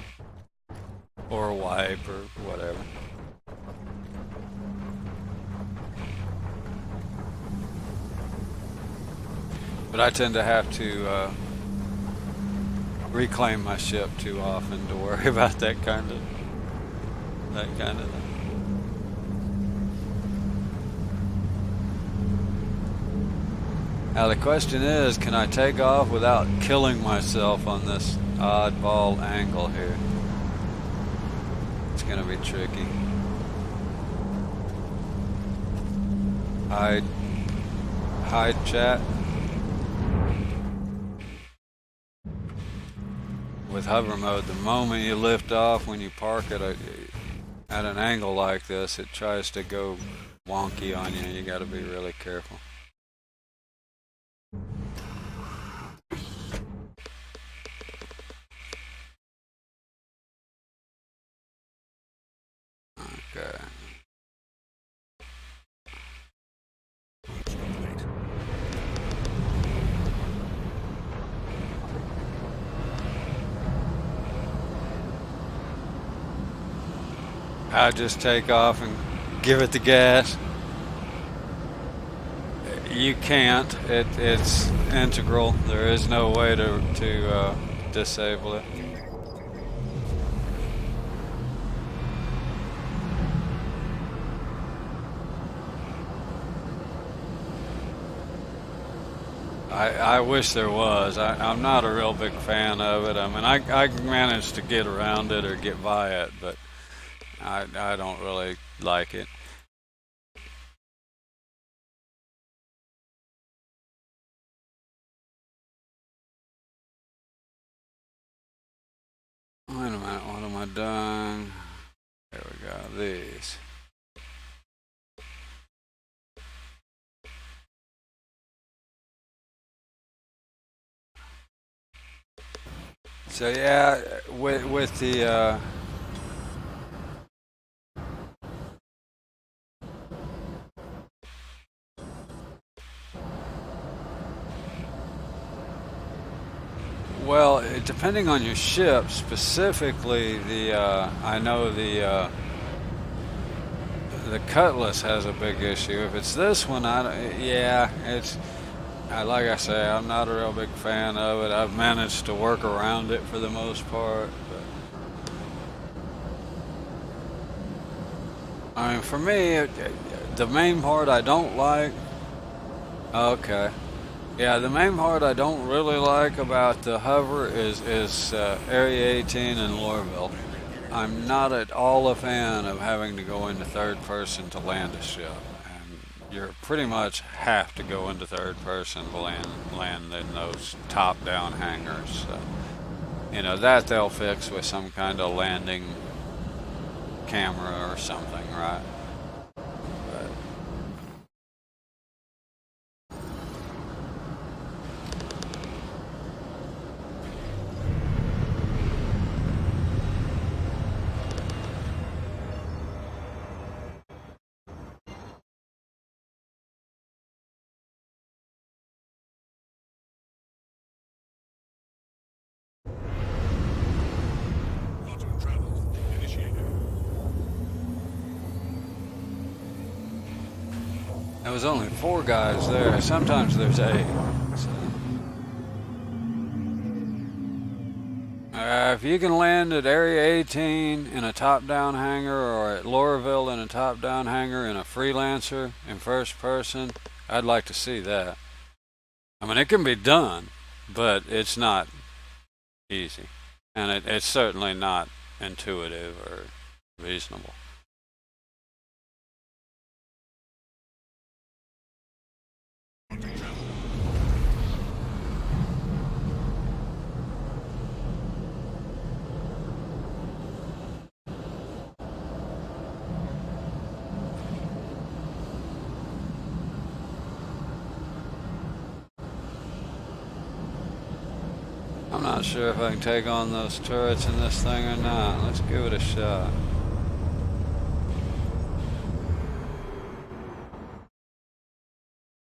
Or a wipe or whatever. But I tend to have to reclaim my ship too often to worry about that kind of thing. Now the question is, can I take off without killing myself on this oddball angle here? It's gonna be tricky. Hide chat. With hover mode, the moment you lift off, when you park it at an angle like this, it tries to go wonky on you. You got to be really careful. Okay. I just take off and give it the gas. You can't. It's integral. There is no way to disable it. I wish there was. I'm not a real big fan of it. I mean, I managed to get around it or get by it, but I don't really like it. Wait a minute, what am I doing? There we go, these. So yeah, with the well, depending on your ship, specifically I know the Cutlass has a big issue. If it's this one, it's like I say, I'm not a real big fan of it. I've managed to work around it for the most part. But I mean, for me, the main part I don't like. Okay. Yeah, the main part I don't really like about the hover is Area 18 in Lorville. I'm not at all a fan of having to go into third person to land a ship. And you pretty much have to go into third person to land in those top-down hangars. So, you know, that they'll fix with some kind of landing camera or something, right? But Auto travel initiated. there was only 4 guys there. Sometimes there's 8. So. If you can land at Area 18 in a top-down hangar, or at Lorville in a top-down hangar in a freelancer in first person, I'd like to see that. I mean, it can be done, but it's not easy. And it's certainly not intuitive or reasonable. Auto travel. I'm not sure if I can take on those turrets in this thing or not. Let's give it a shot.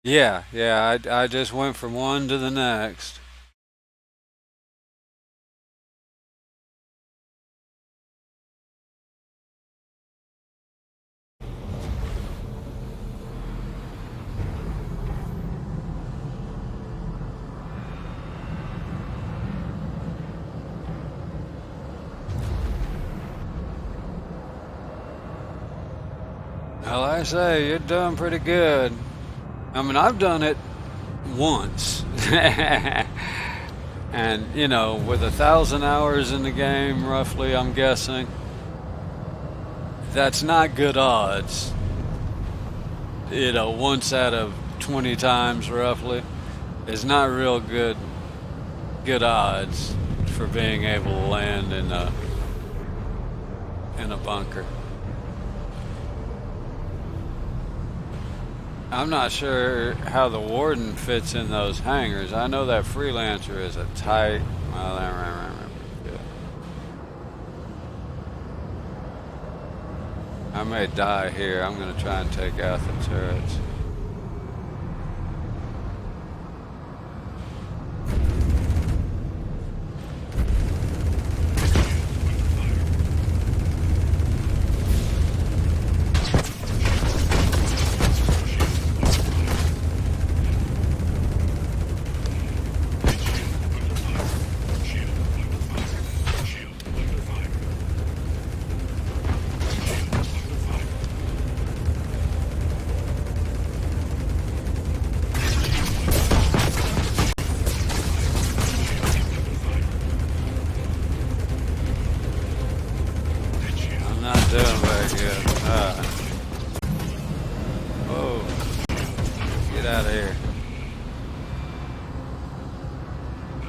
Yeah, I just went from one to the next. Well, I say, you're doing pretty good. I mean, I've done it once. And, you know, with 1,000 hours in the game, roughly, I'm guessing, that's not good odds. You know, once out of 20 times, roughly, is not real good odds for being able to land in a bunker. I'm not sure how the Warden fits in those hangars. I know that Freelancer is a tight. Well, I may die here. I'm going to try and take out the turrets.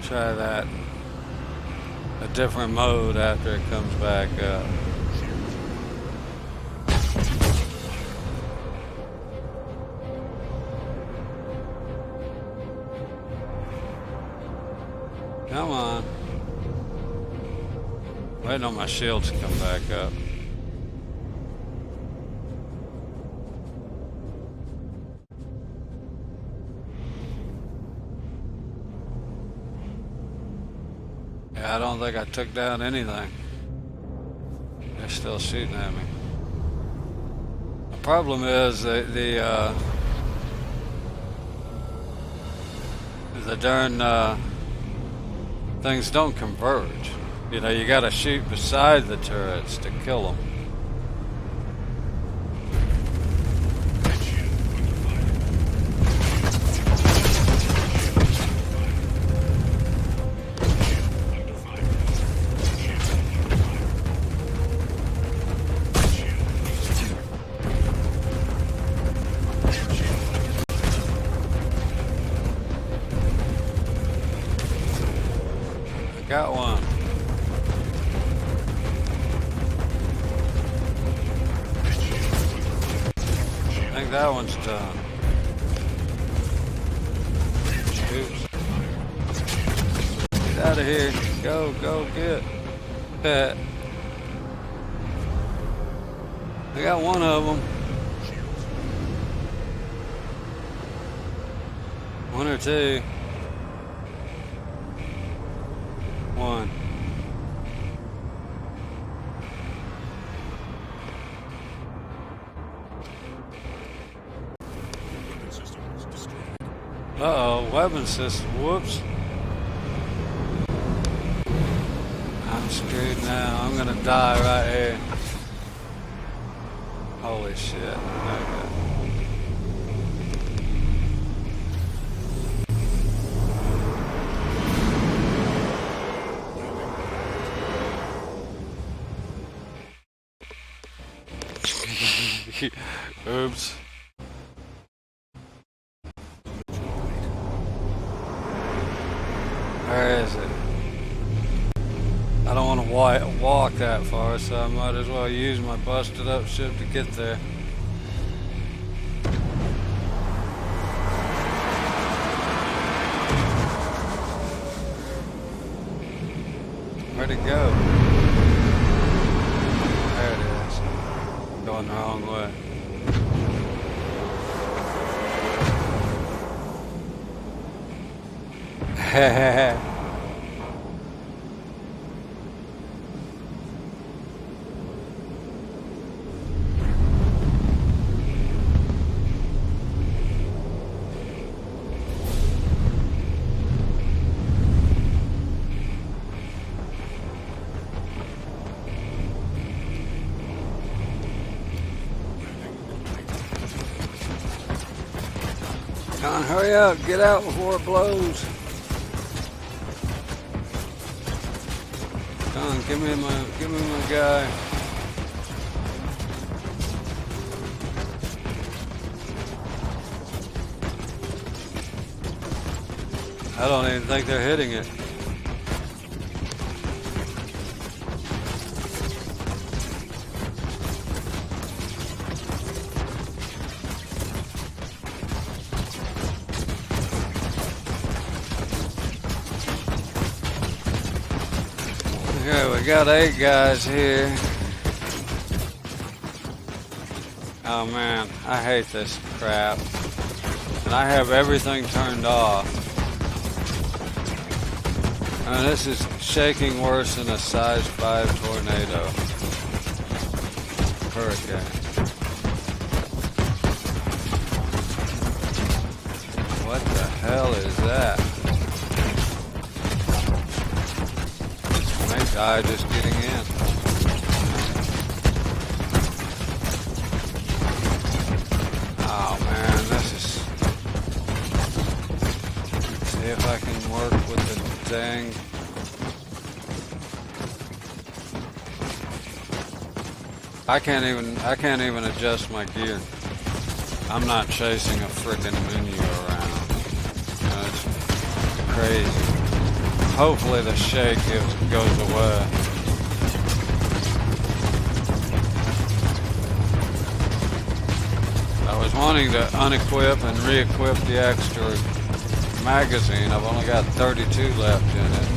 Try that a different mode after it comes back up. Come on. Waiting on my shields to come back up. Yeah, I don't think I took down anything. They're still shooting at me. The problem is the darn things don't converge. You know, you gotta shoot beside the turrets to kill them. Got one. I think that one's done. Oops. Get out of here. Go, get that. I got one of them. One or two. One. Weapon system is destroyed. Uh-oh, weapon system. Whoops. I'm screwed now. I'm gonna die right here. Holy shit. Okay. Oops. Where is it? I don't want to walk that far, so I might as well use my busted up ship to get there. Where'd it go? There it is. Going the wrong way. Heh. Come on, hurry up, get out before it blows. Come on, give me my guy. I don't even think they're hitting it. Okay, we got 8 guys here. Oh man, I hate this crap. And I have everything turned off. And this is shaking worse than a size 5 tornado. Hurricane. What the hell is that? I die just getting in. Oh man, this is... See if I can work with the dang... I can't even adjust my gear. I'm not chasing a frickin' menu around. You know, it's crazy. Hopefully the shake goes away. I was wanting to unequip and re-equip the extra magazine. I've only got 32 left in it.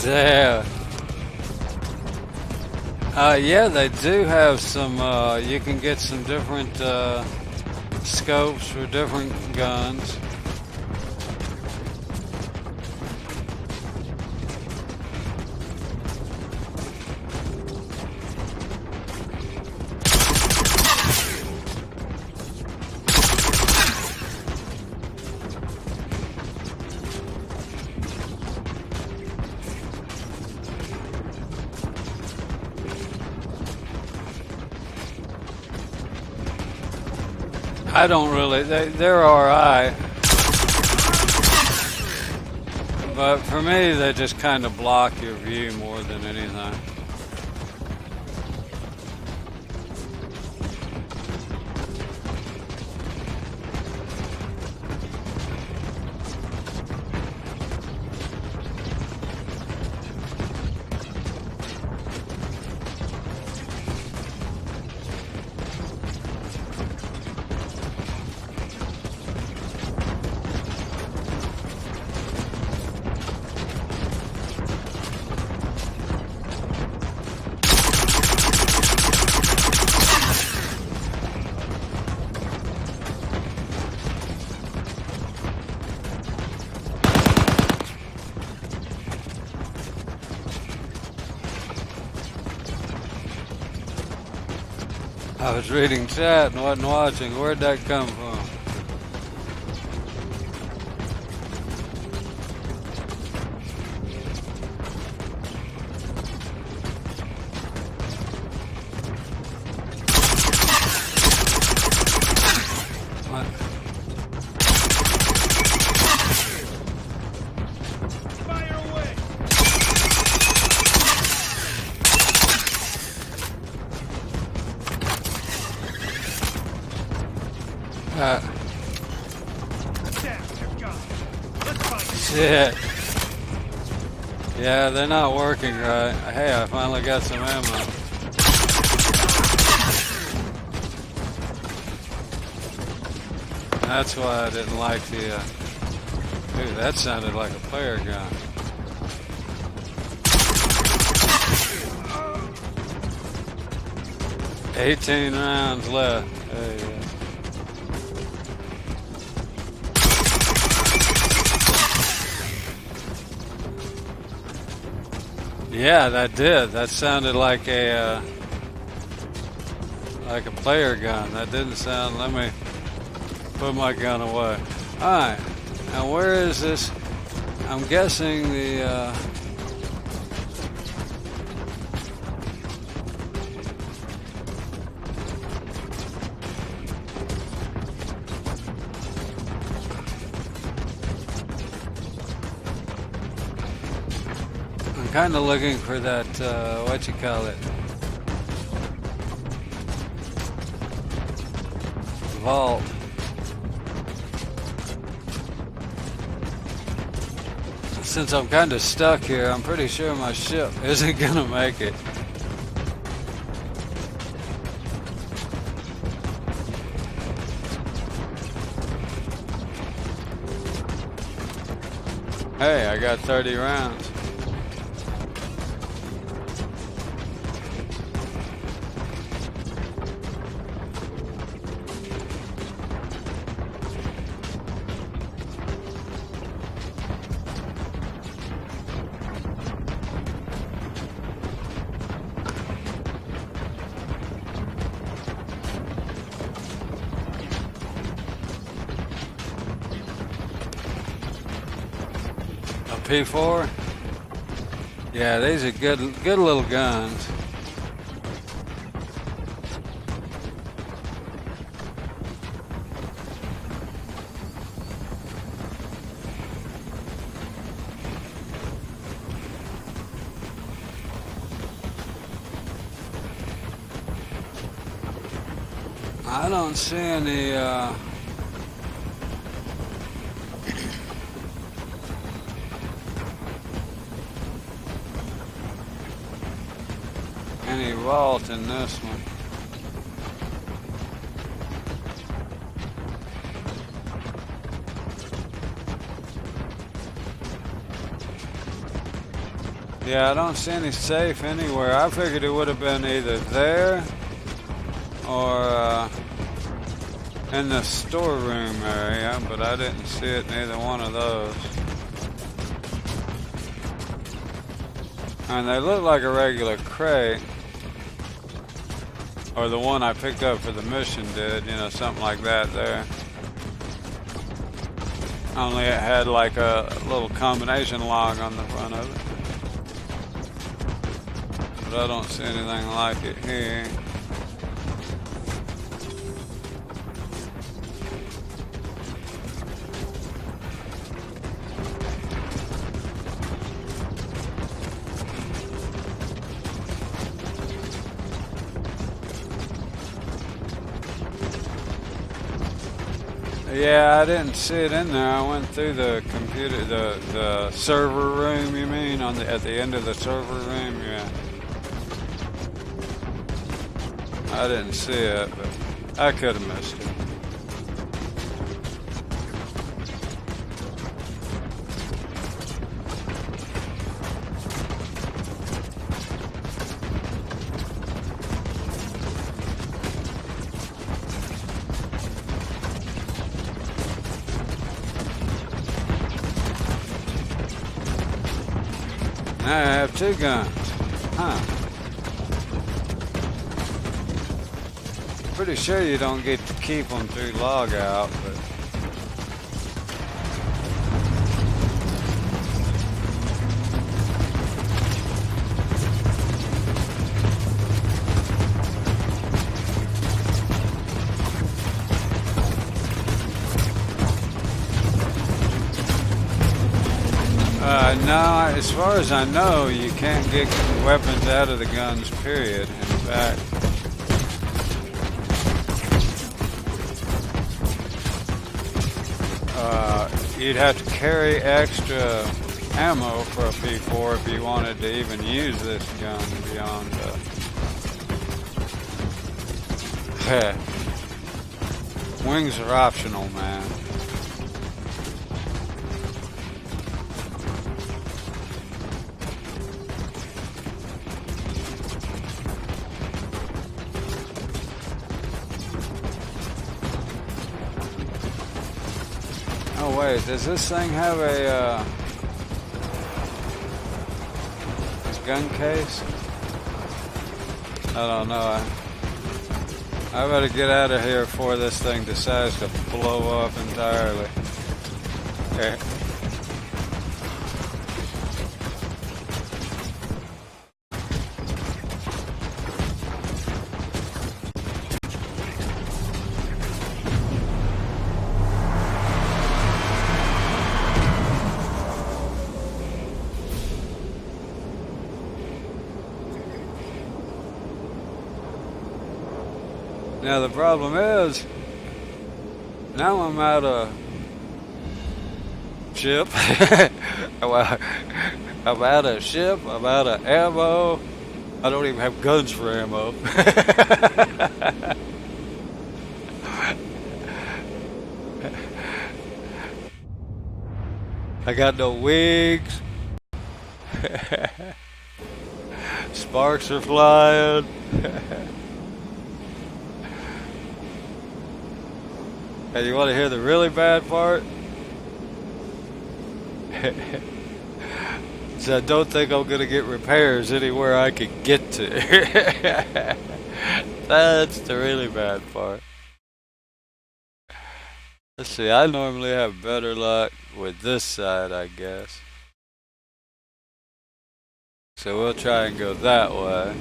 Yeah. Yeah, they do have some, you can get some different scopes for different guns. I don't really, they're alright. But for me, they just kind of block your view more than anything. I was reading chat and wasn't watching. Where'd that come from? What? Fire away! Down, they're gone. Let's fight. Shit. Yeah, they're not working right. Hey, I finally got some ammo. That's why I didn't like the, Dude, that sounded like a player gun. $18 rounds left. Hey, yeah, that did. That sounded like a player gun. That didn't sound. Let me put my gun away. All right. Now where is this? I'm guessing the. Kind of looking for that, what you call it, vault. Since I'm kind of stuck here, I'm pretty sure my ship isn't gonna make it. Hey, I got 30 rounds. P4? Yeah, these are good little guns. I don't see any, any vault in this one. Yeah, I don't see any safe anywhere. I figured it would have been either there or in the storeroom area, but I didn't see it in either one of those. And they look like a regular crate. Or the one I picked up for the mission did, you know, something like that there. Only it had like a little combination log on the front of it. But I don't see anything like it here. Yeah, I didn't see it in there. I went through the computer, the server room. You mean at the end of the server room? Yeah. I didn't see it, but I could have missed it. I have two guns. Huh. Pretty sure you don't get to keep them through log out, but no, as far as I know, you can't get weapons out of the guns, period. In fact, you'd have to carry extra ammo for a P4 if you wanted to even use this gun beyond wings are optional, man. Oh wait, does this thing have a gun case? I don't know. I better get out of here before this thing decides to blow up entirely. Okay. Now the problem is, now I'm out of ship. I'm out of ship. I'm out of ammo. I don't even have guns for ammo. I got no wigs. Sparks are flying. Hey, you want to hear the really bad part? So I don't think I'm going to get repairs anywhere I can get to. That's the really bad part. Let's see, I normally have better luck with this side, I guess. So we'll try and go that way.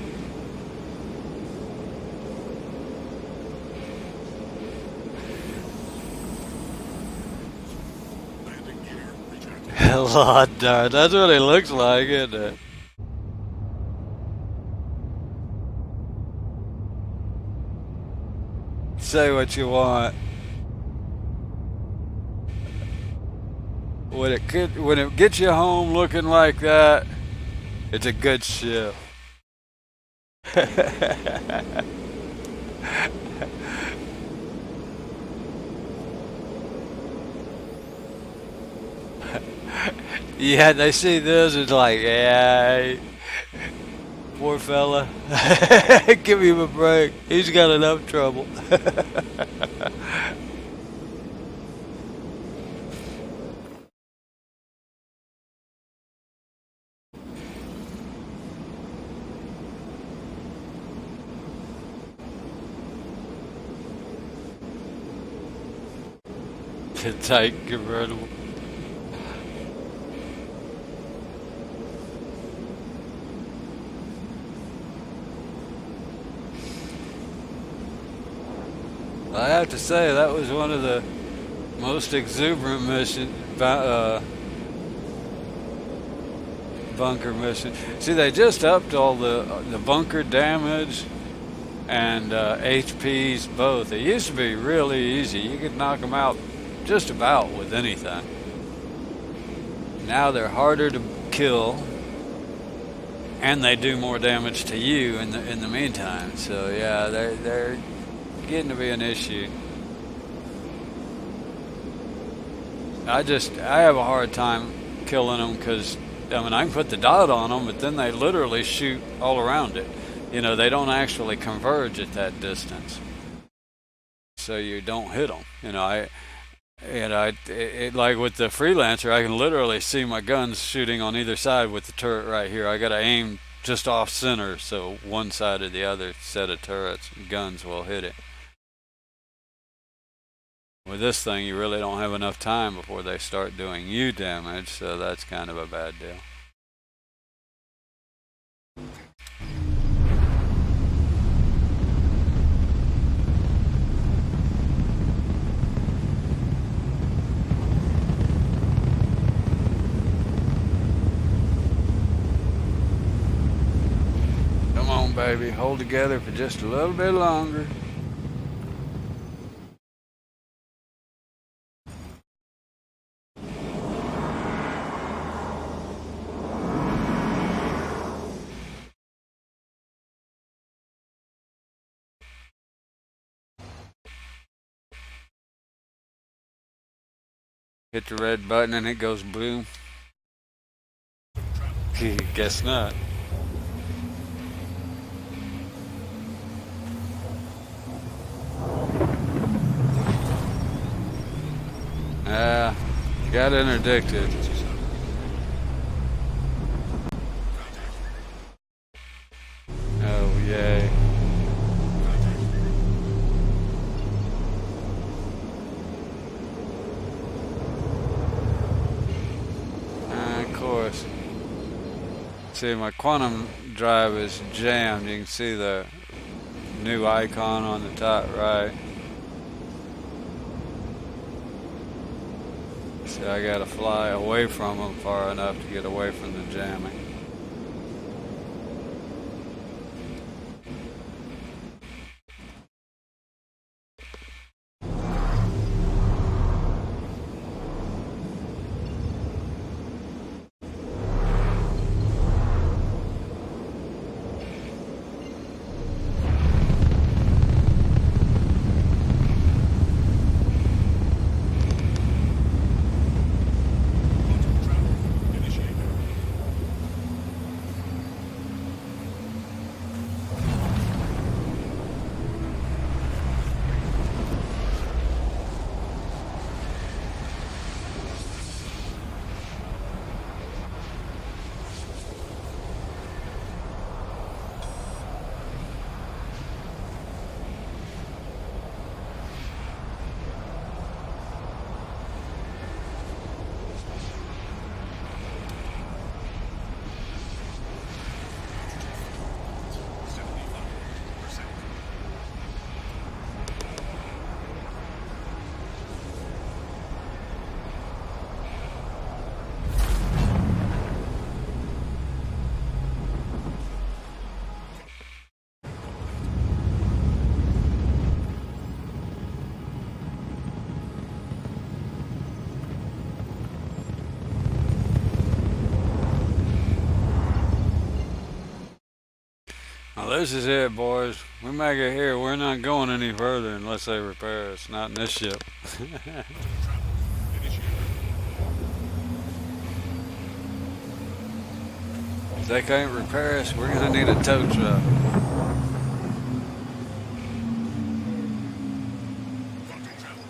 Lord darn, that's what it looks like, isn't it? Say what you want. When it gets you home looking like that, it's a good ship. Yeah, they see this, it's like, yeah, poor fella. Give him a break. He's got enough trouble. Tight convertible. I have to say that was one of the most exuberant bunker mission. See, they just upped all the bunker damage and HPs both. It used to be really easy. You could knock them out just about with anything. Now they're harder to kill, and they do more damage to you in the meantime. So yeah, they're getting to be an issue. I have a hard time killing them because I mean I can put the dot on them, but then they literally shoot all around it. You know, they don't actually converge at that distance, so you don't hit them. You know, like with the freelancer, I can literally see my guns shooting on either side with the turret right here. I got to aim just off center, so one side or the other set of turrets and guns will hit it. With this thing, you really don't have enough time before they start doing you damage, so that's kind of a bad deal. Come on, baby, hold together for just a little bit longer. Hit the red button and it goes boom. Guess not. Got interdicted. Oh, yay. Of course. See, my quantum drive is jammed. You can see the new icon on the top right. So I gotta fly away from them far enough to get away from the jamming. Well, this is it, boys. We make it here. We're not going any further unless they repair us. Not in this ship. If they can't repair us, we're gonna need a tow truck. Contact travel.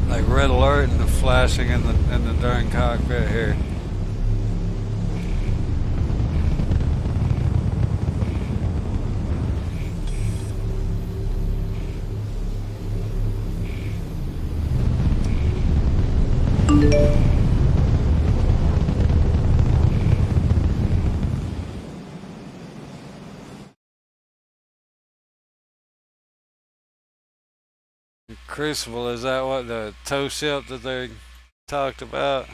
Like red alert and the flashing in the darn cockpit here. Crucible, is that what the tow ship that they talked about?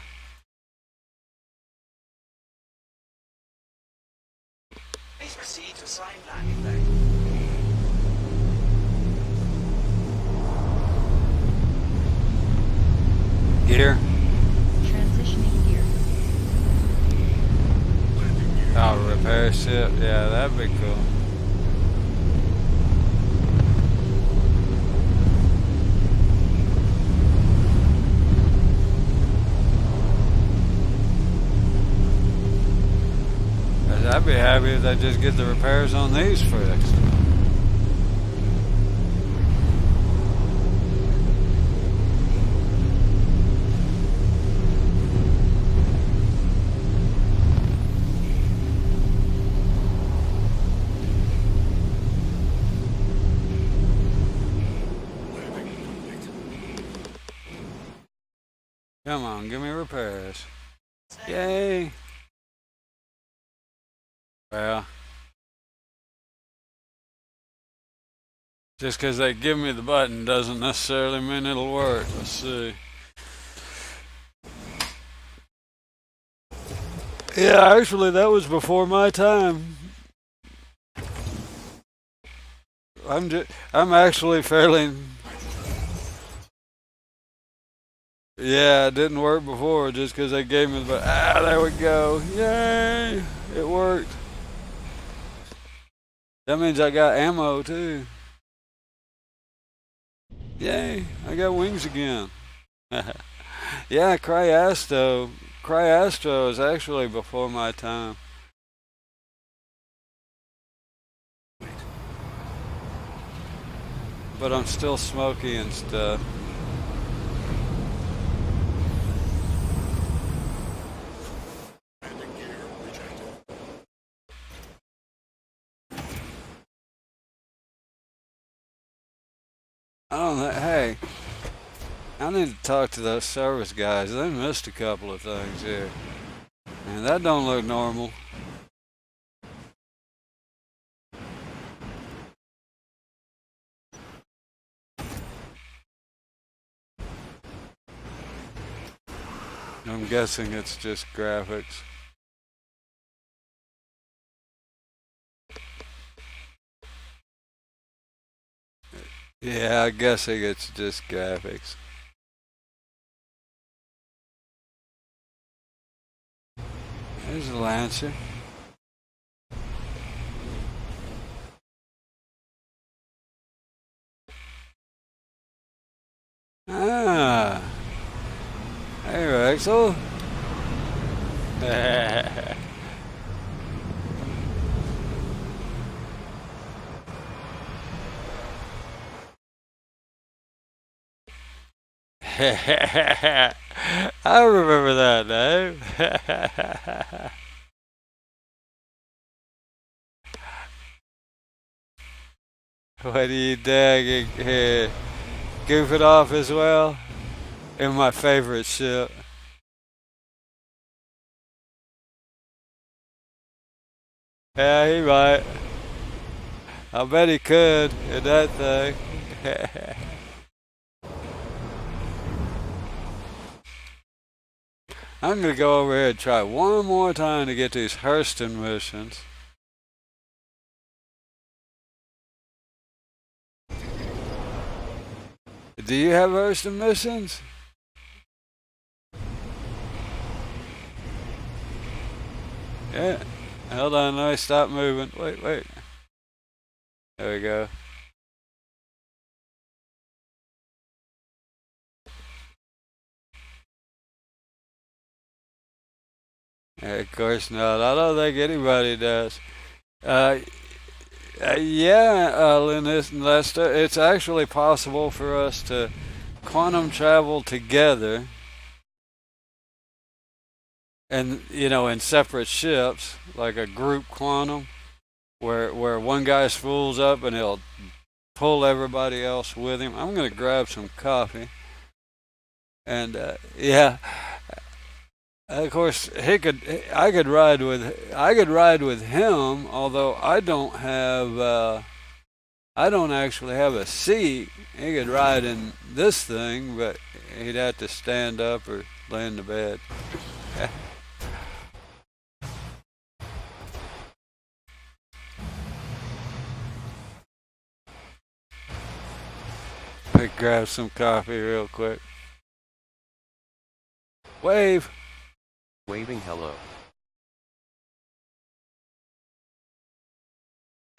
Please proceed to assigned landing bay. Gear? Transitioning gear. Oh, repair ship? Yeah, that'd be cool. I'd be happy if they just get the repairs on these fixed. Come on, give me repairs. Yay! Well, just because they give me the button doesn't necessarily mean it'll work. Let's see. Yeah, actually, that was before my time. I'm actually fairly. Yeah, it didn't work before just because they gave me the button. Ah, there we go. Yay! It worked. That means I got ammo too. Yay, I got wings again. Yeah, Cryastro is actually before my time. But I'm still smoky and stuff. Landing gear rejected. I don't know. Hey, I need to talk to those service guys. They missed a couple of things here. And that don't look normal. I'm guessing it's just graphics. Yeah, I'm guessing it's just graphics. There's a Lancer. Ah. Hey, Rexel. I remember that name. What are you doing here? Goofing off as well? In my favorite ship. Yeah, he might. I bet he could in that thing. I'm gonna go over here and try one more time to get these Hurston missions. Do you have Hurston missions? Yeah. Hold on, let me stop moving. Wait. There we go. Yeah, of course not. I don't think anybody does. Yeah, Linus and Lester, it's actually possible for us to quantum travel together, and in separate ships, like a group quantum, where one guy spools up and he'll pull everybody else with him. I'm gonna grab some coffee, and yeah, of course I could ride with him, although I don't actually have a seat. He could ride in this thing, but he'd have to stand up or lay in the bed. Let me grab some coffee real quick. Wave. Waving hello.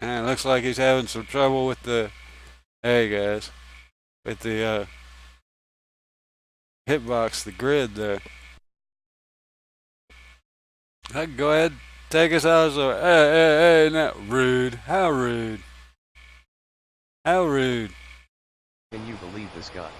And it looks like he's having some trouble with the, hey guys, with the hitbox, the grid there. Go ahead, take us out. So, hey, now, rude. How rude. How rude. Can you believe this guy?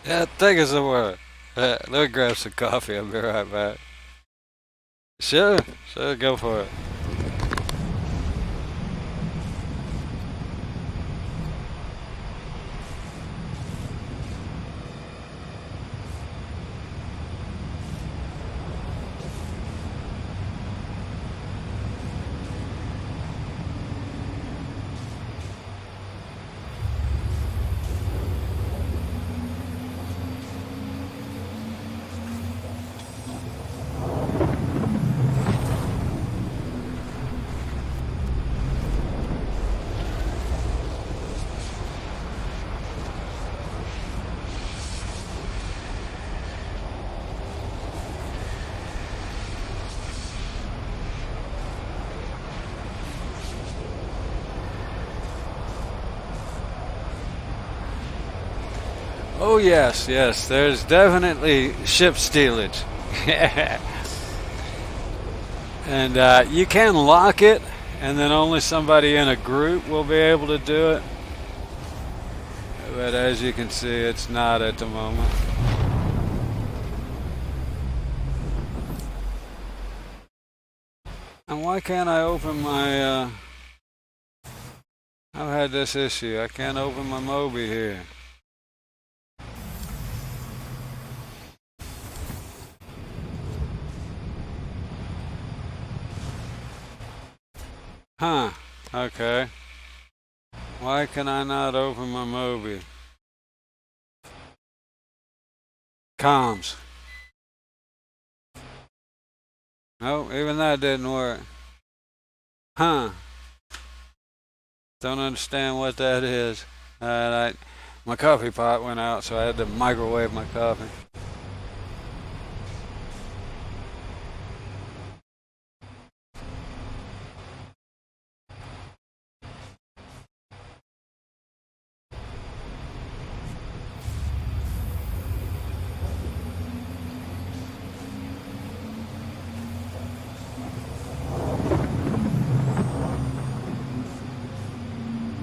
Yeah, take us somewhere. Let me grab some coffee. I'll be right back. Sure, go for it. Oh yes, there's definitely ship stealage. And you can lock it, and then only somebody in a group will be able to do it. But as you can see, it's not at the moment. And why can't I open my, I've had this issue. I can't open my Moby here. Huh, okay. Why can I not open my Moby? Comms. Nope, even that didn't work. Huh. Don't understand what that is. My coffee pot went out, so I had to microwave my coffee.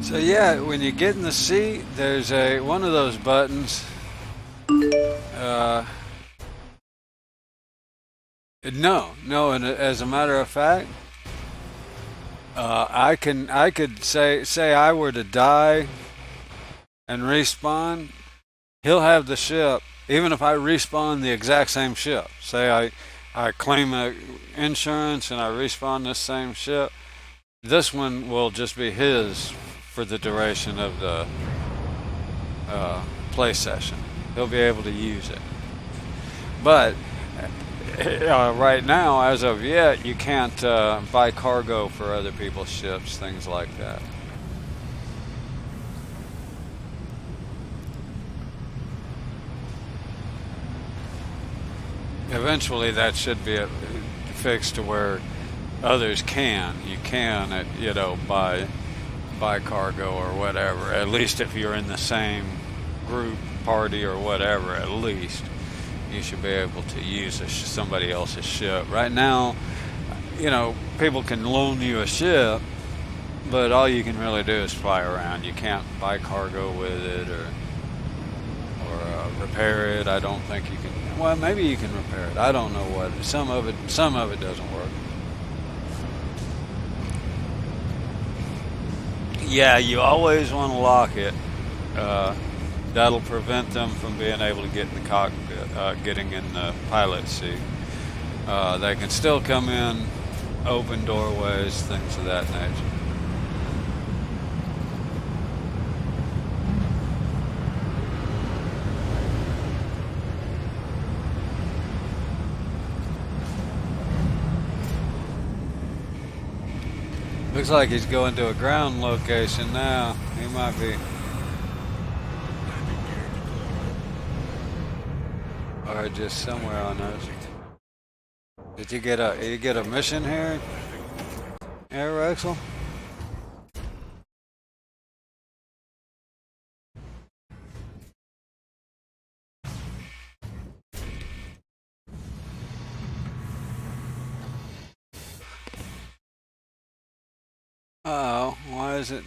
So yeah, when you get in the seat, there's one of those buttons. No, and as a matter of fact, I could say I were to die and respawn, he'll have the ship. Even if I respawn the exact same ship, say I claim a insurance and I respawn this same ship, this one will just be his for the duration of the play session. He'll be able to use it. But right now, as of yet, you can't buy cargo for other people's ships, things like that. Eventually, that should be fixed to where others can. You can, buy cargo or whatever. At least if you're in the same group, party, or whatever, at least you should be able to use somebody else's ship. Right now, people can loan you a ship, but all you can really do is fly around. You can't buy cargo with it or repair it. I don't think you can. Well, maybe you can repair it. I don't know what. Some of it doesn't work. Yeah, you always want to lock it. That'll prevent them from being able to get in the cockpit, getting in the pilot seat. They can still come in open doorways, things of that nature. Looks like he's going to a ground location now. He might be. Or just somewhere on those. Did you get a mission here, Rexel? Uh-oh, why is it?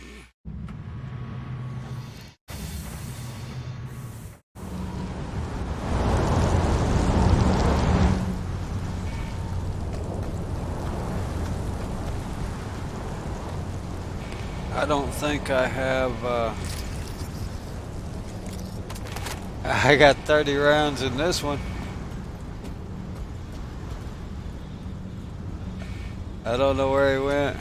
I don't think I have, I got 30 rounds in this one. I don't know where he went.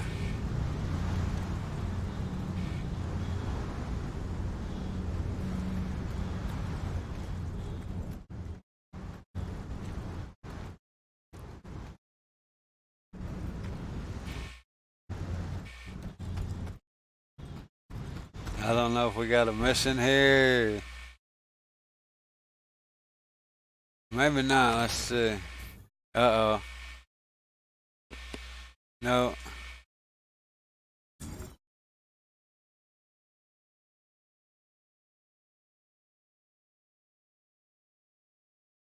I don't know if we got a mission here. Maybe not. Let's see. Uh-oh. No.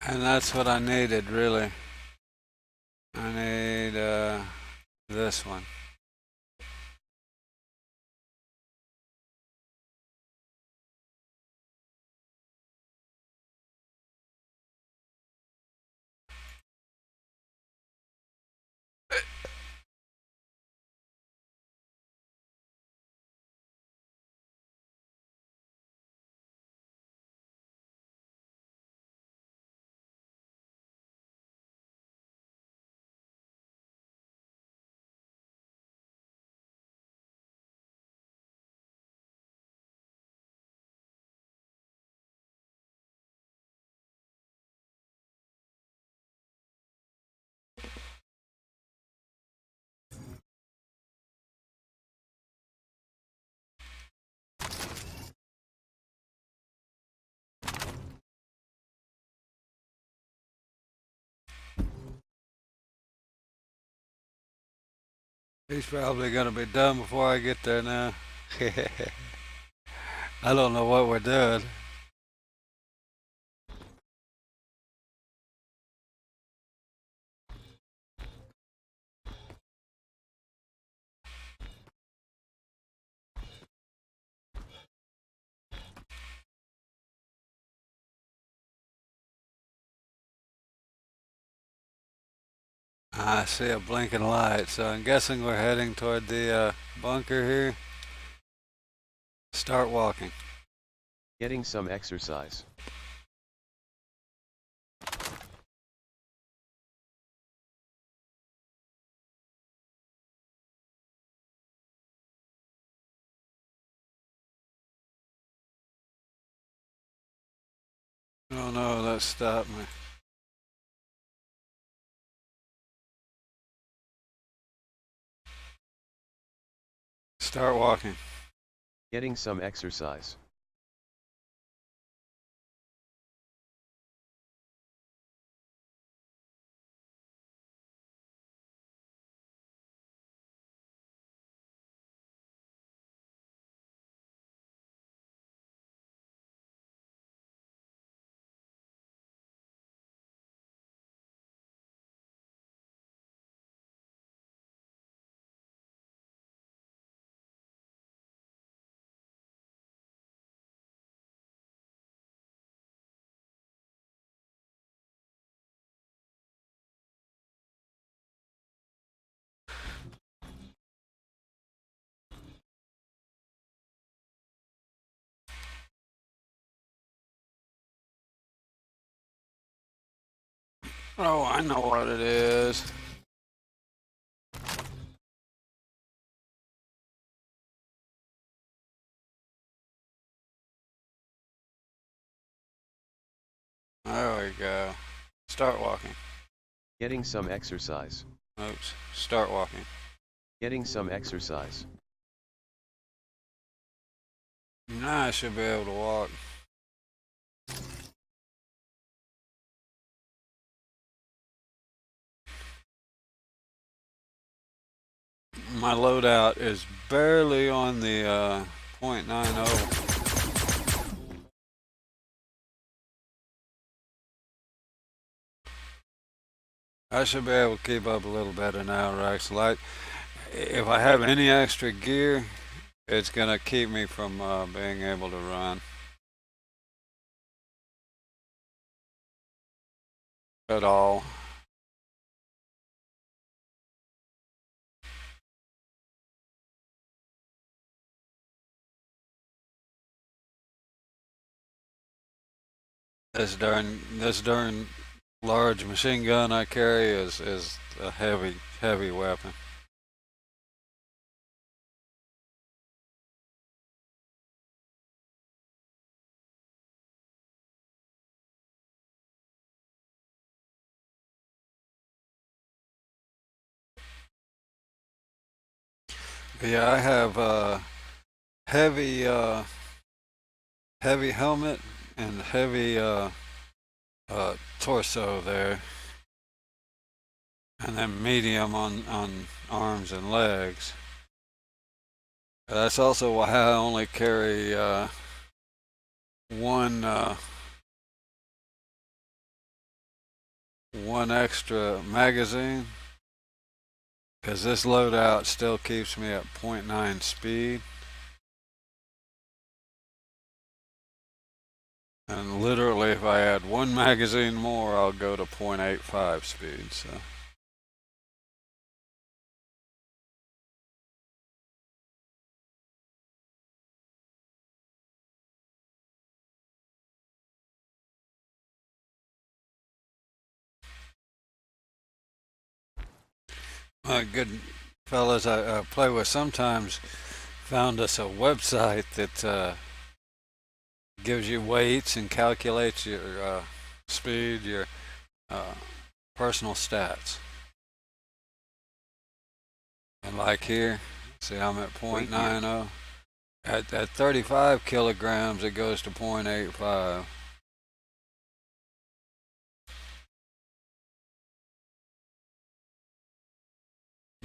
And that's what I needed, really. I need this one. He's probably gonna be done before I get there now. I don't know what we're doing. I see a blinking light, so I'm guessing we're heading toward the bunker here. Start walking. Getting some exercise. Oh no, that stopped me. Start walking. Getting some exercise. Oh, I know what it is. There we go. Start walking. Getting some exercise. Oops. Start walking. Getting some exercise. Now I should be able to walk. My loadout is barely on the .90. I should be able to keep up a little better now, Rex. Like, if I have any extra gear, it's gonna keep me from being able to run at all. This darn large machine gun I carry is a heavy weapon. Yeah, I have heavy heavy helmet and heavy torso there, and then medium on arms and legs. That's also why I only carry one one extra magazine, because this loadout still keeps me at .9 speed. And literally, if I add one magazine more, I'll go to .85 speed. So. Good fellas I play with sometimes found us a website that gives you weights and calculates your speed, your uh, personal stats. And like here, see, I'm at .90. At 35 kilograms, it goes to .85.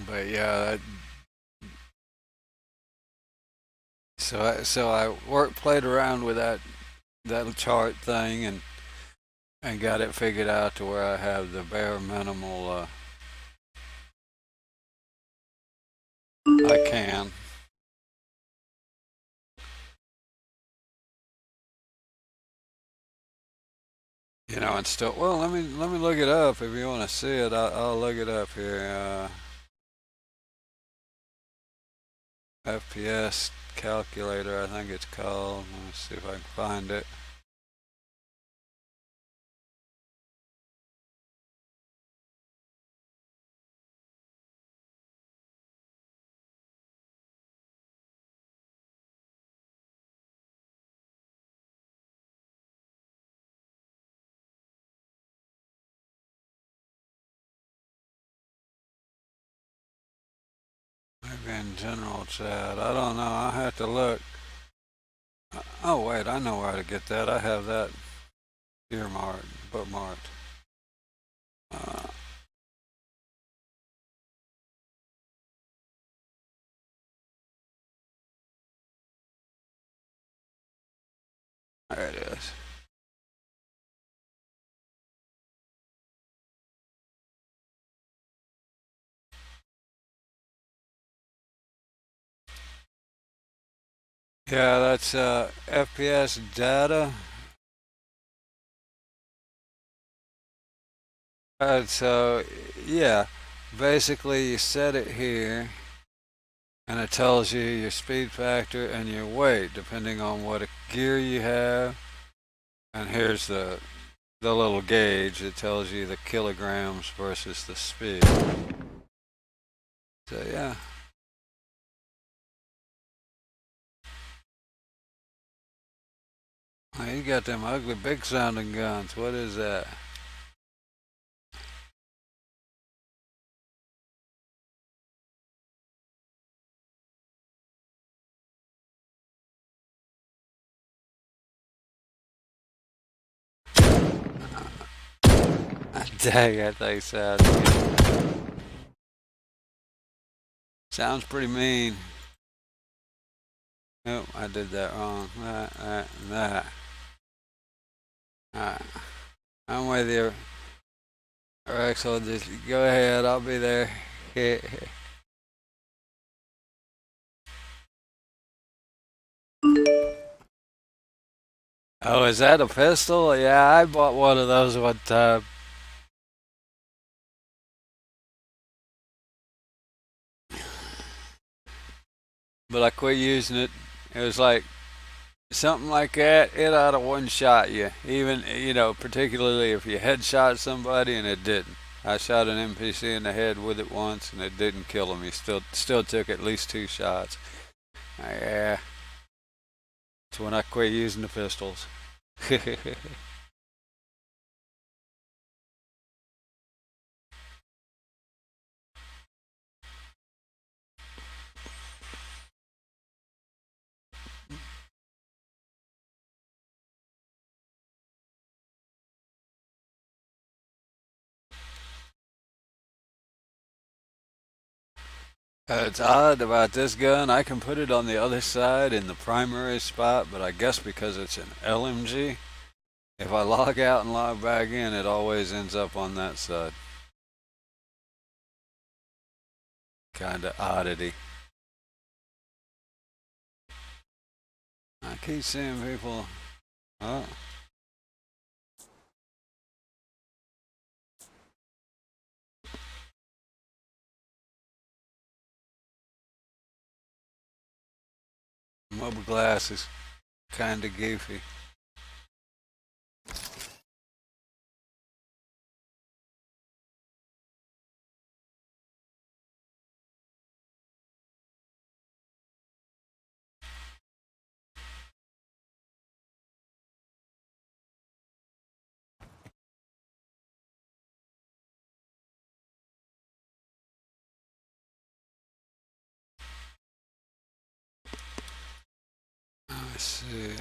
But yeah, so I played around with that chart thing and got it figured out to where I have the bare minimal I can. You know, and still, well, let me look it up if you want to see it. I'll look it up here. FPS calculator, I think it's called. Let me see if I can find it. Maybe in general chat. I don't know. I have to look. Oh wait, I know where to get that. I have that earmarked, bookmarked. Uh, there it is. Yeah, that's FPS data. So yeah, basically you set it here, and it tells you your speed factor and your weight depending on what gear you have. And here's the little gauge that tells you the kilograms versus the speed. So yeah. Oh, you got them ugly big sounding guns. What is that? Dang, that thing sounds pretty mean. Nope, I did that wrong. That. Alright, I'm with you. Rex, so just go ahead. I'll be there. Oh, is that a pistol? Yeah, I bought one of those one time. But I quit using it. It was like something like that. It ought to one shot you. Even, particularly if you headshot somebody and it didn't. I shot an NPC in the head with it once and it didn't kill him. He still took at least 2 shots. Yeah. That's when I quit using the pistols. It's odd about this gun. I can put it on the other side in the primary spot, but I guess because it's an LMG, if I log out and log back in, it always ends up on that side. Kinda oddity. I keep seeing people. Oh, mobile glass is kinda goofy. Let's see.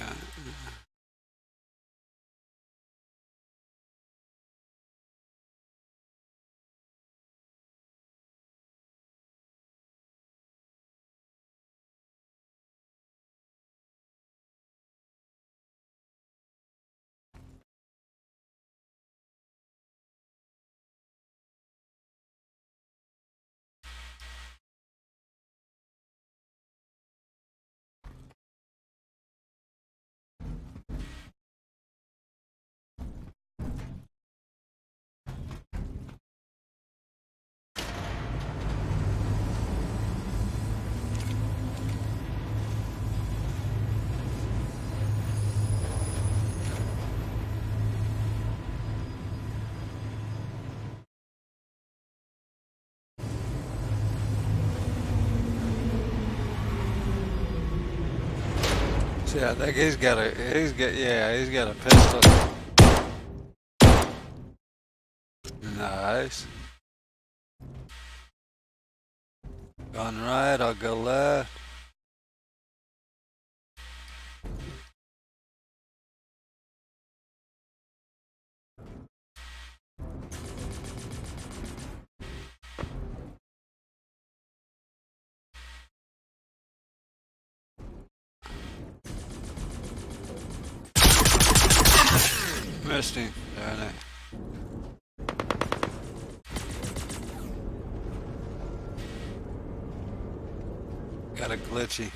See, I think he's got a pistol. Nice. Going right, I'll go left. Missed him. Darn it. Got a glitchy.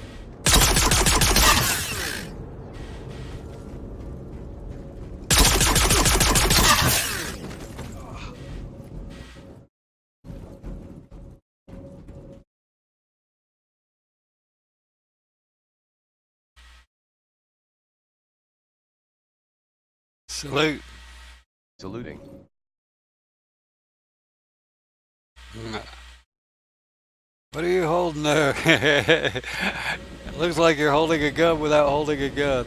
Salute. Saluting. What are you holding there? It looks like you're holding a gun without holding a gun.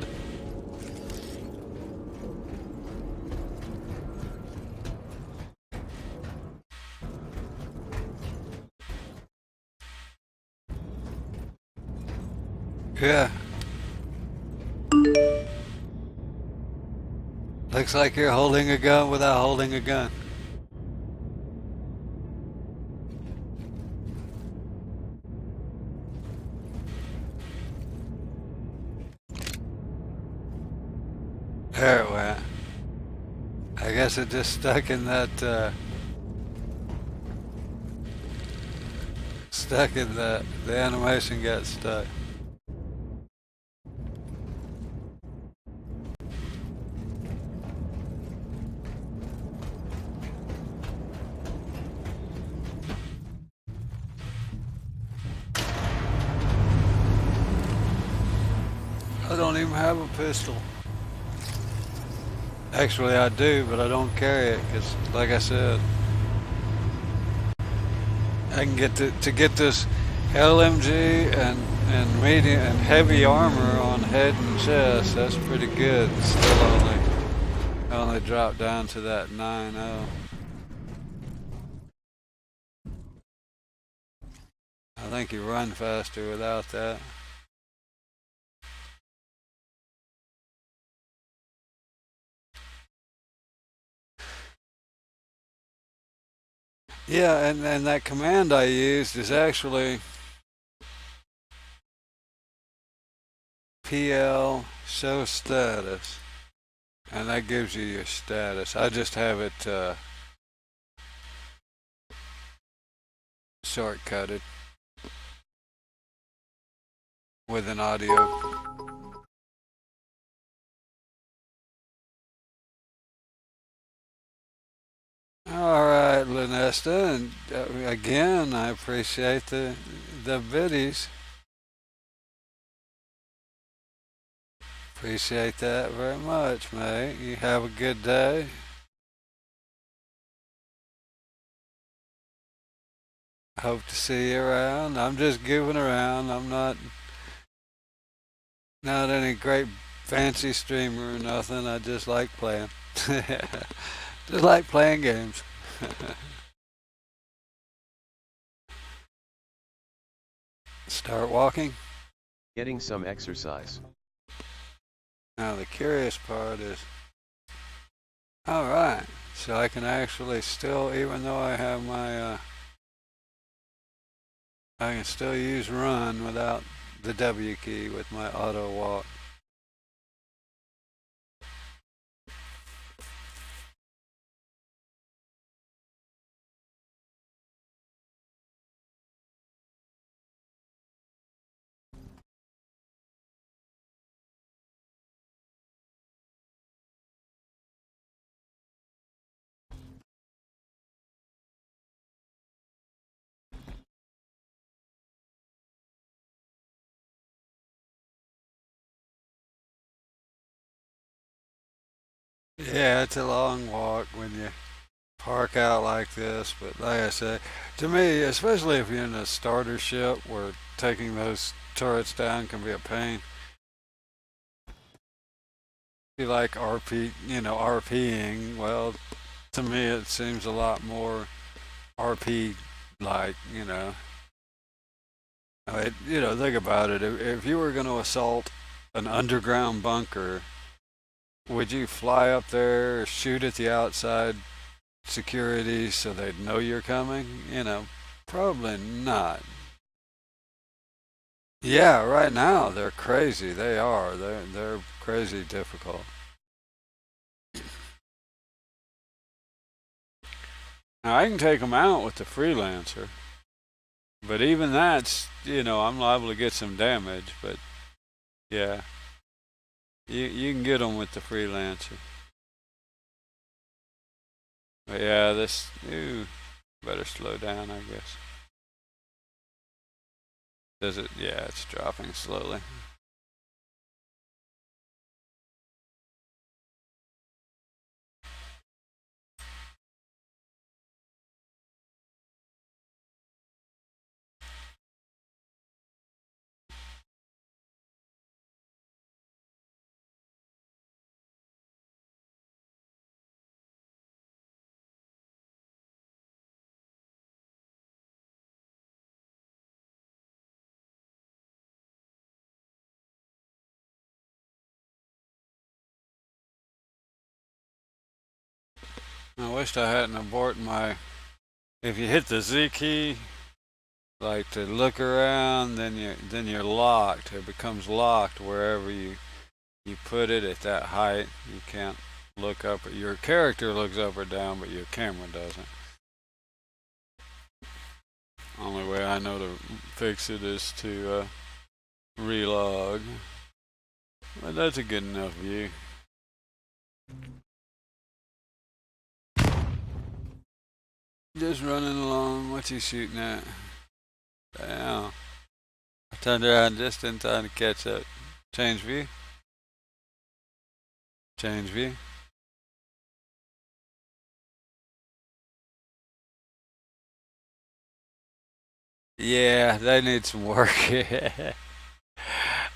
Yeah. Looks like you're holding a gun without holding a gun. There it went. I guess it just stuck in that, stuck in the animation got stuck. I don't even have a pistol. Actually, I do, but I don't carry it because, like I said, I can get to get this LMG and medium and heavy armor on head and chest. That's pretty good. Still only dropped down to that 9.0. I think you run faster without that. Yeah, and that command I used is actually PL show status, and that gives you your status. I just have it shortcutted with an audio. All right, Lunesta, and again, I appreciate the biddies. Appreciate that very much, mate. You have a good day. Hope to see you around. I'm just goofing around. I'm not any great fancy streamer or nothing. I just like playing. Just like playing games. Start walking. Getting some exercise. Now the curious part is, all right, so I can actually still, even though I have my, I can still use run without the W key with my auto walk. Yeah, it's a long walk when you park out like this, but like I said, to me, especially if you're in a starter ship where taking those turrets down can be a pain, you like RPing, well, to me it seems a lot more RP like, think about it. If you were going to assault an underground bunker, would you fly up there, shoot at the outside security so they'd know you're coming? Probably not. Yeah, right now they're crazy. They are. They're crazy difficult. Now I can take them out with the freelancer, but even that's I'm liable to get some damage. But yeah, you can get them with the freelancer. But yeah, this better slow down, I guess. Does it? Yeah, it's dropping slowly. I wished I hadn't aborted my. If you hit the Z key, like to look around, then you're locked. It becomes locked wherever you put it at that height. You can't look up. Your character looks up or down, but your camera doesn't. Only way I know to fix it is to relog. But that's a good enough view. Just running along. What's he shooting at? Damn. I turned around just in time to catch up. Change view. Change view. Yeah, they need some work.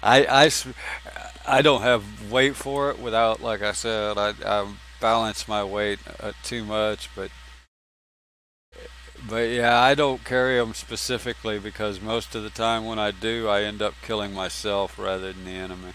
I, I don't have weight for it without, like I said, I balance my weight too much, but yeah, I don't carry them specifically because most of the time when I do, I end up killing myself rather than the enemy.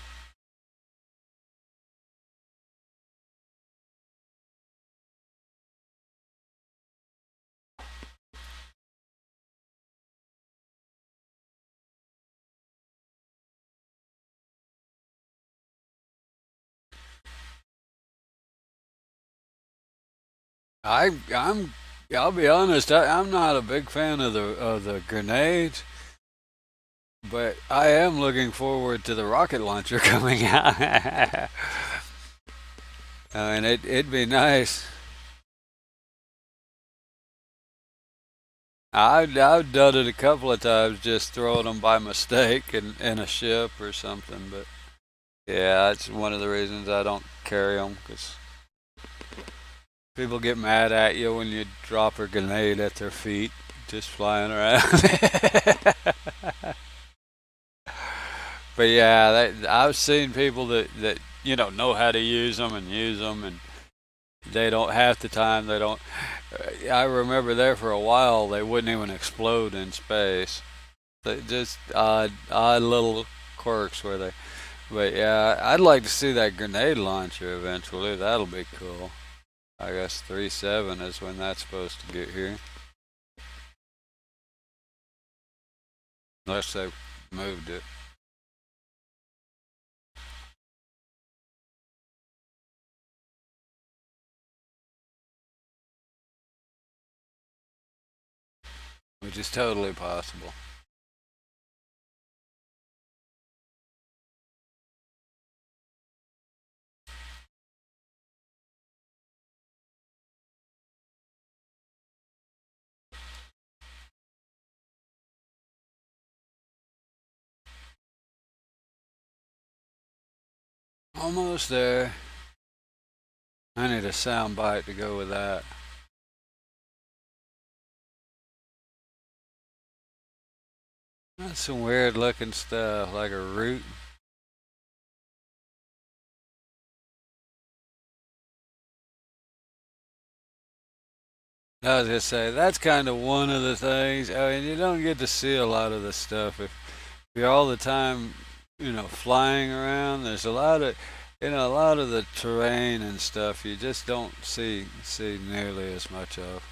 I'm I'll be honest, I'm not a big fan of the grenades, but I am looking forward to the rocket launcher coming out. I mean, it'd be nice. I've done it a couple of times, just throwing them by mistake in a ship or something. But yeah, that's one of the reasons I don't carry them because people get mad at you when you drop a grenade at their feet, just flying around. But yeah, I've seen people that know how to use them and use them, and they don't half the time they don't. I remember there for a while they wouldn't even explode in space. They just odd little quirks where they. But yeah, I'd like to see that grenade launcher eventually. That'll be cool. I guess 3.7 is when that's supposed to get here. Unless they moved it. Which is totally possible. Almost there. I need a sound bite to go with that. That's some weird looking stuff, like a root. I was gonna say that's kind of one of the things. I mean, you don't get to see a lot of the stuff if you're all the time, flying around. There's a lot of, a lot of the terrain and stuff you just don't see nearly as much of.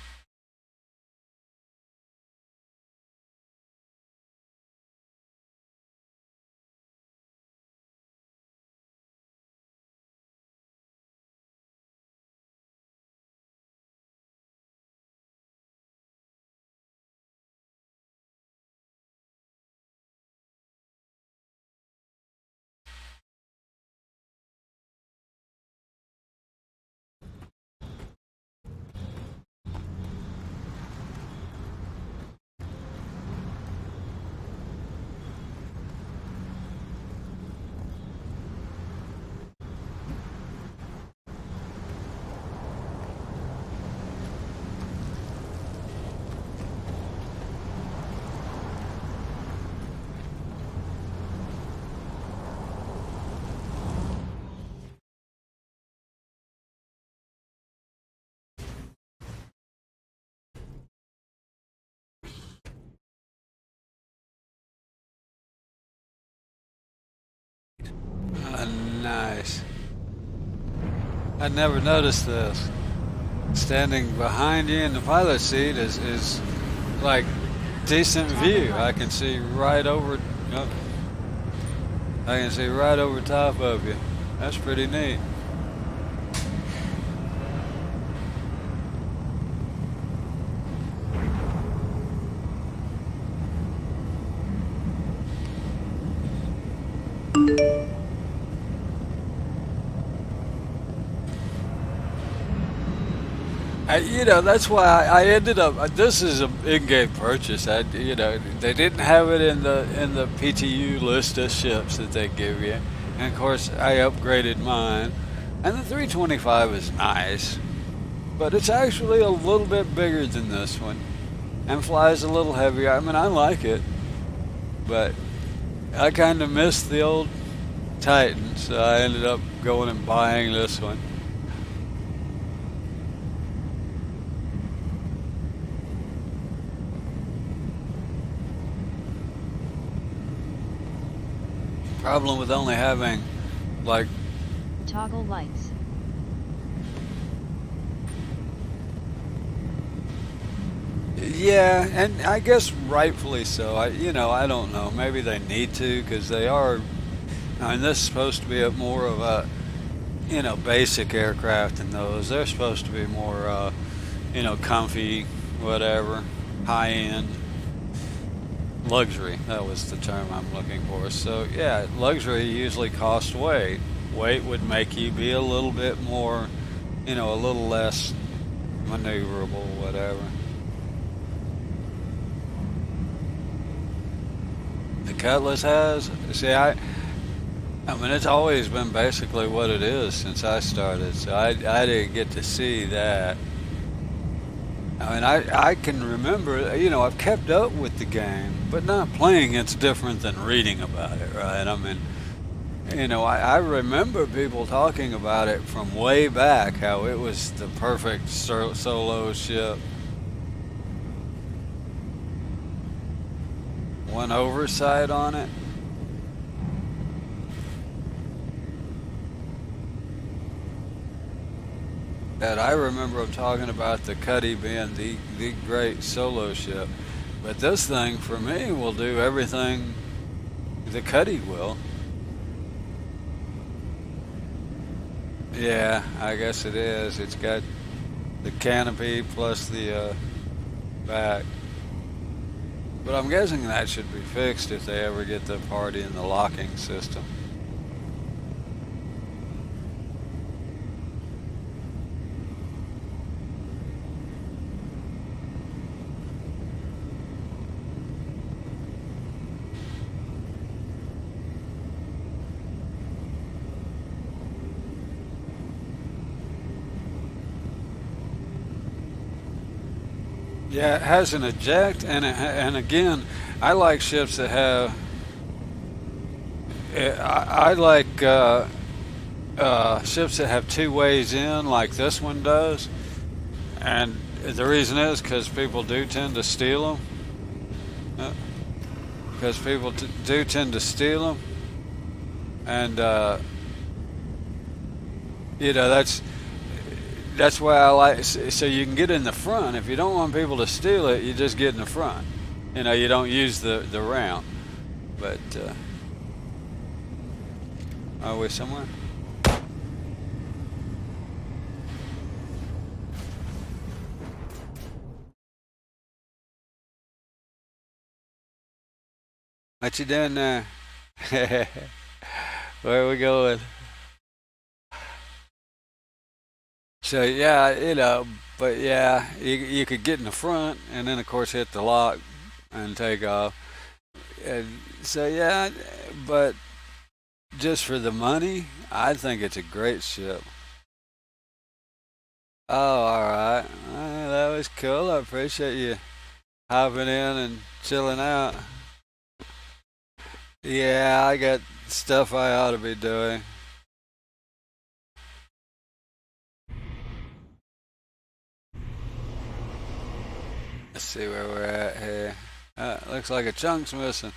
Nice. I never noticed this. Standing behind you in the pilot seat is like decent view. I can see right over. Oh, I can see right over top of you. That's pretty neat. That's why I ended up. This is an in-game purchase. They didn't have it in the PTU list of ships that they give you, and of course I upgraded mine. And the 325 is nice, but it's actually a little bit bigger than this one, and flies a little heavier. I mean, I like it, but I kind of missed the old Titan, so I ended up going and buying this one. Problem with only having like Toggle lights. yeah, and I guess rightfully so. I don't know. Maybe they need to because they are. I mean, this is supposed to be more of a basic aircraft than those. They're supposed to be more comfy, whatever, high end. Luxury, that was the term I'm looking for. So yeah, luxury usually costs weight. Weight would make you be a little bit more, a little less maneuverable, whatever. The Cutlass has, see, I mean, it's always been basically what it is since I started, so I didn't get to see that. I mean, I can remember, I've kept up with the game, but not playing it's different than reading about it, right? I mean, I remember people talking about it from way back, how it was the perfect solo ship. One oversight on it. That I remember them talking about the Cuddy being the great solo ship. But this thing, for me, will do everything the Cuddy will. Yeah, I guess it is. It's got the canopy plus the back. But I'm guessing that should be fixed if they ever get the party in the locking system. Yeah, it has an eject, and again, I like ships that have. I like ships that have two ways in, like this one does, and The reason is because people do tend to steal them. Because people do tend to steal them, and you know that's why I like. So you can get in the front. If you don't want people to steal it, you just get in the front. You know, you don't use the ramp. But are we somewhere? What you doing there? Where are we going? So yeah, you know, but yeah, you could get in the front and then of course hit the lock and take off. And so yeah, but just for the money, I think it's a great ship. Oh, all right. That was cool. I appreciate you hopping in and chilling out. Yeah, I got stuff I ought to be doing. Let's see where we're at here. Looks like a chunk's missing.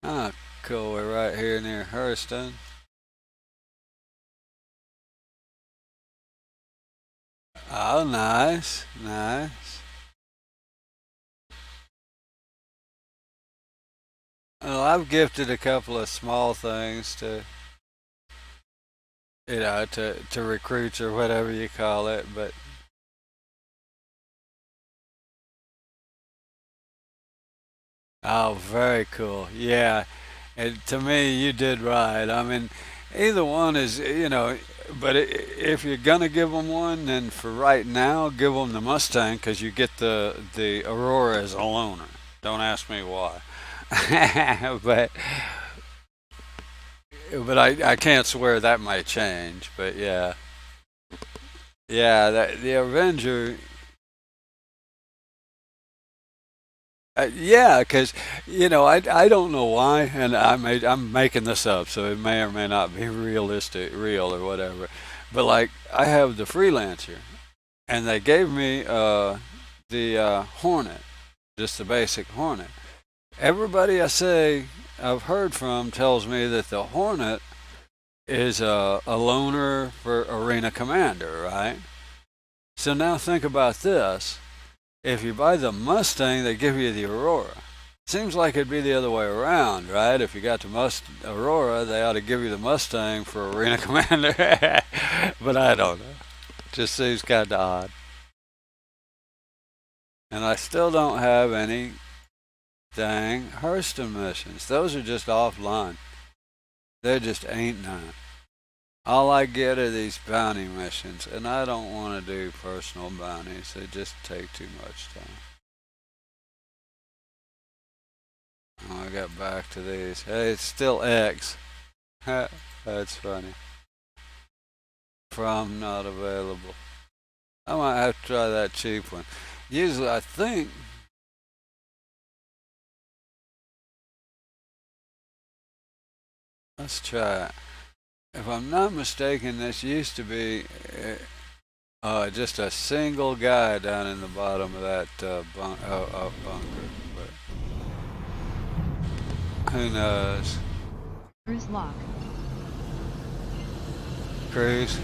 Oh, cool. We're right here near Hurston. Oh, nice. Nice. Well, I've gifted a couple of small things to, you know, to recruits or whatever you call it, but oh, very cool. Yeah. And to me, you did right. I mean, either one is, you know, but if you're gonna give them one, then for right now, give them the Mustang because you get the Aurora as a loaner. Don't ask me why, but I can't swear that might change. But yeah, yeah, the Avenger. Yeah, because you know I don't know why, and I'm making this up, so it may or may not be real or whatever. But like I have the freelancer, and they gave me the Hornet, just the basic Hornet. Everybody I've heard from tells me that the Hornet is a loaner for Arena Commander, right? So now think about this. If you buy the Mustang, they give you the Aurora. Seems like it'd be the other way around, right? If you got the Aurora, they ought to give you the Mustang for Arena Commander. But I don't know. Just seems kind of odd. And I still don't have any dang Hurston missions. Those are just offline. There just ain't none. All I get are these bounty missions, and I don't want to do personal bounties. They just take too much time. Oh, I got back to these. Hey, it's still X. That's funny. From not available. I might have to try that cheap one. Usually, I think. Let's try it. If I'm not mistaken, this used to be just a single guy down in the bottom of that bunker. But who knows? Cruise lock. Cruise?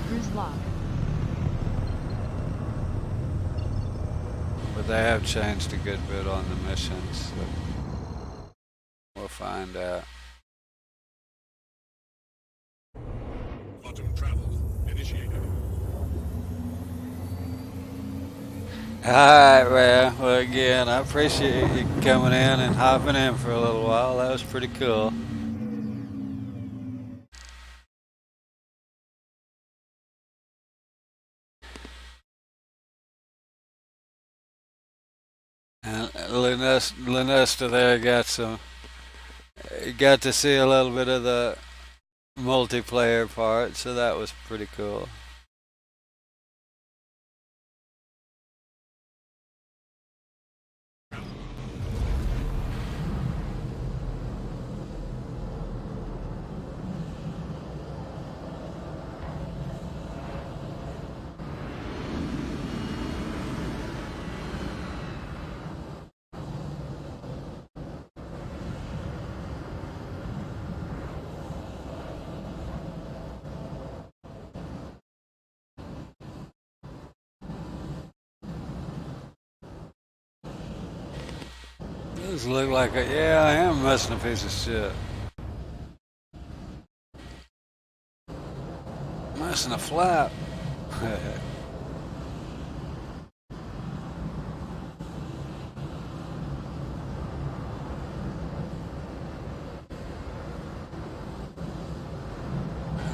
Cruise lock. But they have changed a good bit on the missions. So we'll find out. Quantum travel initiated. Alright, well, again, I appreciate you coming in and hopping in for a little while. That was pretty cool. And Lunesta there got to see a little bit of the multiplayer part, so that was pretty cool. This look like a, yeah, I am missing a piece of shit. Missing a flap.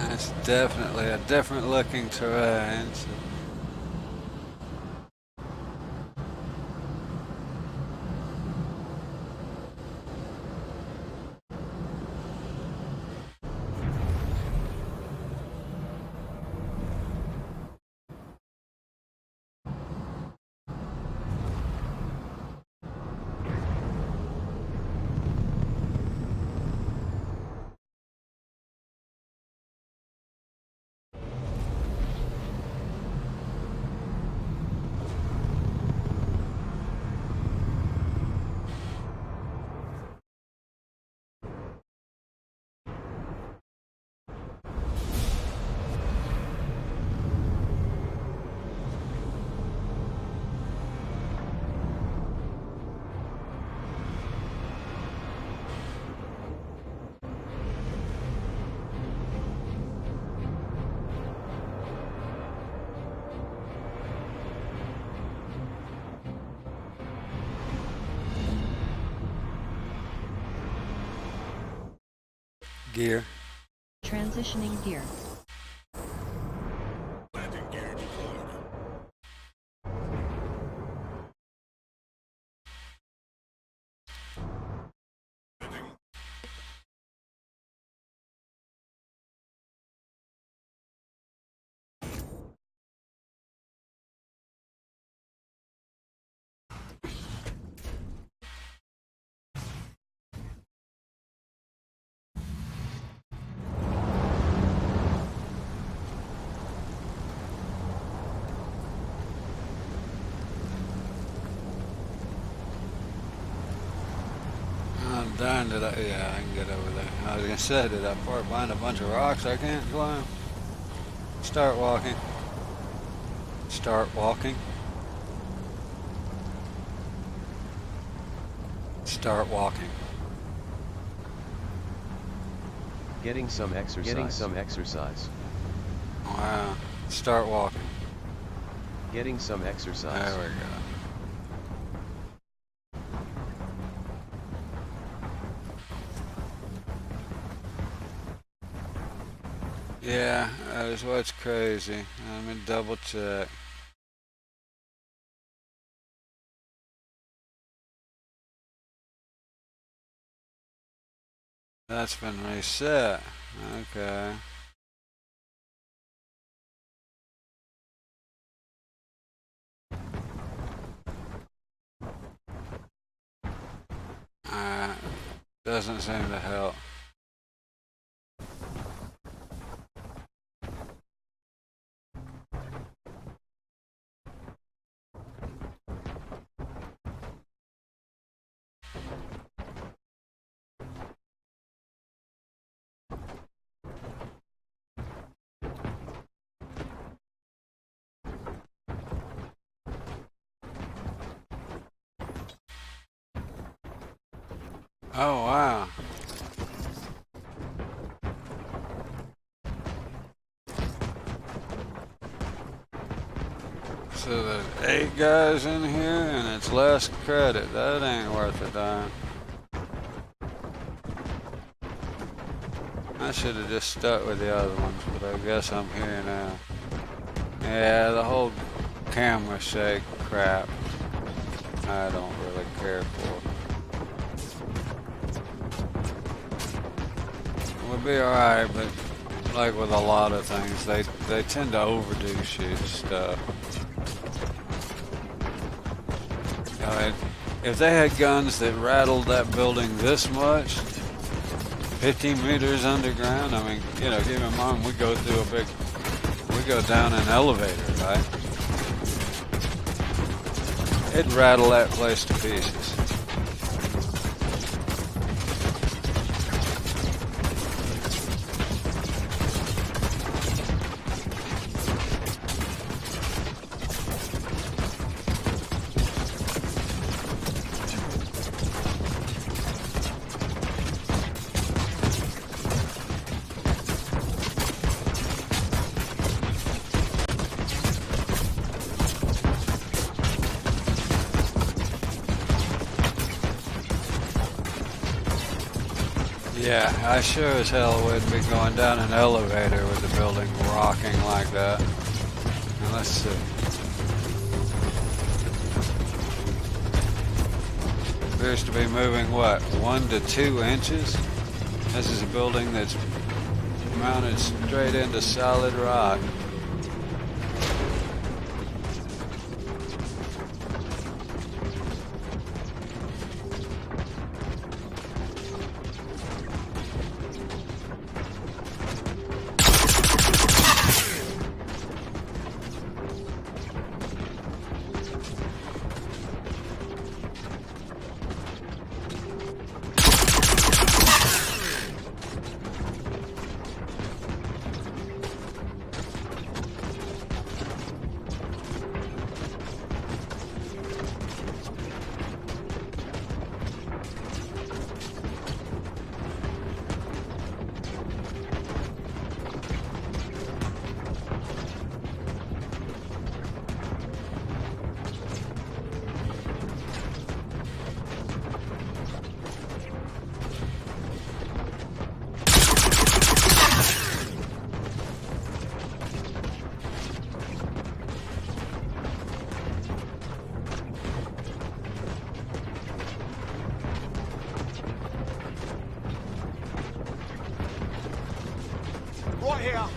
That's definitely a different looking terrain. So gear. Transitioning gear. Landing gear deployed. Landing. Oh, darn, did I? Yeah, I can get over there. I was gonna say, did I park behind a bunch of rocks I can't climb? Start walking. Start walking. Start walking. Getting some exercise. Getting some exercise. Wow. Start walking. Getting some exercise. There we go. Yeah, that is what's crazy. Let me double check. That's been reset. Okay. Doesn't seem to help. Oh, wow. So there's 8 guys in here and it's less credit. That ain't worth a dime. I should have just stuck with the other ones, but I guess I'm here now. Yeah, the whole camera shake crap, I don't really care for. We'll be alright, but like with a lot of things, they tend to overdo shit stuff. I mean, if they had guns that rattled that building this much, 15 meters underground, I mean, you know, keep in mind, we go down an elevator, right? It'd rattle that place to pieces. Yeah, I sure as hell wouldn't be going down an elevator with the building rocking like that. Now, let's see. Appears to be moving, what, 1 to 2 inches? This is a building that's mounted straight into solid rock. Right here.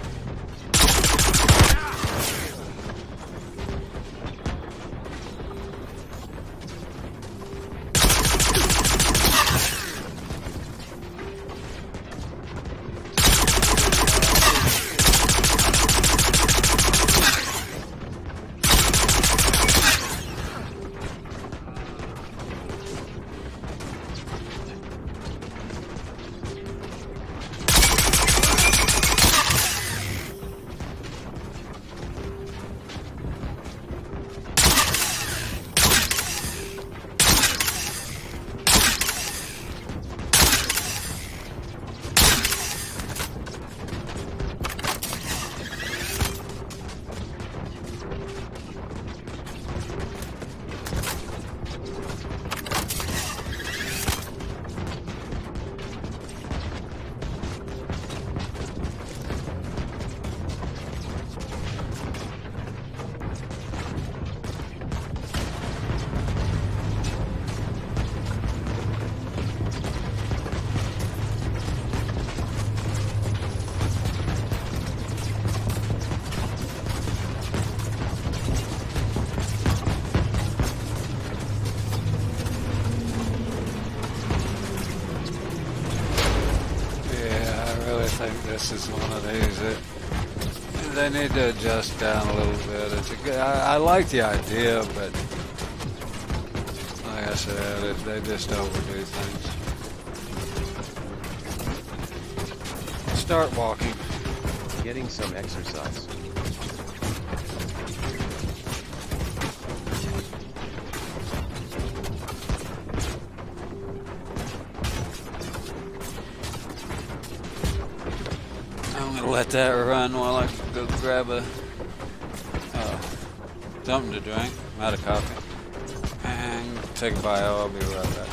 I think this is one of these that they need to adjust down a little bit. I like the idea, but like I said, they just overdo things. Start walking. Getting some exercise. I'm gonna let that run while I go grab something to drink. I'm out of coffee. And take a bio. I'll be right back.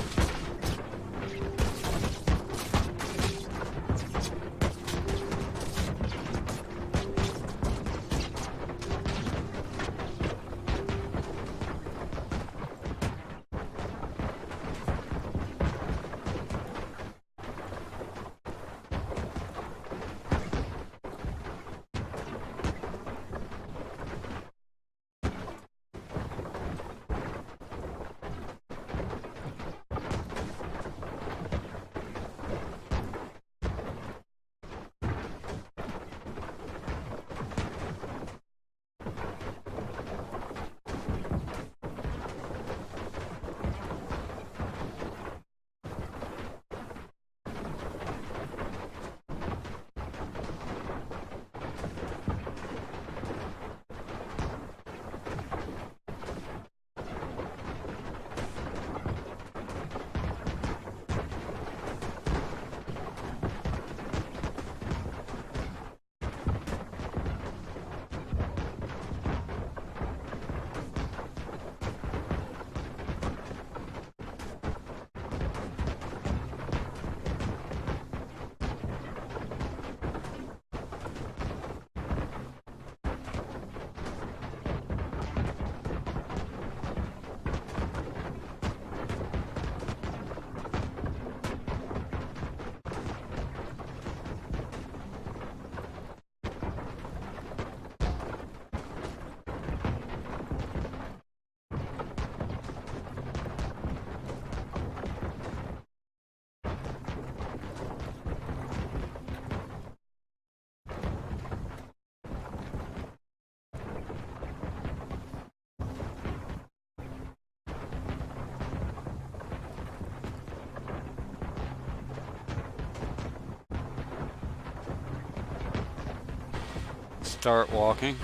start walking.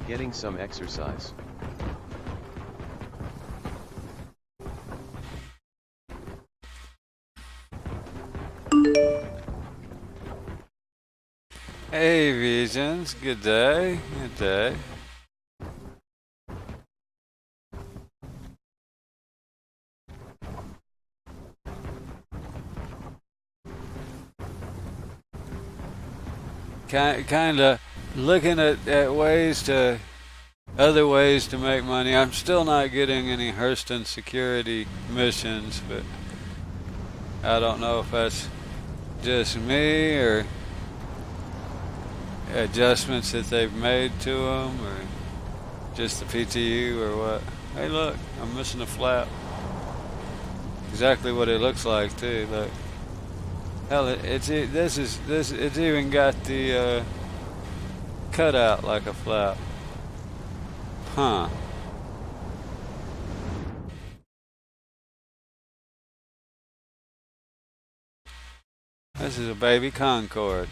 Getting some exercise. Hey, Visions. Good day. Good day. Kind of looking at other ways to make money. I'm still not getting any Hurston security missions, but I don't know if that's just me or adjustments that they've made to them or just the PTU or what. Hey, look, I'm missing a flap. Exactly what it looks like too. Look, hell, it's even got the cutout like a flap. Huh. This is a baby Concorde.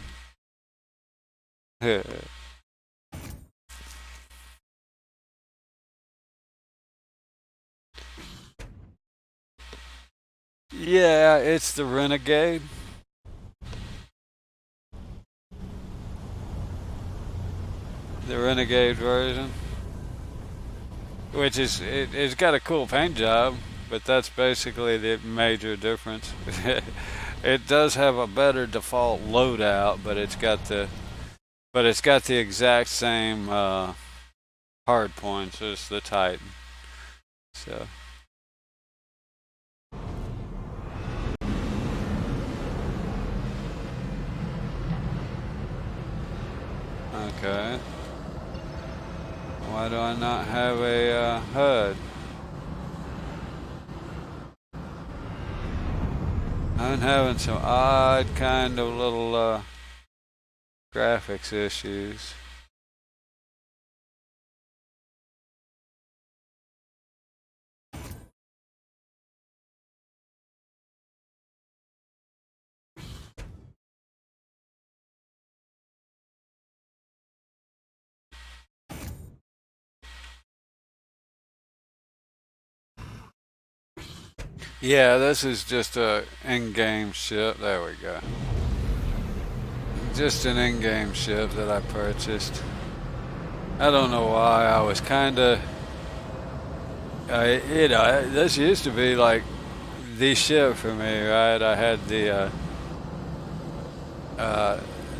Yeah, it's the Renegade. The Renegade version. Which is, it's got a cool paint job, but that's basically the major difference. It does have a better default loadout, but it's got the exact same hard points as the Titan. So. Okay. Why do I not have a HUD? I'm having some odd kind of little graphics issues. Yeah, this is just a in-game ship. There we go. Just an in-game ship that I purchased. I don't know why. I was kind of, this used to be like the ship for me, right? I had the,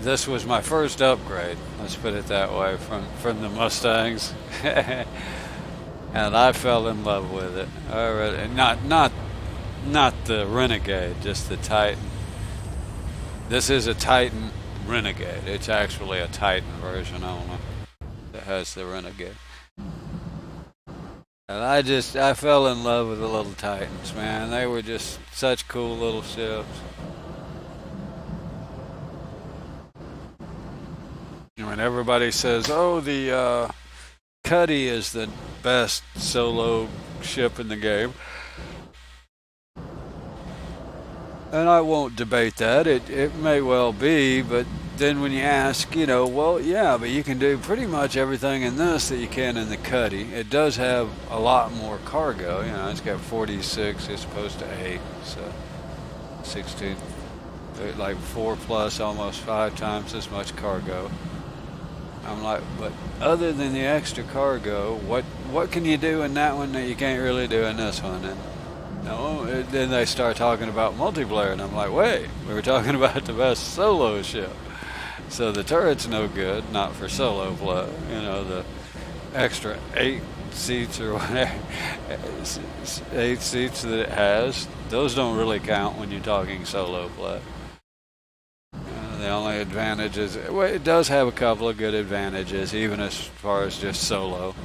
this was my first upgrade. Let's put it that way from the Mustangs, and I fell in love with it. Already, not the Renegade, just the Titan. This is a Titan Renegade. It's actually a Titan version only that has the Renegade. And I fell in love with the little Titans, man. They were just such cool little ships. When everybody says, oh, the Cuddy is the best solo ship in the game. And I won't debate that. It may well be, but then when you ask, well, yeah, but you can do pretty much everything in this that you can in the Cuddy. It does have a lot more cargo. It's got 46 as opposed to 8, so 16, like 4 plus, almost 5 times as much cargo. I'm like, but other than the extra cargo, what can you do in that one that you can't really do in this one? And no, then they start talking about multiplayer, and I'm like, wait, we were talking about the best solo ship. So the turret's no good, not for solo play. The extra 8 seats or whatever, 8 seats that it has, those don't really count when you're talking solo play. The only advantage is, well, it does have a couple of good advantages, even as far as just solo.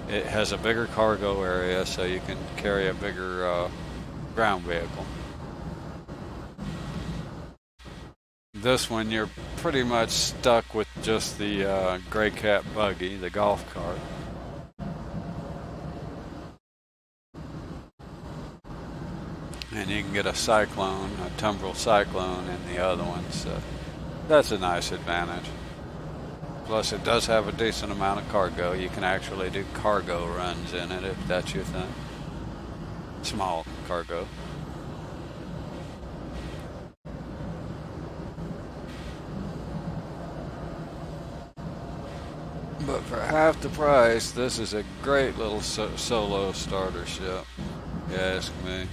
It has a bigger cargo area, so you can carry a bigger ground vehicle. This one, you're pretty much stuck with just the Gray Cat buggy, the golf cart. And you can get a Cyclone, a Tumbrel Cyclone in the other one, so that's a nice advantage. Plus, it does have a decent amount of cargo. You can actually do cargo runs in it if that's your thing. Small cargo. But for half the price, this is a great little solo starter ship. You ask me.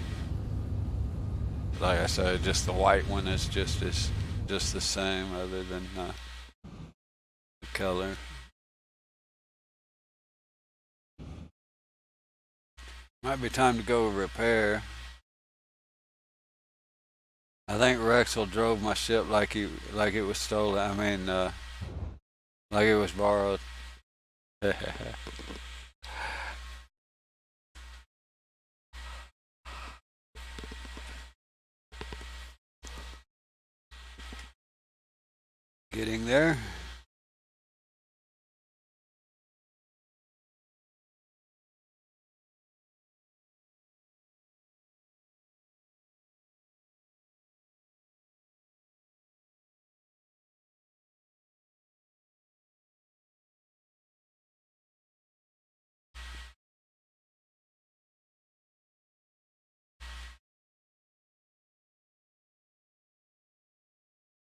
Like I said, just the white one is just the same, other than the color. Might be time to go repair. I think Rexel drove my ship like it was stolen. I mean, like it was borrowed. Getting there.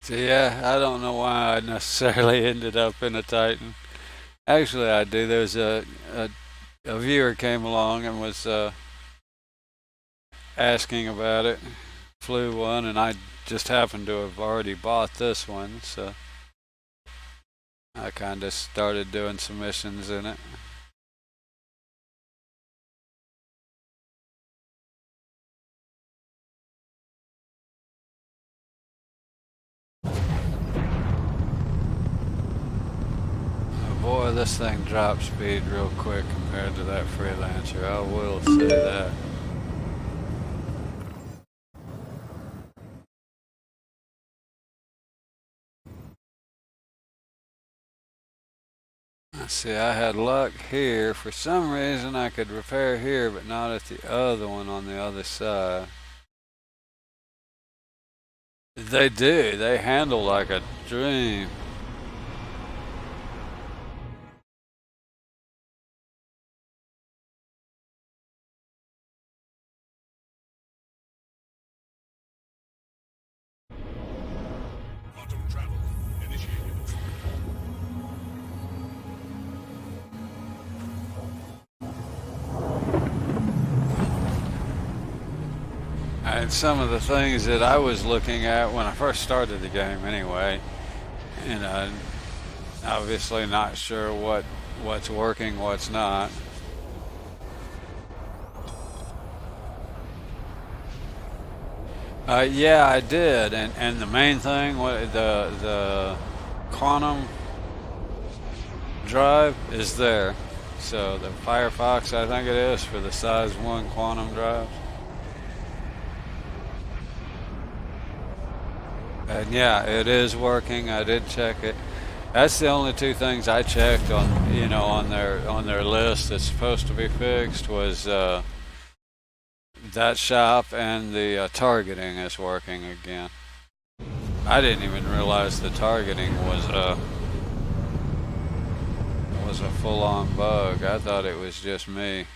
So yeah, I don't know why I necessarily ended up in a Titan. Actually, I do. There's a viewer came along and was asking about it. Flew one, and I just happened to have already bought this one, so I kind of started doing some missions in it. Boy, this thing drops speed real quick compared to that Freelancer. I will say that. Let's see, I had luck here. For some reason, I could repair here, but not at the other one on the other side. They do. They handle like a dream. Quantum travel initiated. And some of the things that I was looking at when I first started the game anyway, and obviously not sure what's working, what's not. Yeah, I did, and the main thing, the quantum drive is there. So the Firefox, I think it is, for the size 1 quantum drive. And yeah, it is working. I did check it. That's the only two things I checked on, on their list that's supposed to be fixed was that shop, and the targeting is working again. I didn't even realize the targeting was a full-on bug. I thought it was just me.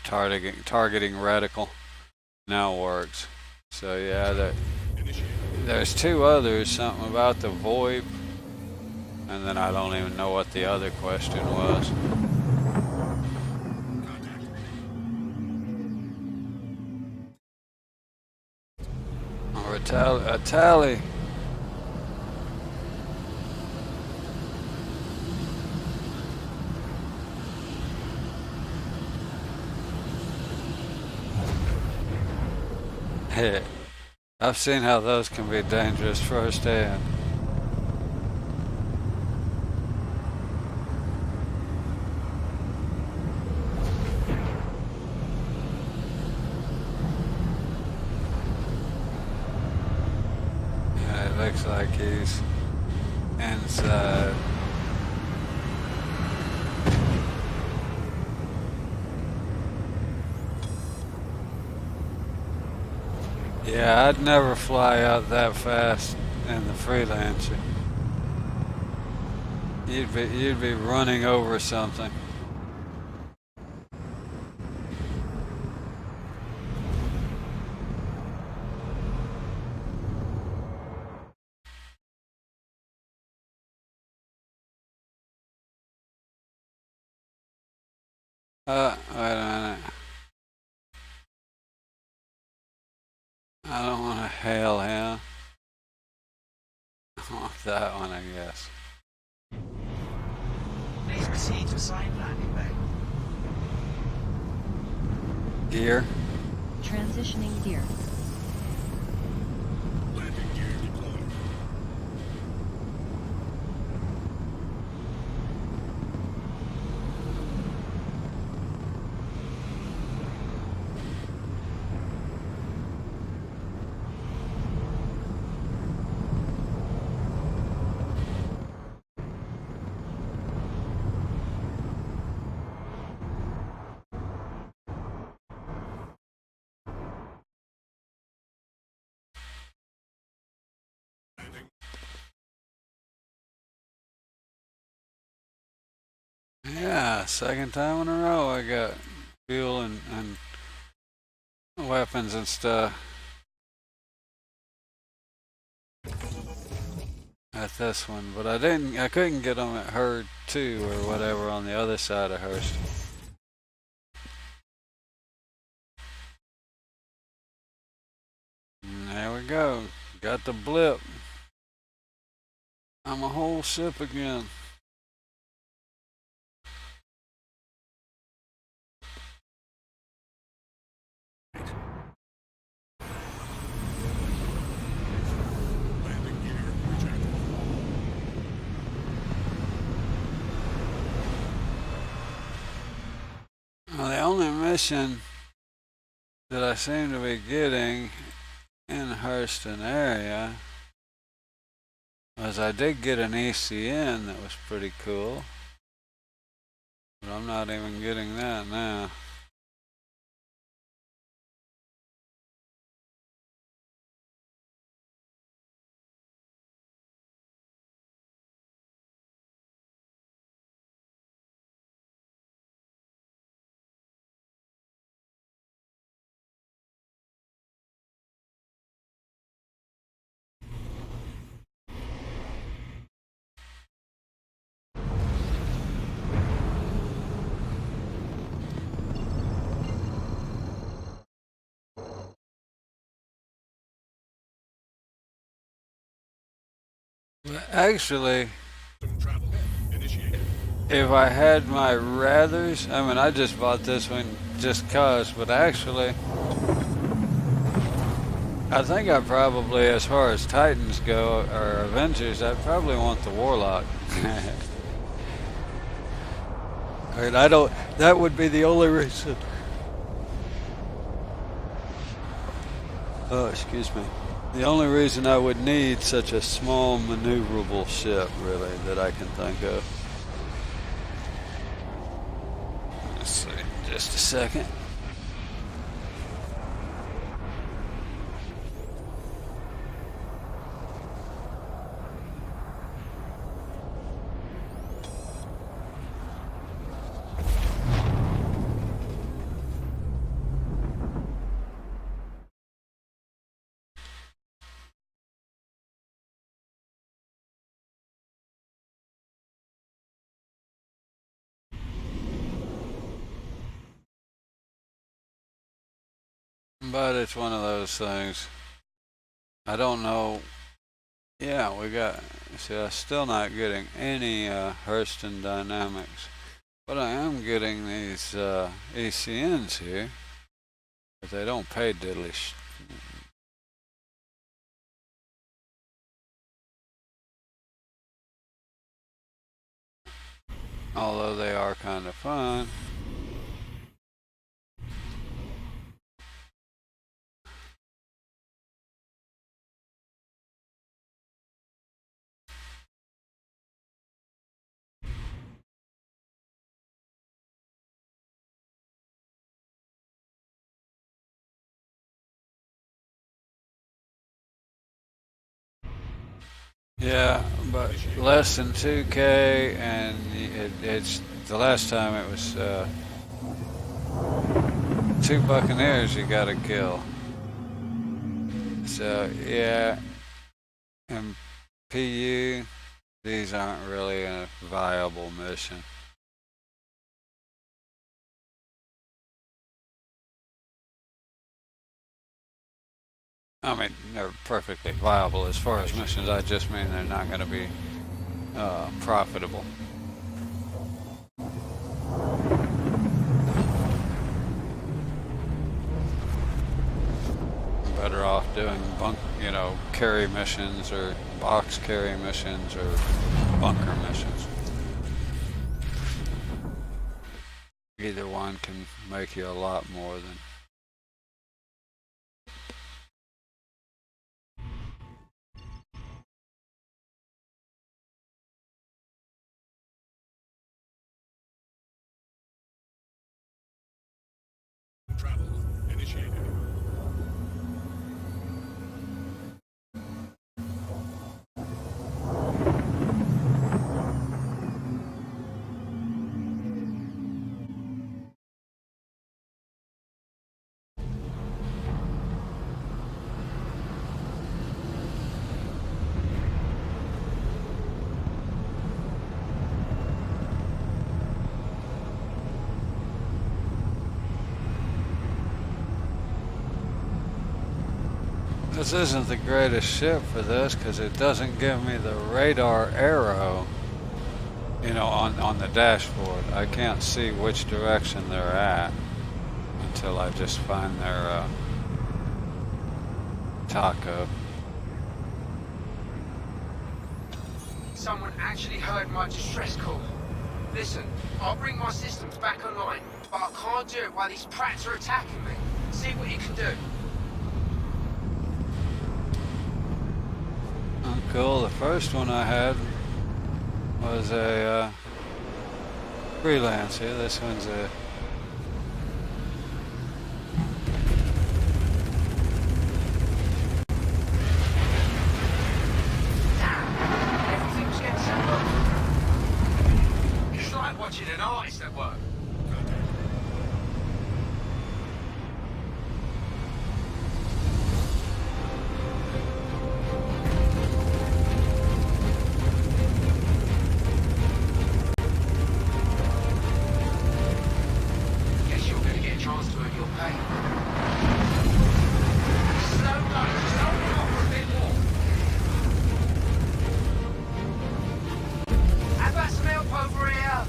Targeting reticle now works. So yeah, there's two others. Something about the VoIP, and then I don't even know what the other question was. Or a tally. Hey, I've seen how those can be dangerous firsthand. Yeah, it looks like he's inside. Yeah, I'd never fly out that fast in the Freelancer. You'd be running over something. Wait a minute. I don't want to hail him. I want that one, I guess. Please proceed to assigned landing bay. Gear. Transitioning gear. Landing gear deployed. Landing. Yeah, second time in a row I got fuel and weapons and stuff at this one, but I couldn't get them at Herd 2 or whatever on the other side of Hurst. And there we go, got the blip. I'm a whole ship again. Landing gear rejected. Well, the only mission that I seem to be getting in Hurston area was I did get an ECN that was pretty cool, but I'm not even getting that now. But actually, Travel initiated. if I had my rathers, I mean, I just bought this one just cause, but actually, I think I probably, as far as Titans go, or Avengers, I probably want the Warlock. I mean, that would be the only reason. Oh, excuse me. The only reason I would need such a small maneuverable ship, really, that I can think of. Let's see, just a second. But it's one of those things. I don't know. Yeah, we got. See, I'm still not getting any Hurston Dynamics, but I am getting these ECNs here. But they don't pay diddly. Although they are kind of fun. Yeah, but less than 2K, and it's the last time it was 2 Buccaneers you gotta kill. So yeah, and PU, these aren't really a viable mission. I mean, they're perfectly viable as far as missions. I just mean they're not going to be profitable. Better off doing carry missions or box carry missions or bunker missions. Either one can make you a lot more than. Travel initiated. This isn't the greatest ship for this because it doesn't give me the radar arrow, on the dashboard. I can't see which direction they're at until I just find their taco. Someone actually heard my distress call. Listen, I'll bring my systems back online, but I can't do it while these prats are attacking me. See what you can do. Oh, cool. The first one I had was a freelancer. This one's a Everything's getting set up. It's like watching an artist at work. Guess you're gonna get a chance to earn your pay. Slow down, just hold on for a bit more. How about some help over here?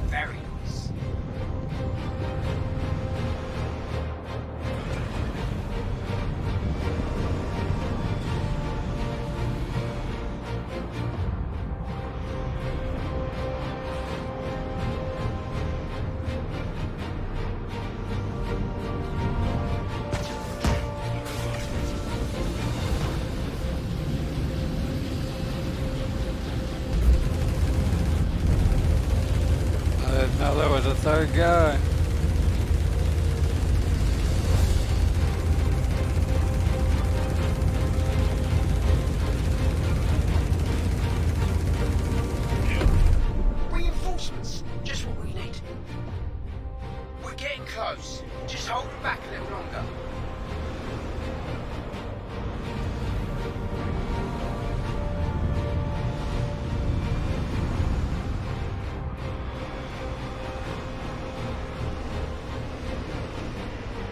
Very nice. I didn't know there was a third guy. Reinforcements, just what we need. We're getting close. Just hold them back a little longer.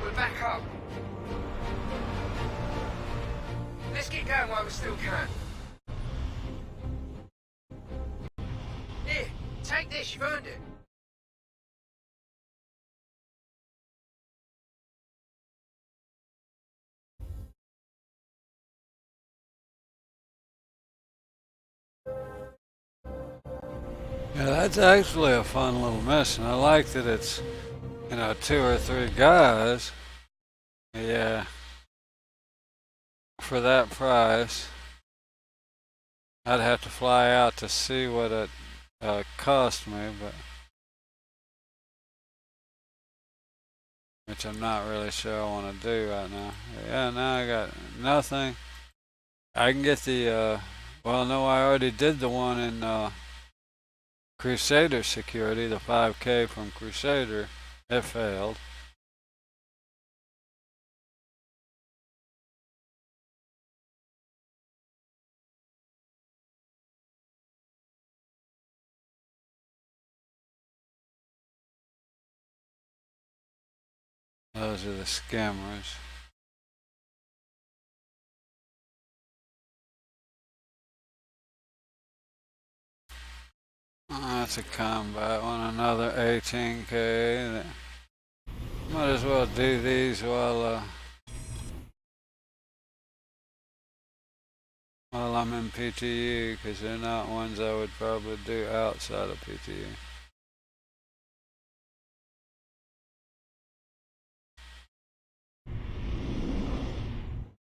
We're back up. Let's get going while we still can. Here, take this, you've earned it. Yeah, that's actually a fun little mission. I like that it's, 2 or 3 guys. Yeah. For that price, I'd have to fly out to see what it cost me, but which I'm not really sure I want to do right now. Yeah, now I got nothing. I can get the, well, no, I already did the one in Crusader security, the 5K from Crusader. It failed. Those are the scammers. That's a combat one, another 18K. Might as well do these while I'm in PTU, because they're not ones I would probably do outside of PTU.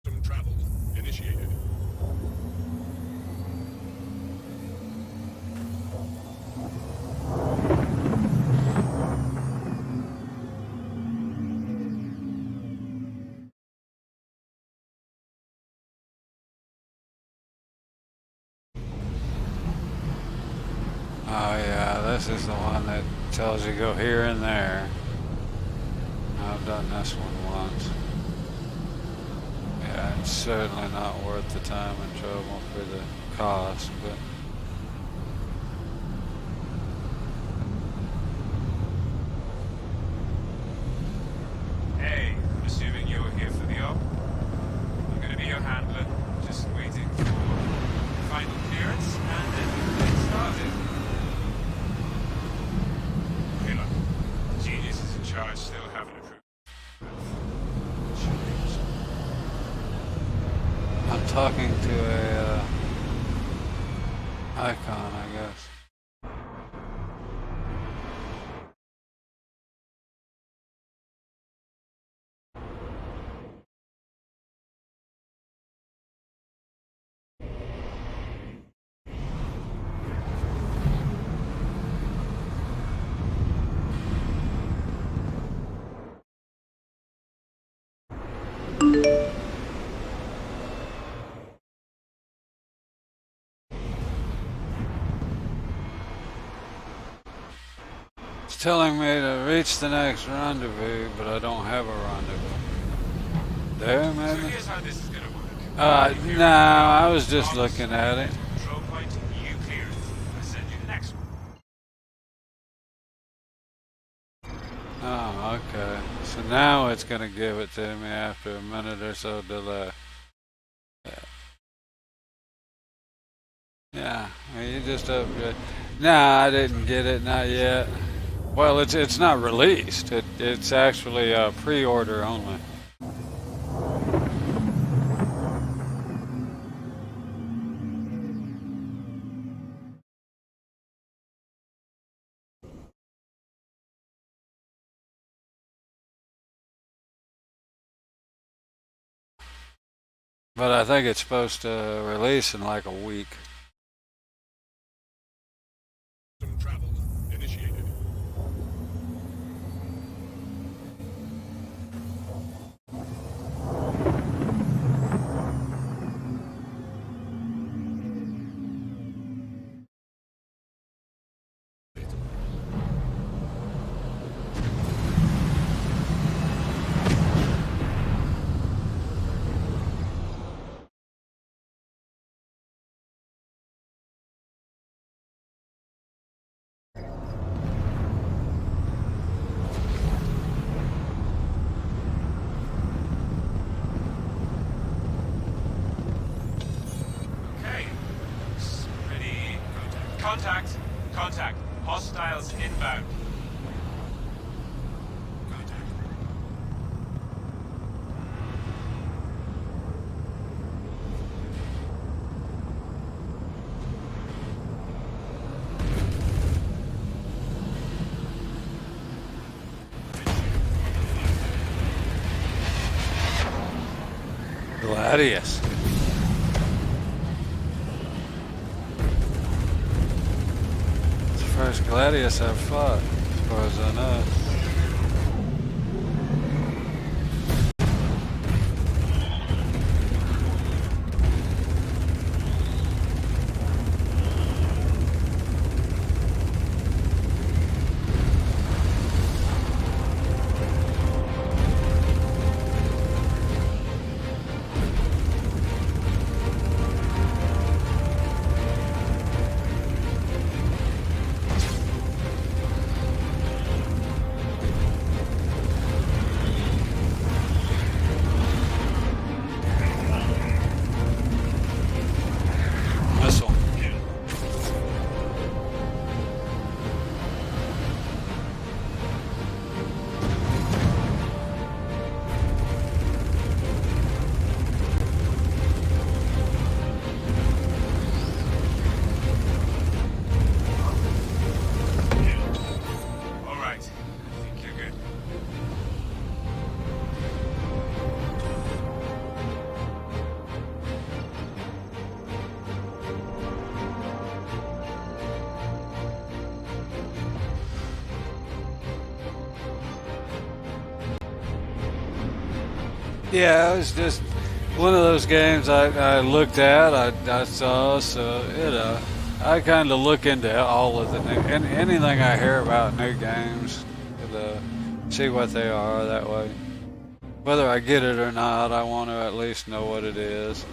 System travel initiated. Oh yeah, this is the one that tells you go here and there. I've done this one once. Yeah, it's certainly not worth the time and trouble for the cost, but Hey, I'm assuming you're here for the op. I'm gonna be your handler, just waiting for final clearance, and then we'll get started. Killer, the geniuses in charge still haven't approved. I'm talking to a icon, I guess. It's telling me to reach the next rendezvous, but I don't have a rendezvous. There, So maybe? here's how this is gonna work. No, I was just looking at it. Control point, you clear it. I send you the next one. Oh, okay. So now it's gonna give it to me after a minute or so delay. Yeah, well, you just upgrade. Nah, I didn't get it, not yet. Well, it's not released. It's actually pre-order only. But I think it's supposed to release in like a week. System travel initiated. Okay. Looks pretty good. Contact. Contact. Hostiles inbound. Contact. Gladius. first Gladius I've fought, as far as I know. Missile. All right. I think you're good. Yeah, it was just one of those games I looked at, I saw, so, you know, I kind of look into all of the new, and anything I hear about new games, see what they are that way. Whether I get it or not, I want to at least know what it is.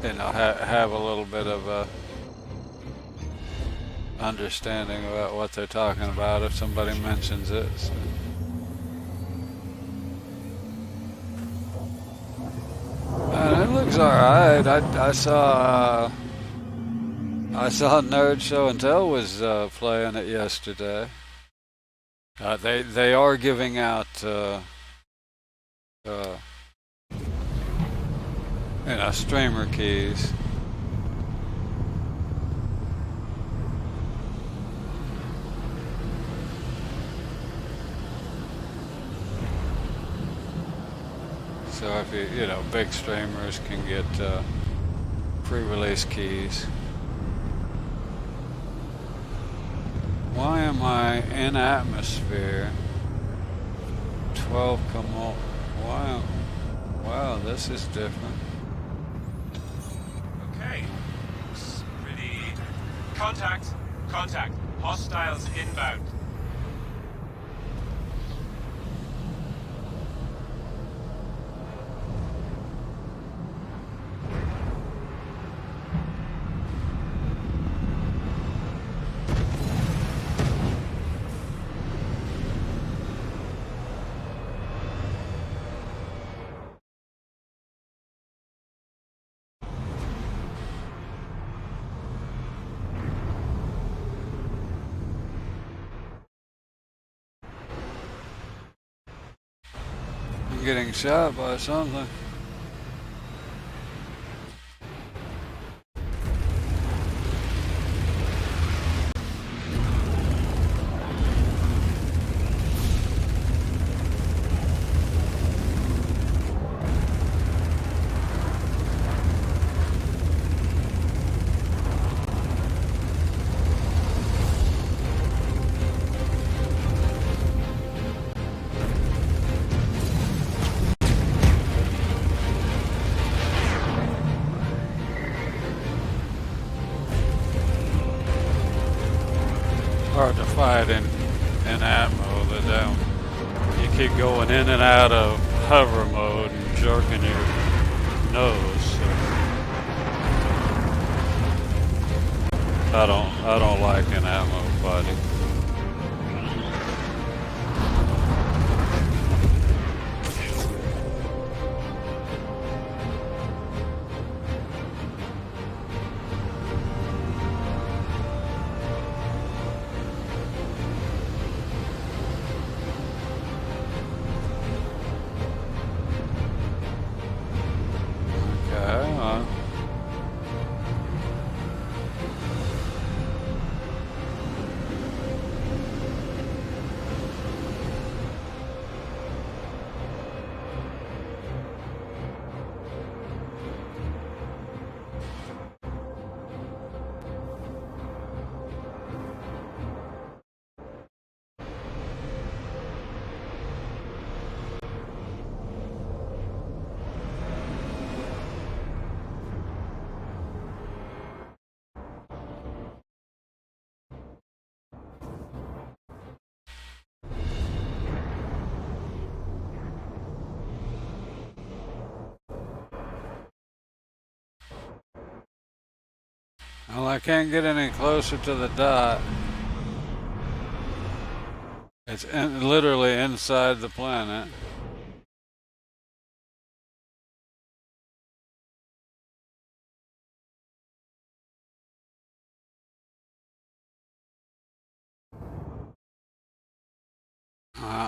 You know, have a little bit of a understanding about what they're talking about if somebody mentions it. So. And it looks alright. I saw Nerd Show and Tell was playing it yesterday. They are giving out streamer keys. So if you know, big streamers can get pre-release keys. Why am I in atmosphere? 12 come on. Wow, this is different. Okay. Looks pretty... Contact! Contact! Hostiles inbound. I'm getting shot by something. Hard to fight in atmo. You keep going in and out of hover mode and jerking your nose. So I don't like in atmo fighting. Well, I can't get any closer to the dot. It's literally inside the planet.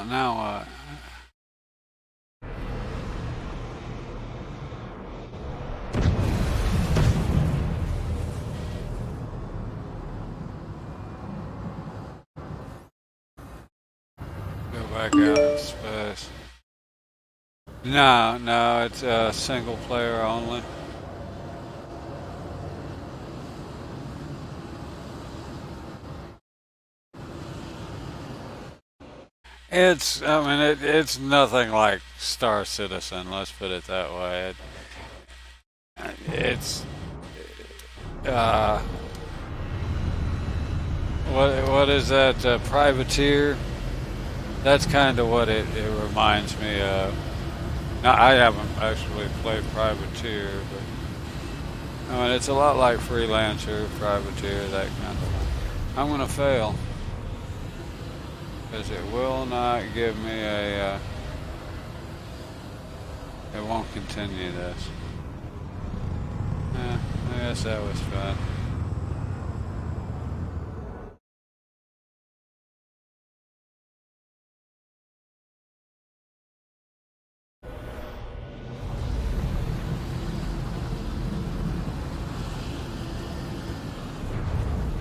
Now what? Go back out in space. No, it's single player only. It's nothing like Star Citizen, let's put it that way. It's, uh, what is that, Privateer? That's kind of what it reminds me of. Now, I haven't actually played Privateer, but it's a lot like Freelancer, Privateer, that kind of thing. I'm gonna fail because it will not give me a. It won't continue this. I guess that was fun.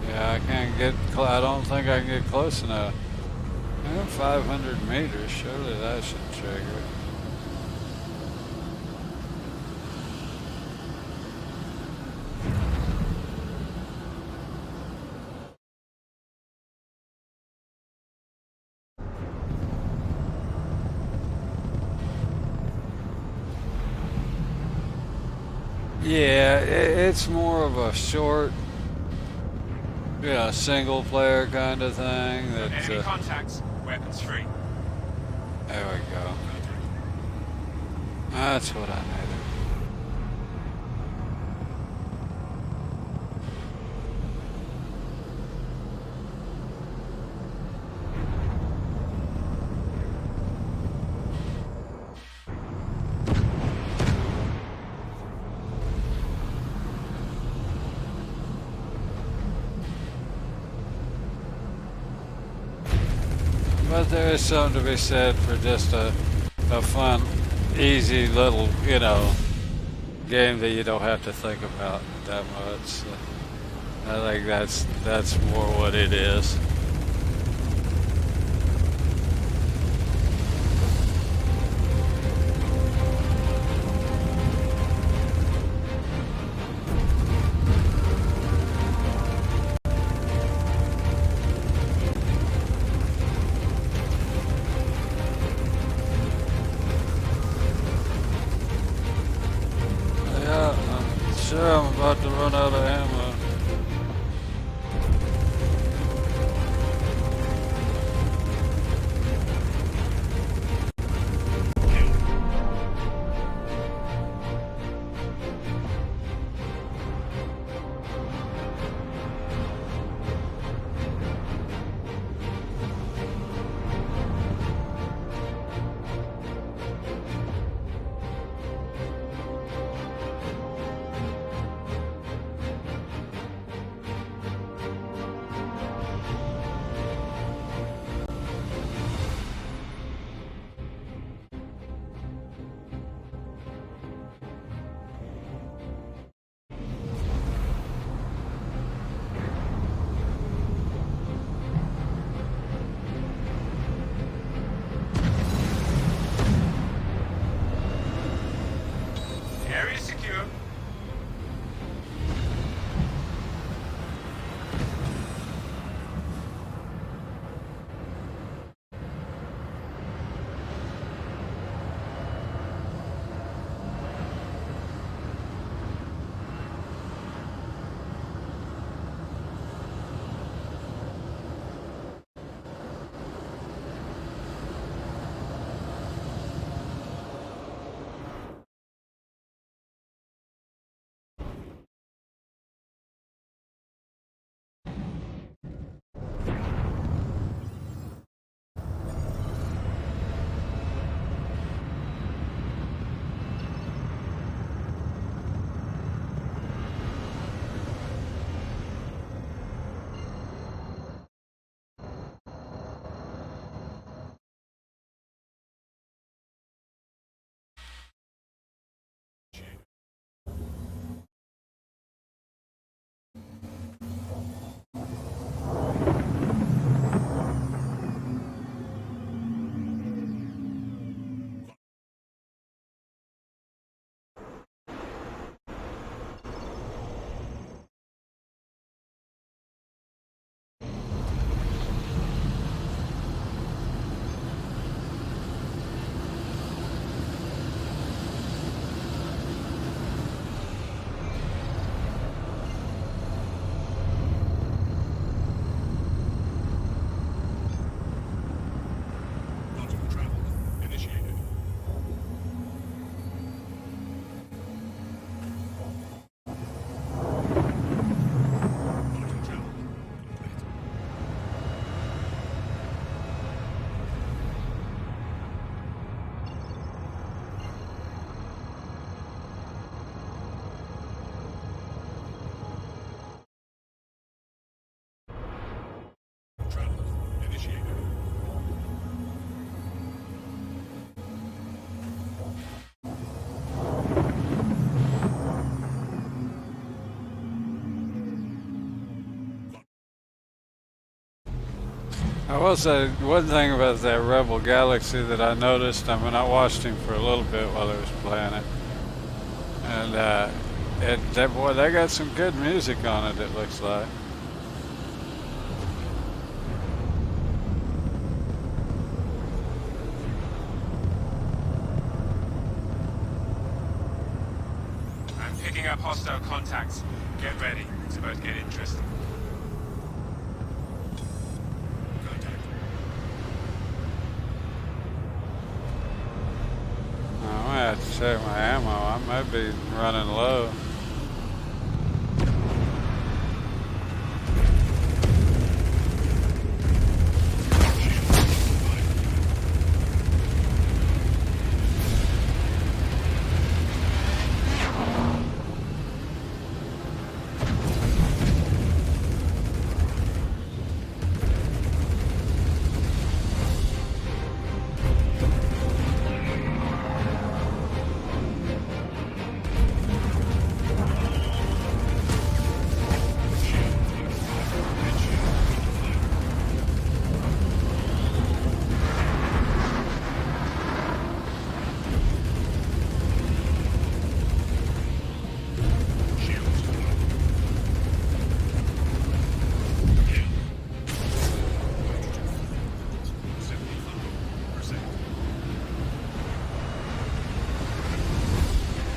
Yeah, I can't get. I don't think I can get close enough. 500 meters. Surely that should trigger it. Yeah, it's more of a short, single player kind of thing. Enemy contacts, weapons free. There we go. That's what I needed. But there is something to be said for just a fun, easy little, game that you don't have to think about that much. I think that's more what it is. Sure, I'm about to run out of ammo. I will say one thing about that Rebel Galaxy that I noticed. I mean, I watched him for a little bit while he was playing it, and boy, they got some good music on it. It looks like. I'm picking up hostile contacts. Get ready. It's about to get interesting. I might have to check my ammo. I might be running low.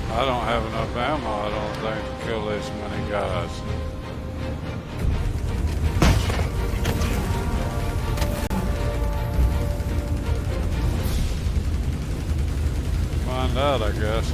I don't have enough ammo, I don't think, to kill this many guys. Find out, I guess.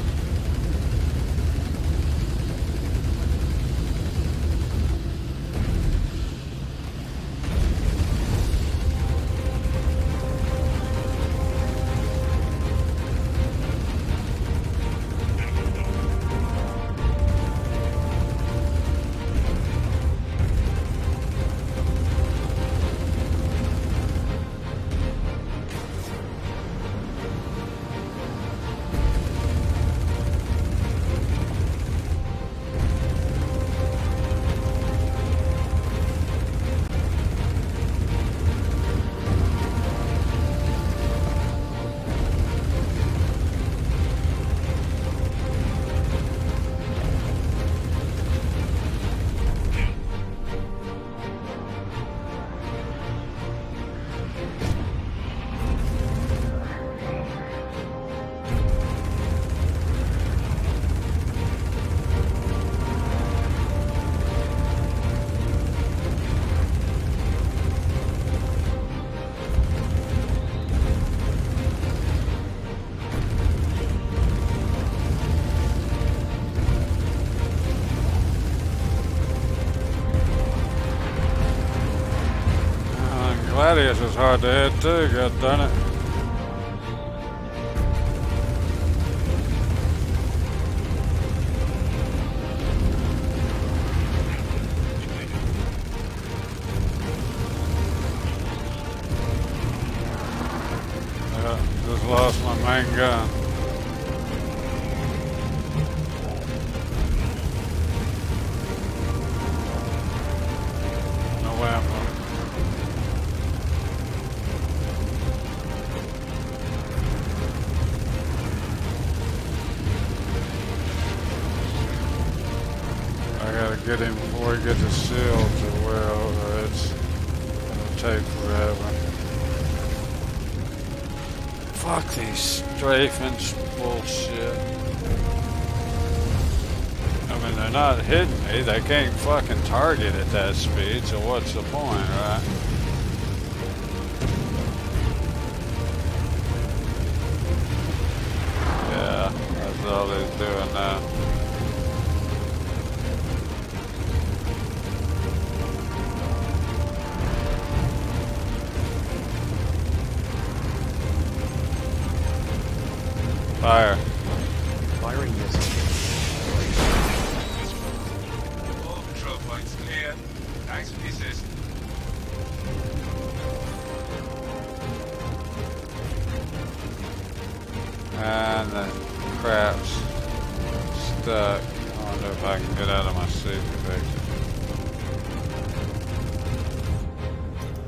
Gladius is hard to hit too, god darn it. Just lost my main gun. No ammo. I gotta get him before he gets his shield to wherever it'll take forever. Fuck these strafing bullshit. I mean, they're not hitting me. They can't fucking target at that speed, so what's the point, right? Yeah, that's all he's doing now. Fire. Firing missile. All control points clear. Thanks for the assist. And the crap's stuck. I wonder if I can get out of my seat to fix it.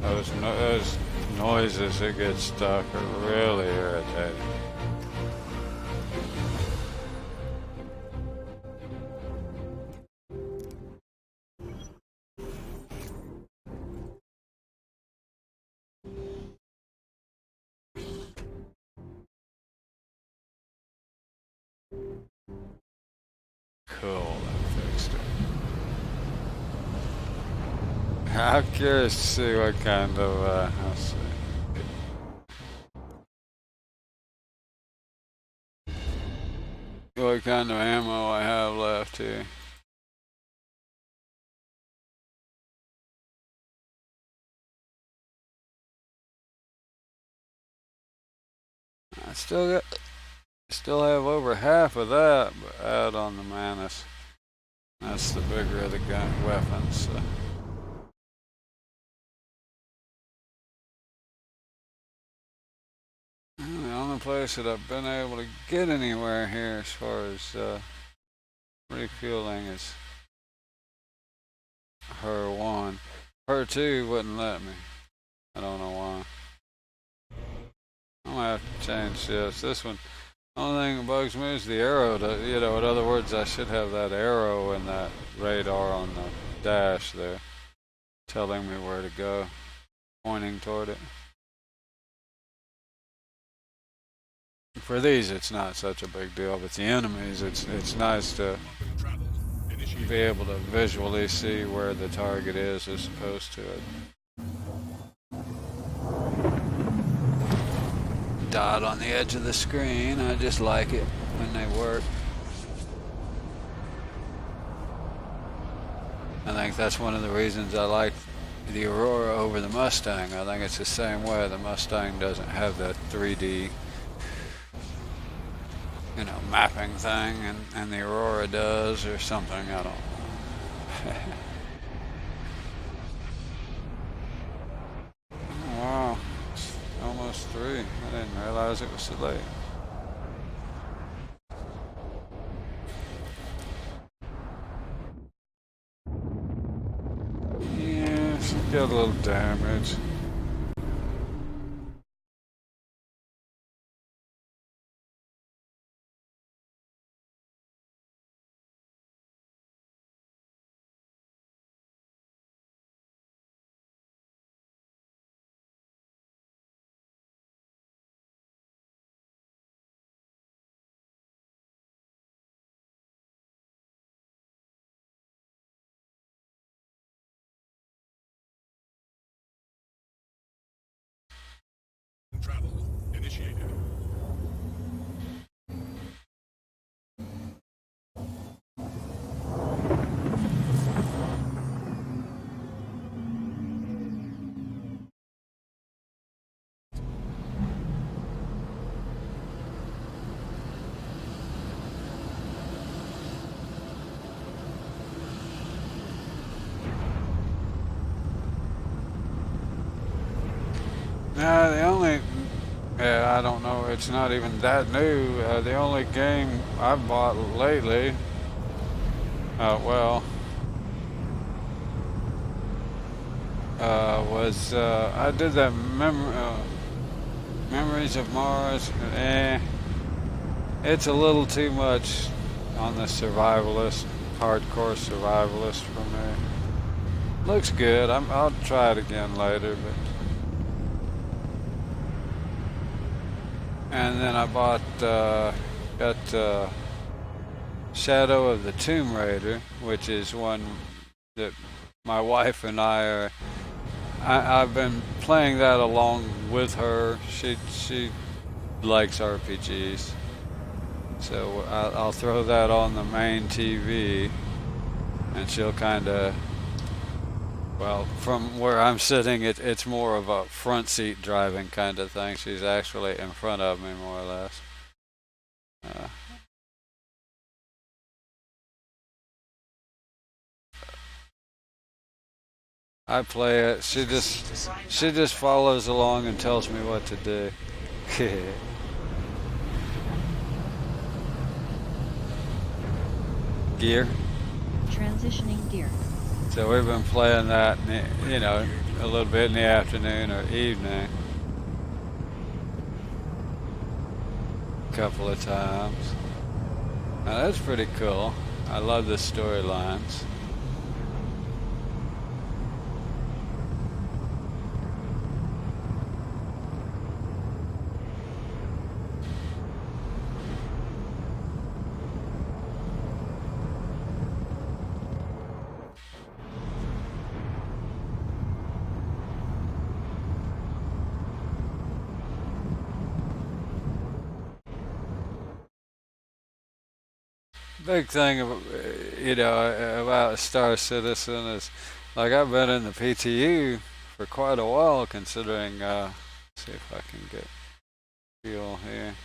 Those noises that get stuck are really irritating. Cool, that fixed it. I'm curious to see what kind of, let's see. What kind of ammo I have left here. I still have over half of that out on the Manus. That's the bigger of the gun weapons. So. The only place that I've been able to get anywhere here as far as refueling is her 1. Her 2 wouldn't let me. I don't know why. I'm gonna have to change this. This one, the only thing that bugs me is the arrow. You know, in other words, I should have that arrow and that radar on the dash there, telling me where to go, pointing toward it. For these, it's not such a big deal, but the enemies, it's nice to be able to visually see where the target is as opposed to it. Dot on the edge of the screen. I just like it when they work. I think that's one of the reasons I like the Aurora over the Mustang. I think it's the same way. The Mustang doesn't have that 3D, you know, mapping thing, and the Aurora does, or something. I don't know. Oh, wow. Almost 3. I didn't realize it was so late. Yeah, she got a little damage. Travel initiated. Nah, the only, I don't know, it's not even that new. The only game I've bought lately, was, I did that Memories of Mars. It's a little too much on the survivalist, hardcore survivalist for me. Looks good. I'll try it again later, but. And then I bought, got Shadow of the Tomb Raider, which is one that my wife and I are. I've been playing that along with her. She likes RPGs, so I'll throw that on the main TV, and she'll kind of. Well, from where I'm sitting, it's more of a front seat driving kind of thing. She's actually in front of me, more or less. I play it. She just follows along and tells me what to do. Gear. Transitioning gear. So we've been playing that, and, you know, a little bit in the afternoon or evening. A couple of times. Now that's pretty cool. I love the storylines. Big thing about Star Citizen is like I've been in the PTU for quite a while, considering. See if I can get fuel here.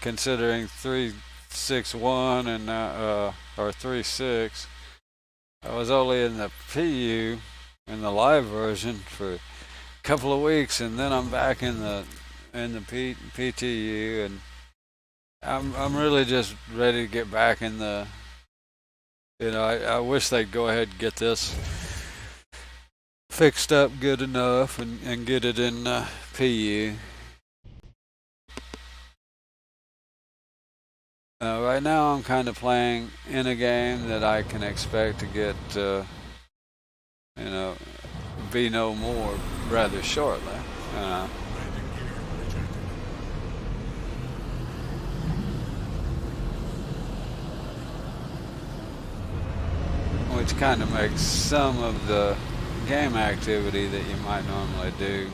Considering 361 and or 36, I was only in the PU in the live version for a couple of weeks, and then I'm back in the PTU, and I'm really just ready to get back in the. I wish they'd go ahead and get this fixed up good enough and get it in PU. Right now, I'm kind of playing in a game that I can expect to get, be no more rather shortly. Which kind of makes some of the game activity that you might normally do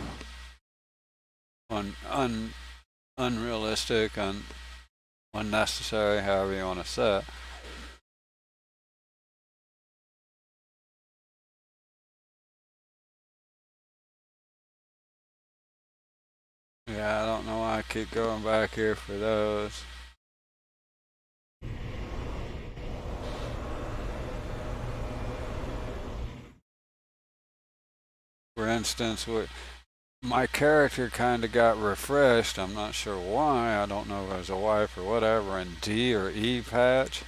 unrealistic, unnecessary, however you want to say it. Yeah, I don't know why I keep going back here for those. For instance, my character kind of got refreshed. I'm not sure why. I don't know if it was a wipe or whatever in D or E patch.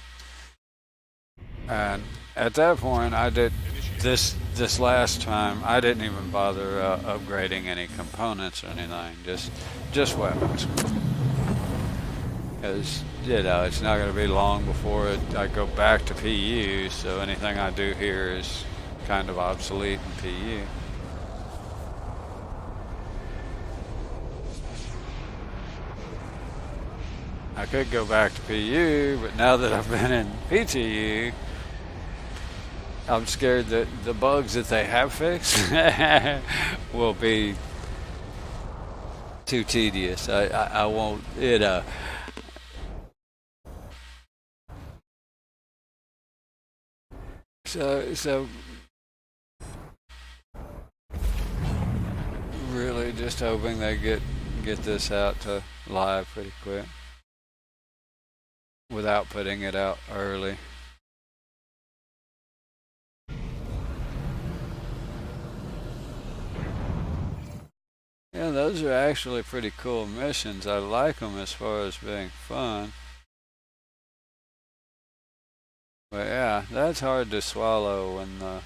And at that point, I did this last time. I didn't even bother upgrading any components or anything. Just weapons. Because it's not going to be long before I go back to PU. So anything I do here is kind of obsolete in PU. I could go back to PU, but now that I've been in PTU, I'm scared that the bugs that they have fixed will be too tedious. I won't, So really just hoping they get this out to live pretty quick without putting it out early. Yeah, those are actually pretty cool missions. I like them as far as being fun. But yeah, that's hard to swallow when the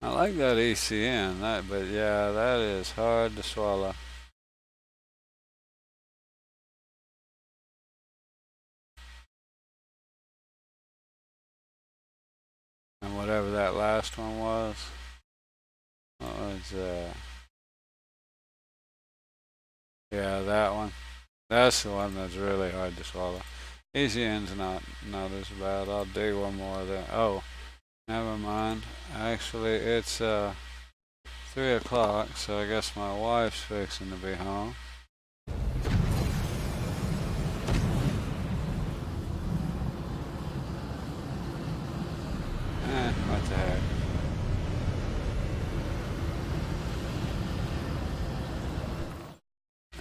I like that ECN, but yeah, that is hard to swallow. And whatever that last one was, yeah, that one. That's the one that's really hard to swallow. ECN's not as bad. I'll do one more there. Oh, never mind. Actually, it's 3 o'clock, so I guess my wife's fixing to be home. What the heck.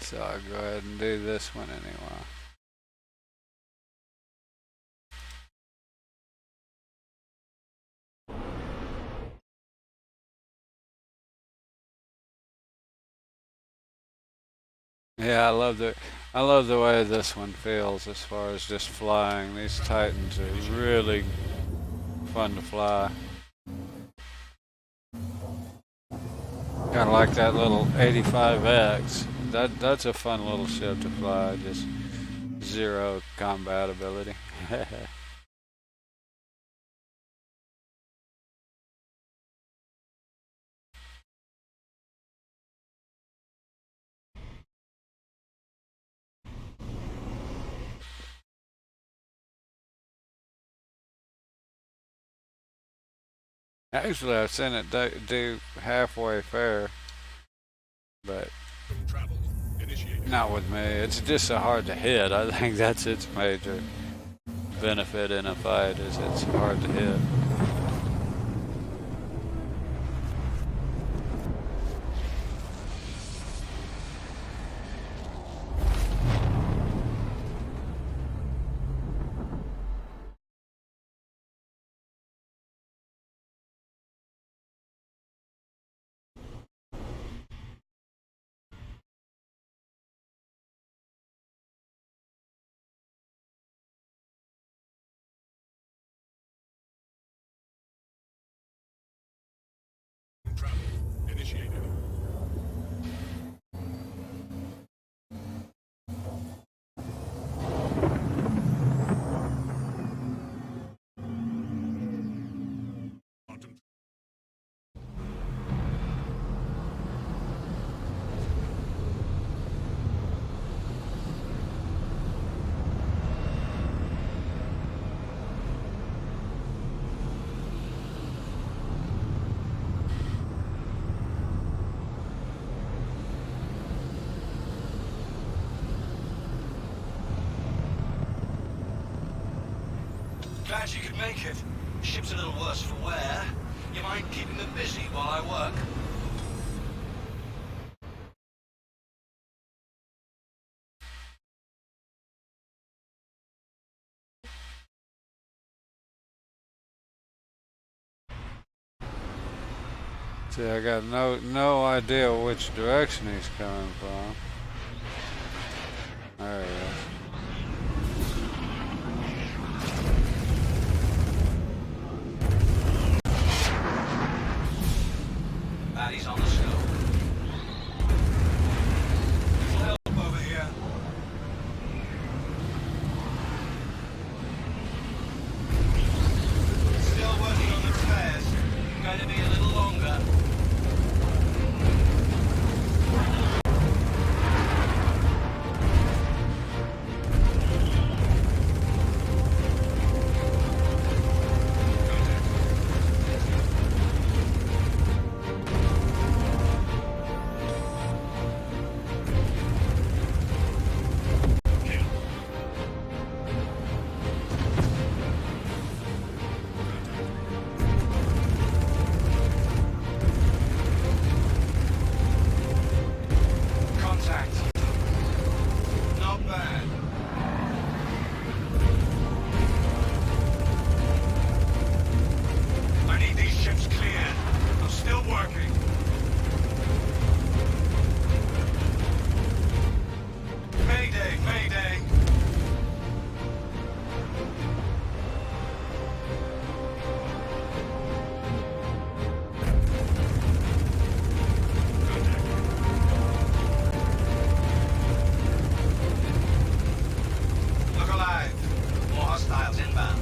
So I'll go ahead and do this one anyway. Yeah, I love the way this one feels as far as just flying. These Titans are really fun to fly. Kind of like that little 85X. That's a fun little ship to fly. Just zero combat ability. Actually, I've seen it do halfway fair, but Travel initiated. not with me. It's just so hard to hit. I think that's its major benefit in a fight is it's hard to hit. Travel initiated. Quantum Glad you could make it. Ship's a little worse for wear. You mind keeping them busy while I work? See, I got no idea which direction he's coming from. There he is. Baddies on the scope. Little help over here. Still working on the repairs. Going to be a little longer. Contact. Not bad. I need these ships cleared. I'm still working. Mayday, mayday. Look alive. More hostiles inbound.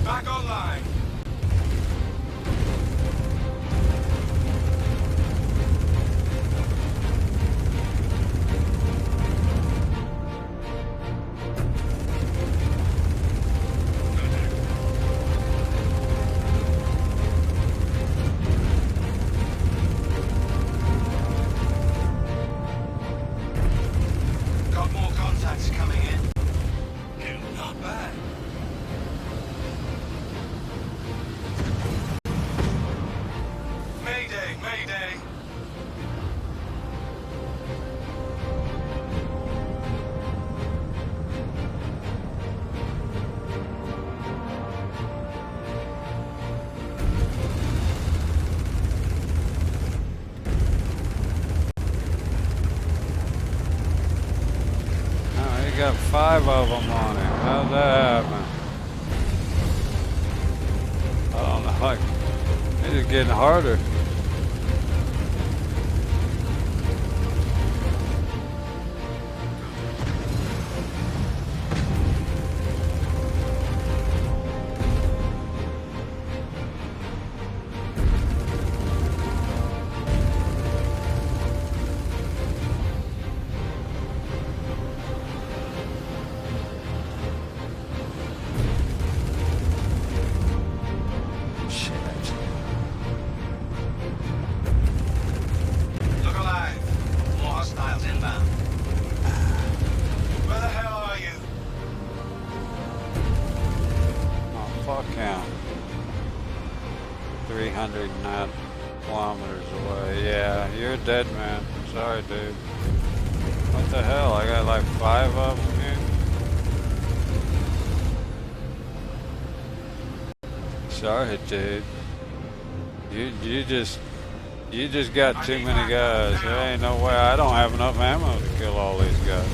Back online. Got more contacts coming in. Not bad. 5 of them on him. How'd that happen? I don't know. Like, it's just getting harder. Look alive. More hostiles inbound. Where the hell are you? Oh, fuck him. 309 kilometers away. Yeah, you're a dead man. Sorry, dude. What the hell? I got like 5 of them here. Sorry, dude. You just got too many guys. There ain't no way. I don't have enough ammo to kill all these guys.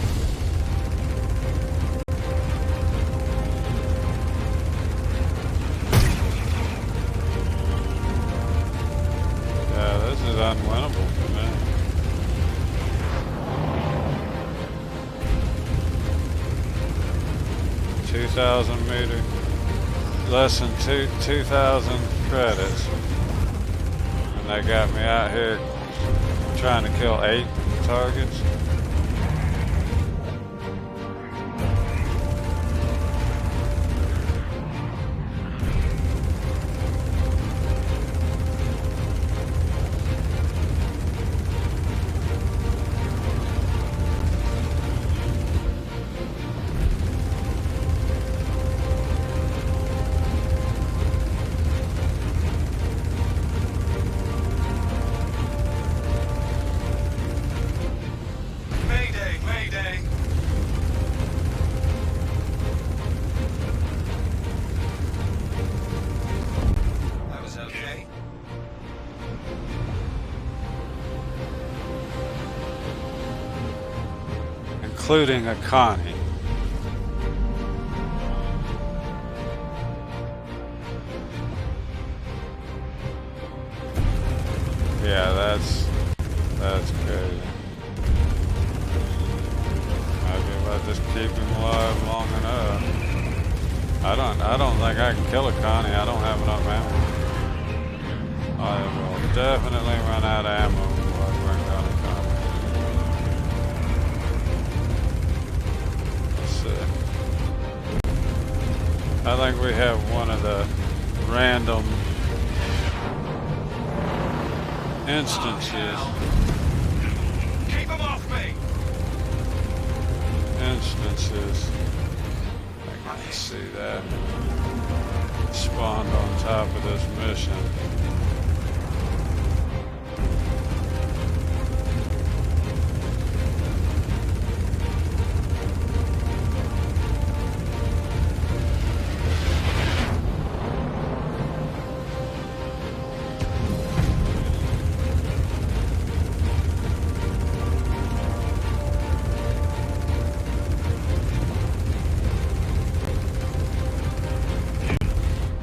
Yeah, this is unwinnable for me. $2,000 less than 2,000 credits. And they got me out here trying to kill 8 targets. Mayday, mayday. That was okay. Including a Connie. Yeah, that's crazy. Maybe if I just keep him alive long enough. I don't think I can kill a Connie. I don't have enough ammo. I will definitely run out of ammo before I bring down a Connie. Let's see. I think we have one of the random instances. Keep them off me. Instances. I can see that spawned on top of this mission.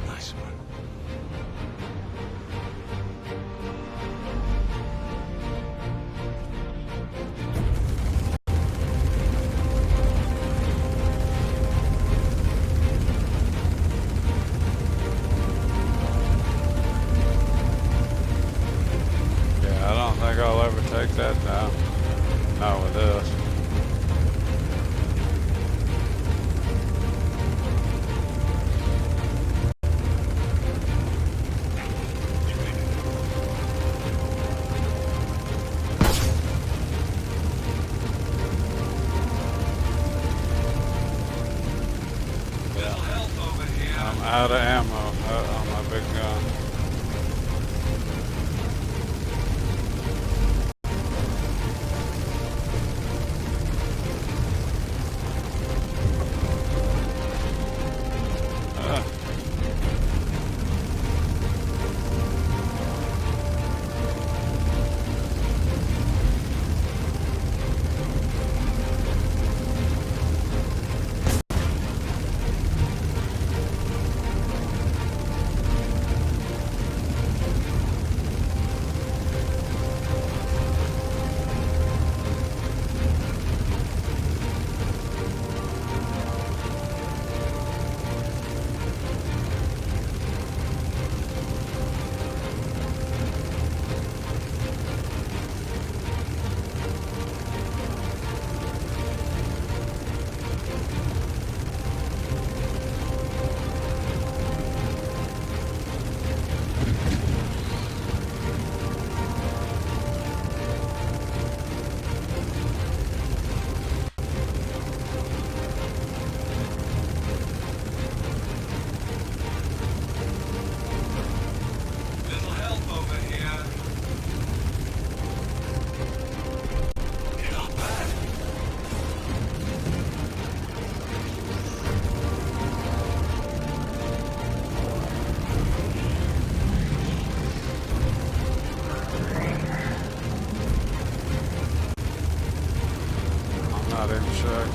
Nice one. Yeah, I don't think I'll ever take that down. Not with this. Little help over here. I'm out of ammo on my big gun.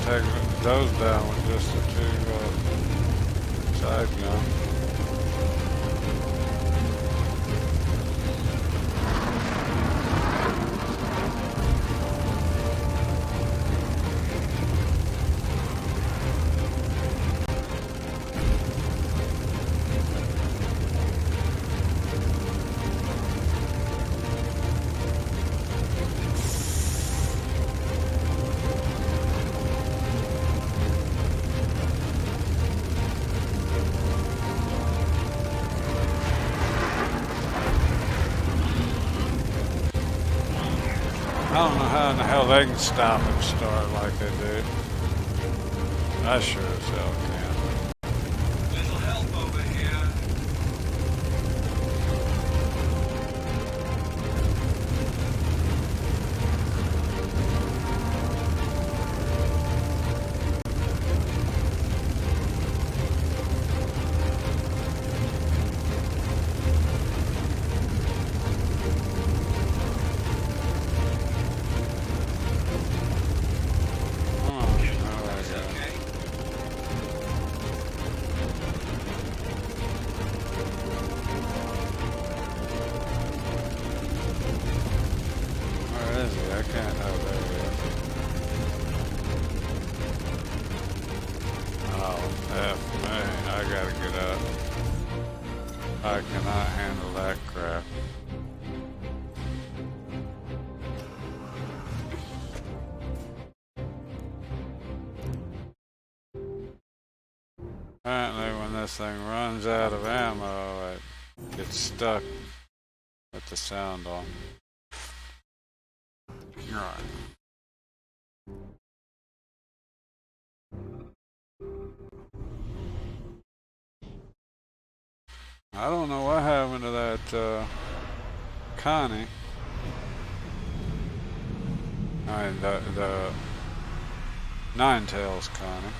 take those down with just the two side guns. I don't know how in the hell they can stop and start like they do. I sure as hell can. Little help over here. Where is he? I can't know there he is. Oh, F me. I gotta get up. I cannot handle that crap. Apparently when this thing runs out of ammo, it gets stuck with the sound on. Right. I don't know what happened to that Connie. I mean the Nine Tails Connie.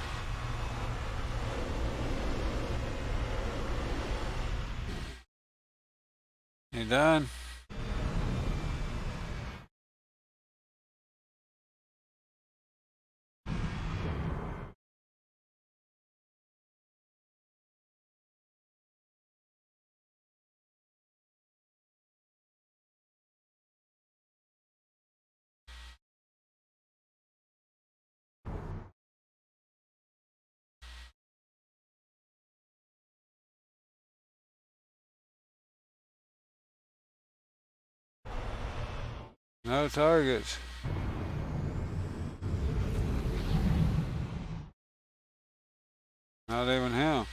You done? No targets. Not even him.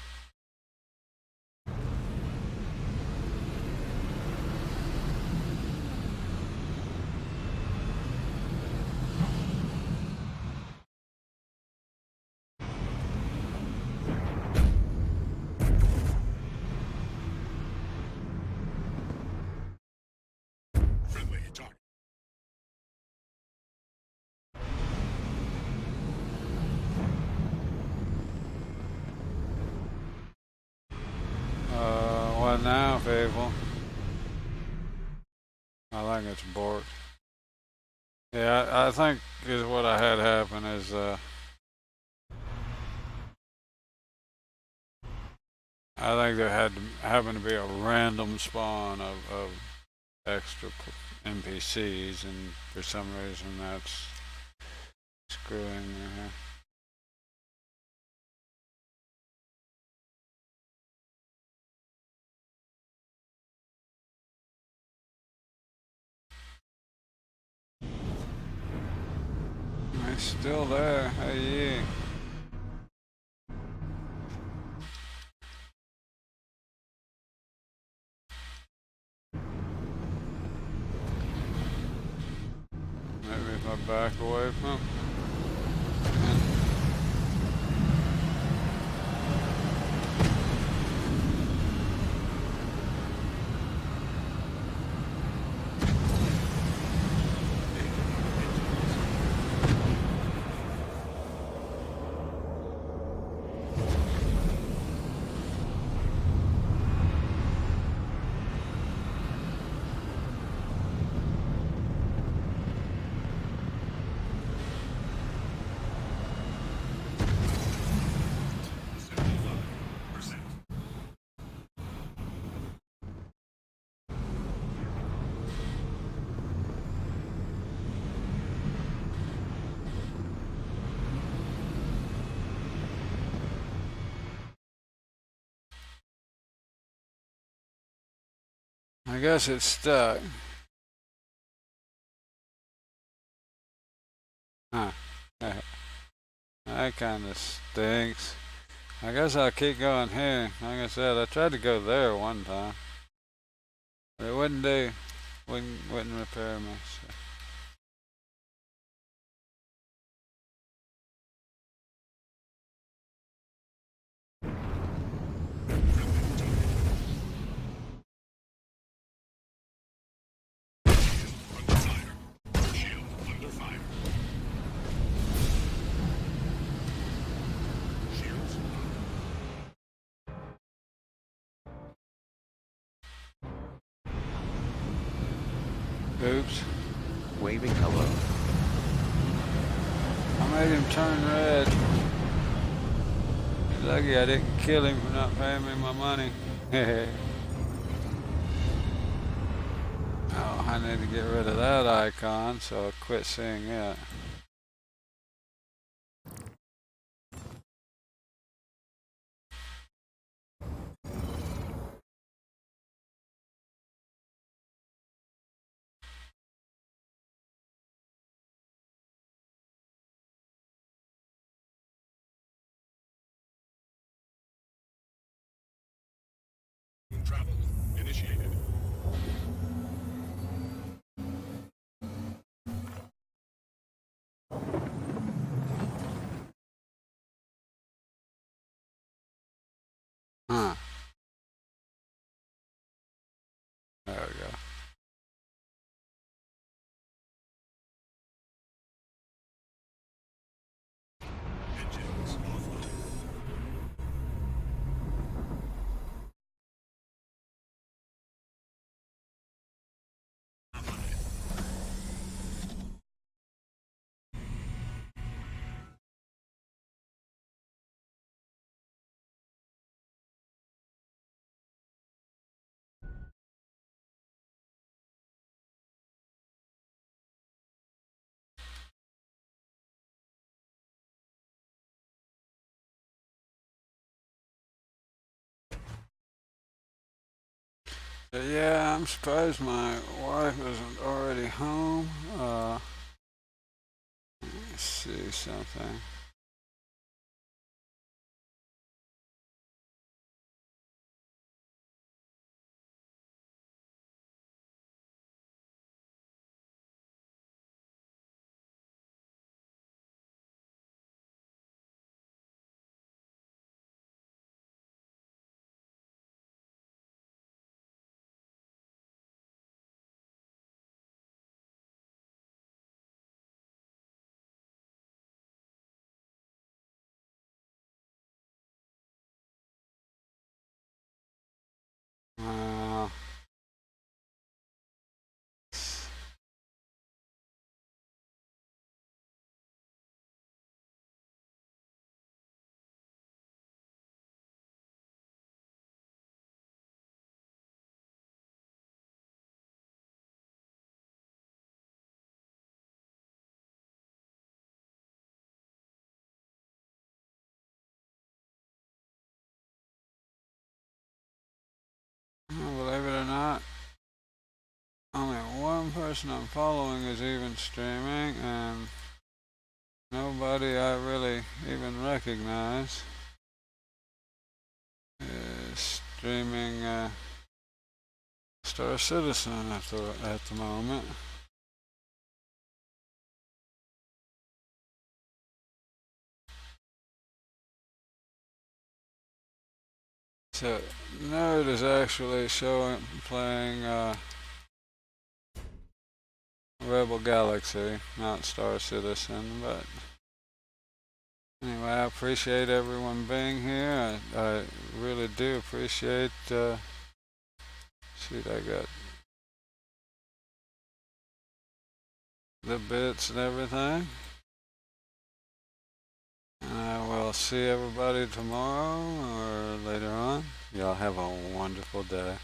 Friendly target. What now, people? I think it's Bork. Yeah, I think is what I had happen is I think there had to happen to be a random spawn of extra NPCs, and for some reason that's screwing me. It's still there. Hey, maybe if I back away from. I guess it's stuck. Huh. That kind of stinks. I guess I'll keep going here. Like I said, I tried to go there one time. But it wouldn't do. Wouldn't repair me. So. Oops. Waving hello. I made him turn red. Lucky I didn't kill him for not paying me my money. Oh, I need to get rid of that icon, so I'll quit seeing it. Travel initiated. Huh. There we go. Engines offline. So yeah, I'm surprised my wife isn't already home. Let's see something. Uh, believe it or not, only one person I'm following is even streaming, and nobody I really even recognize is streaming Star Citizen at the moment. So Nerd is actually playing Rebel Galaxy, not Star Citizen, but anyway, I appreciate everyone being here. I really do appreciate, shoot, I got the bits and everything. And I will see everybody tomorrow or later on. Y'all have a wonderful day.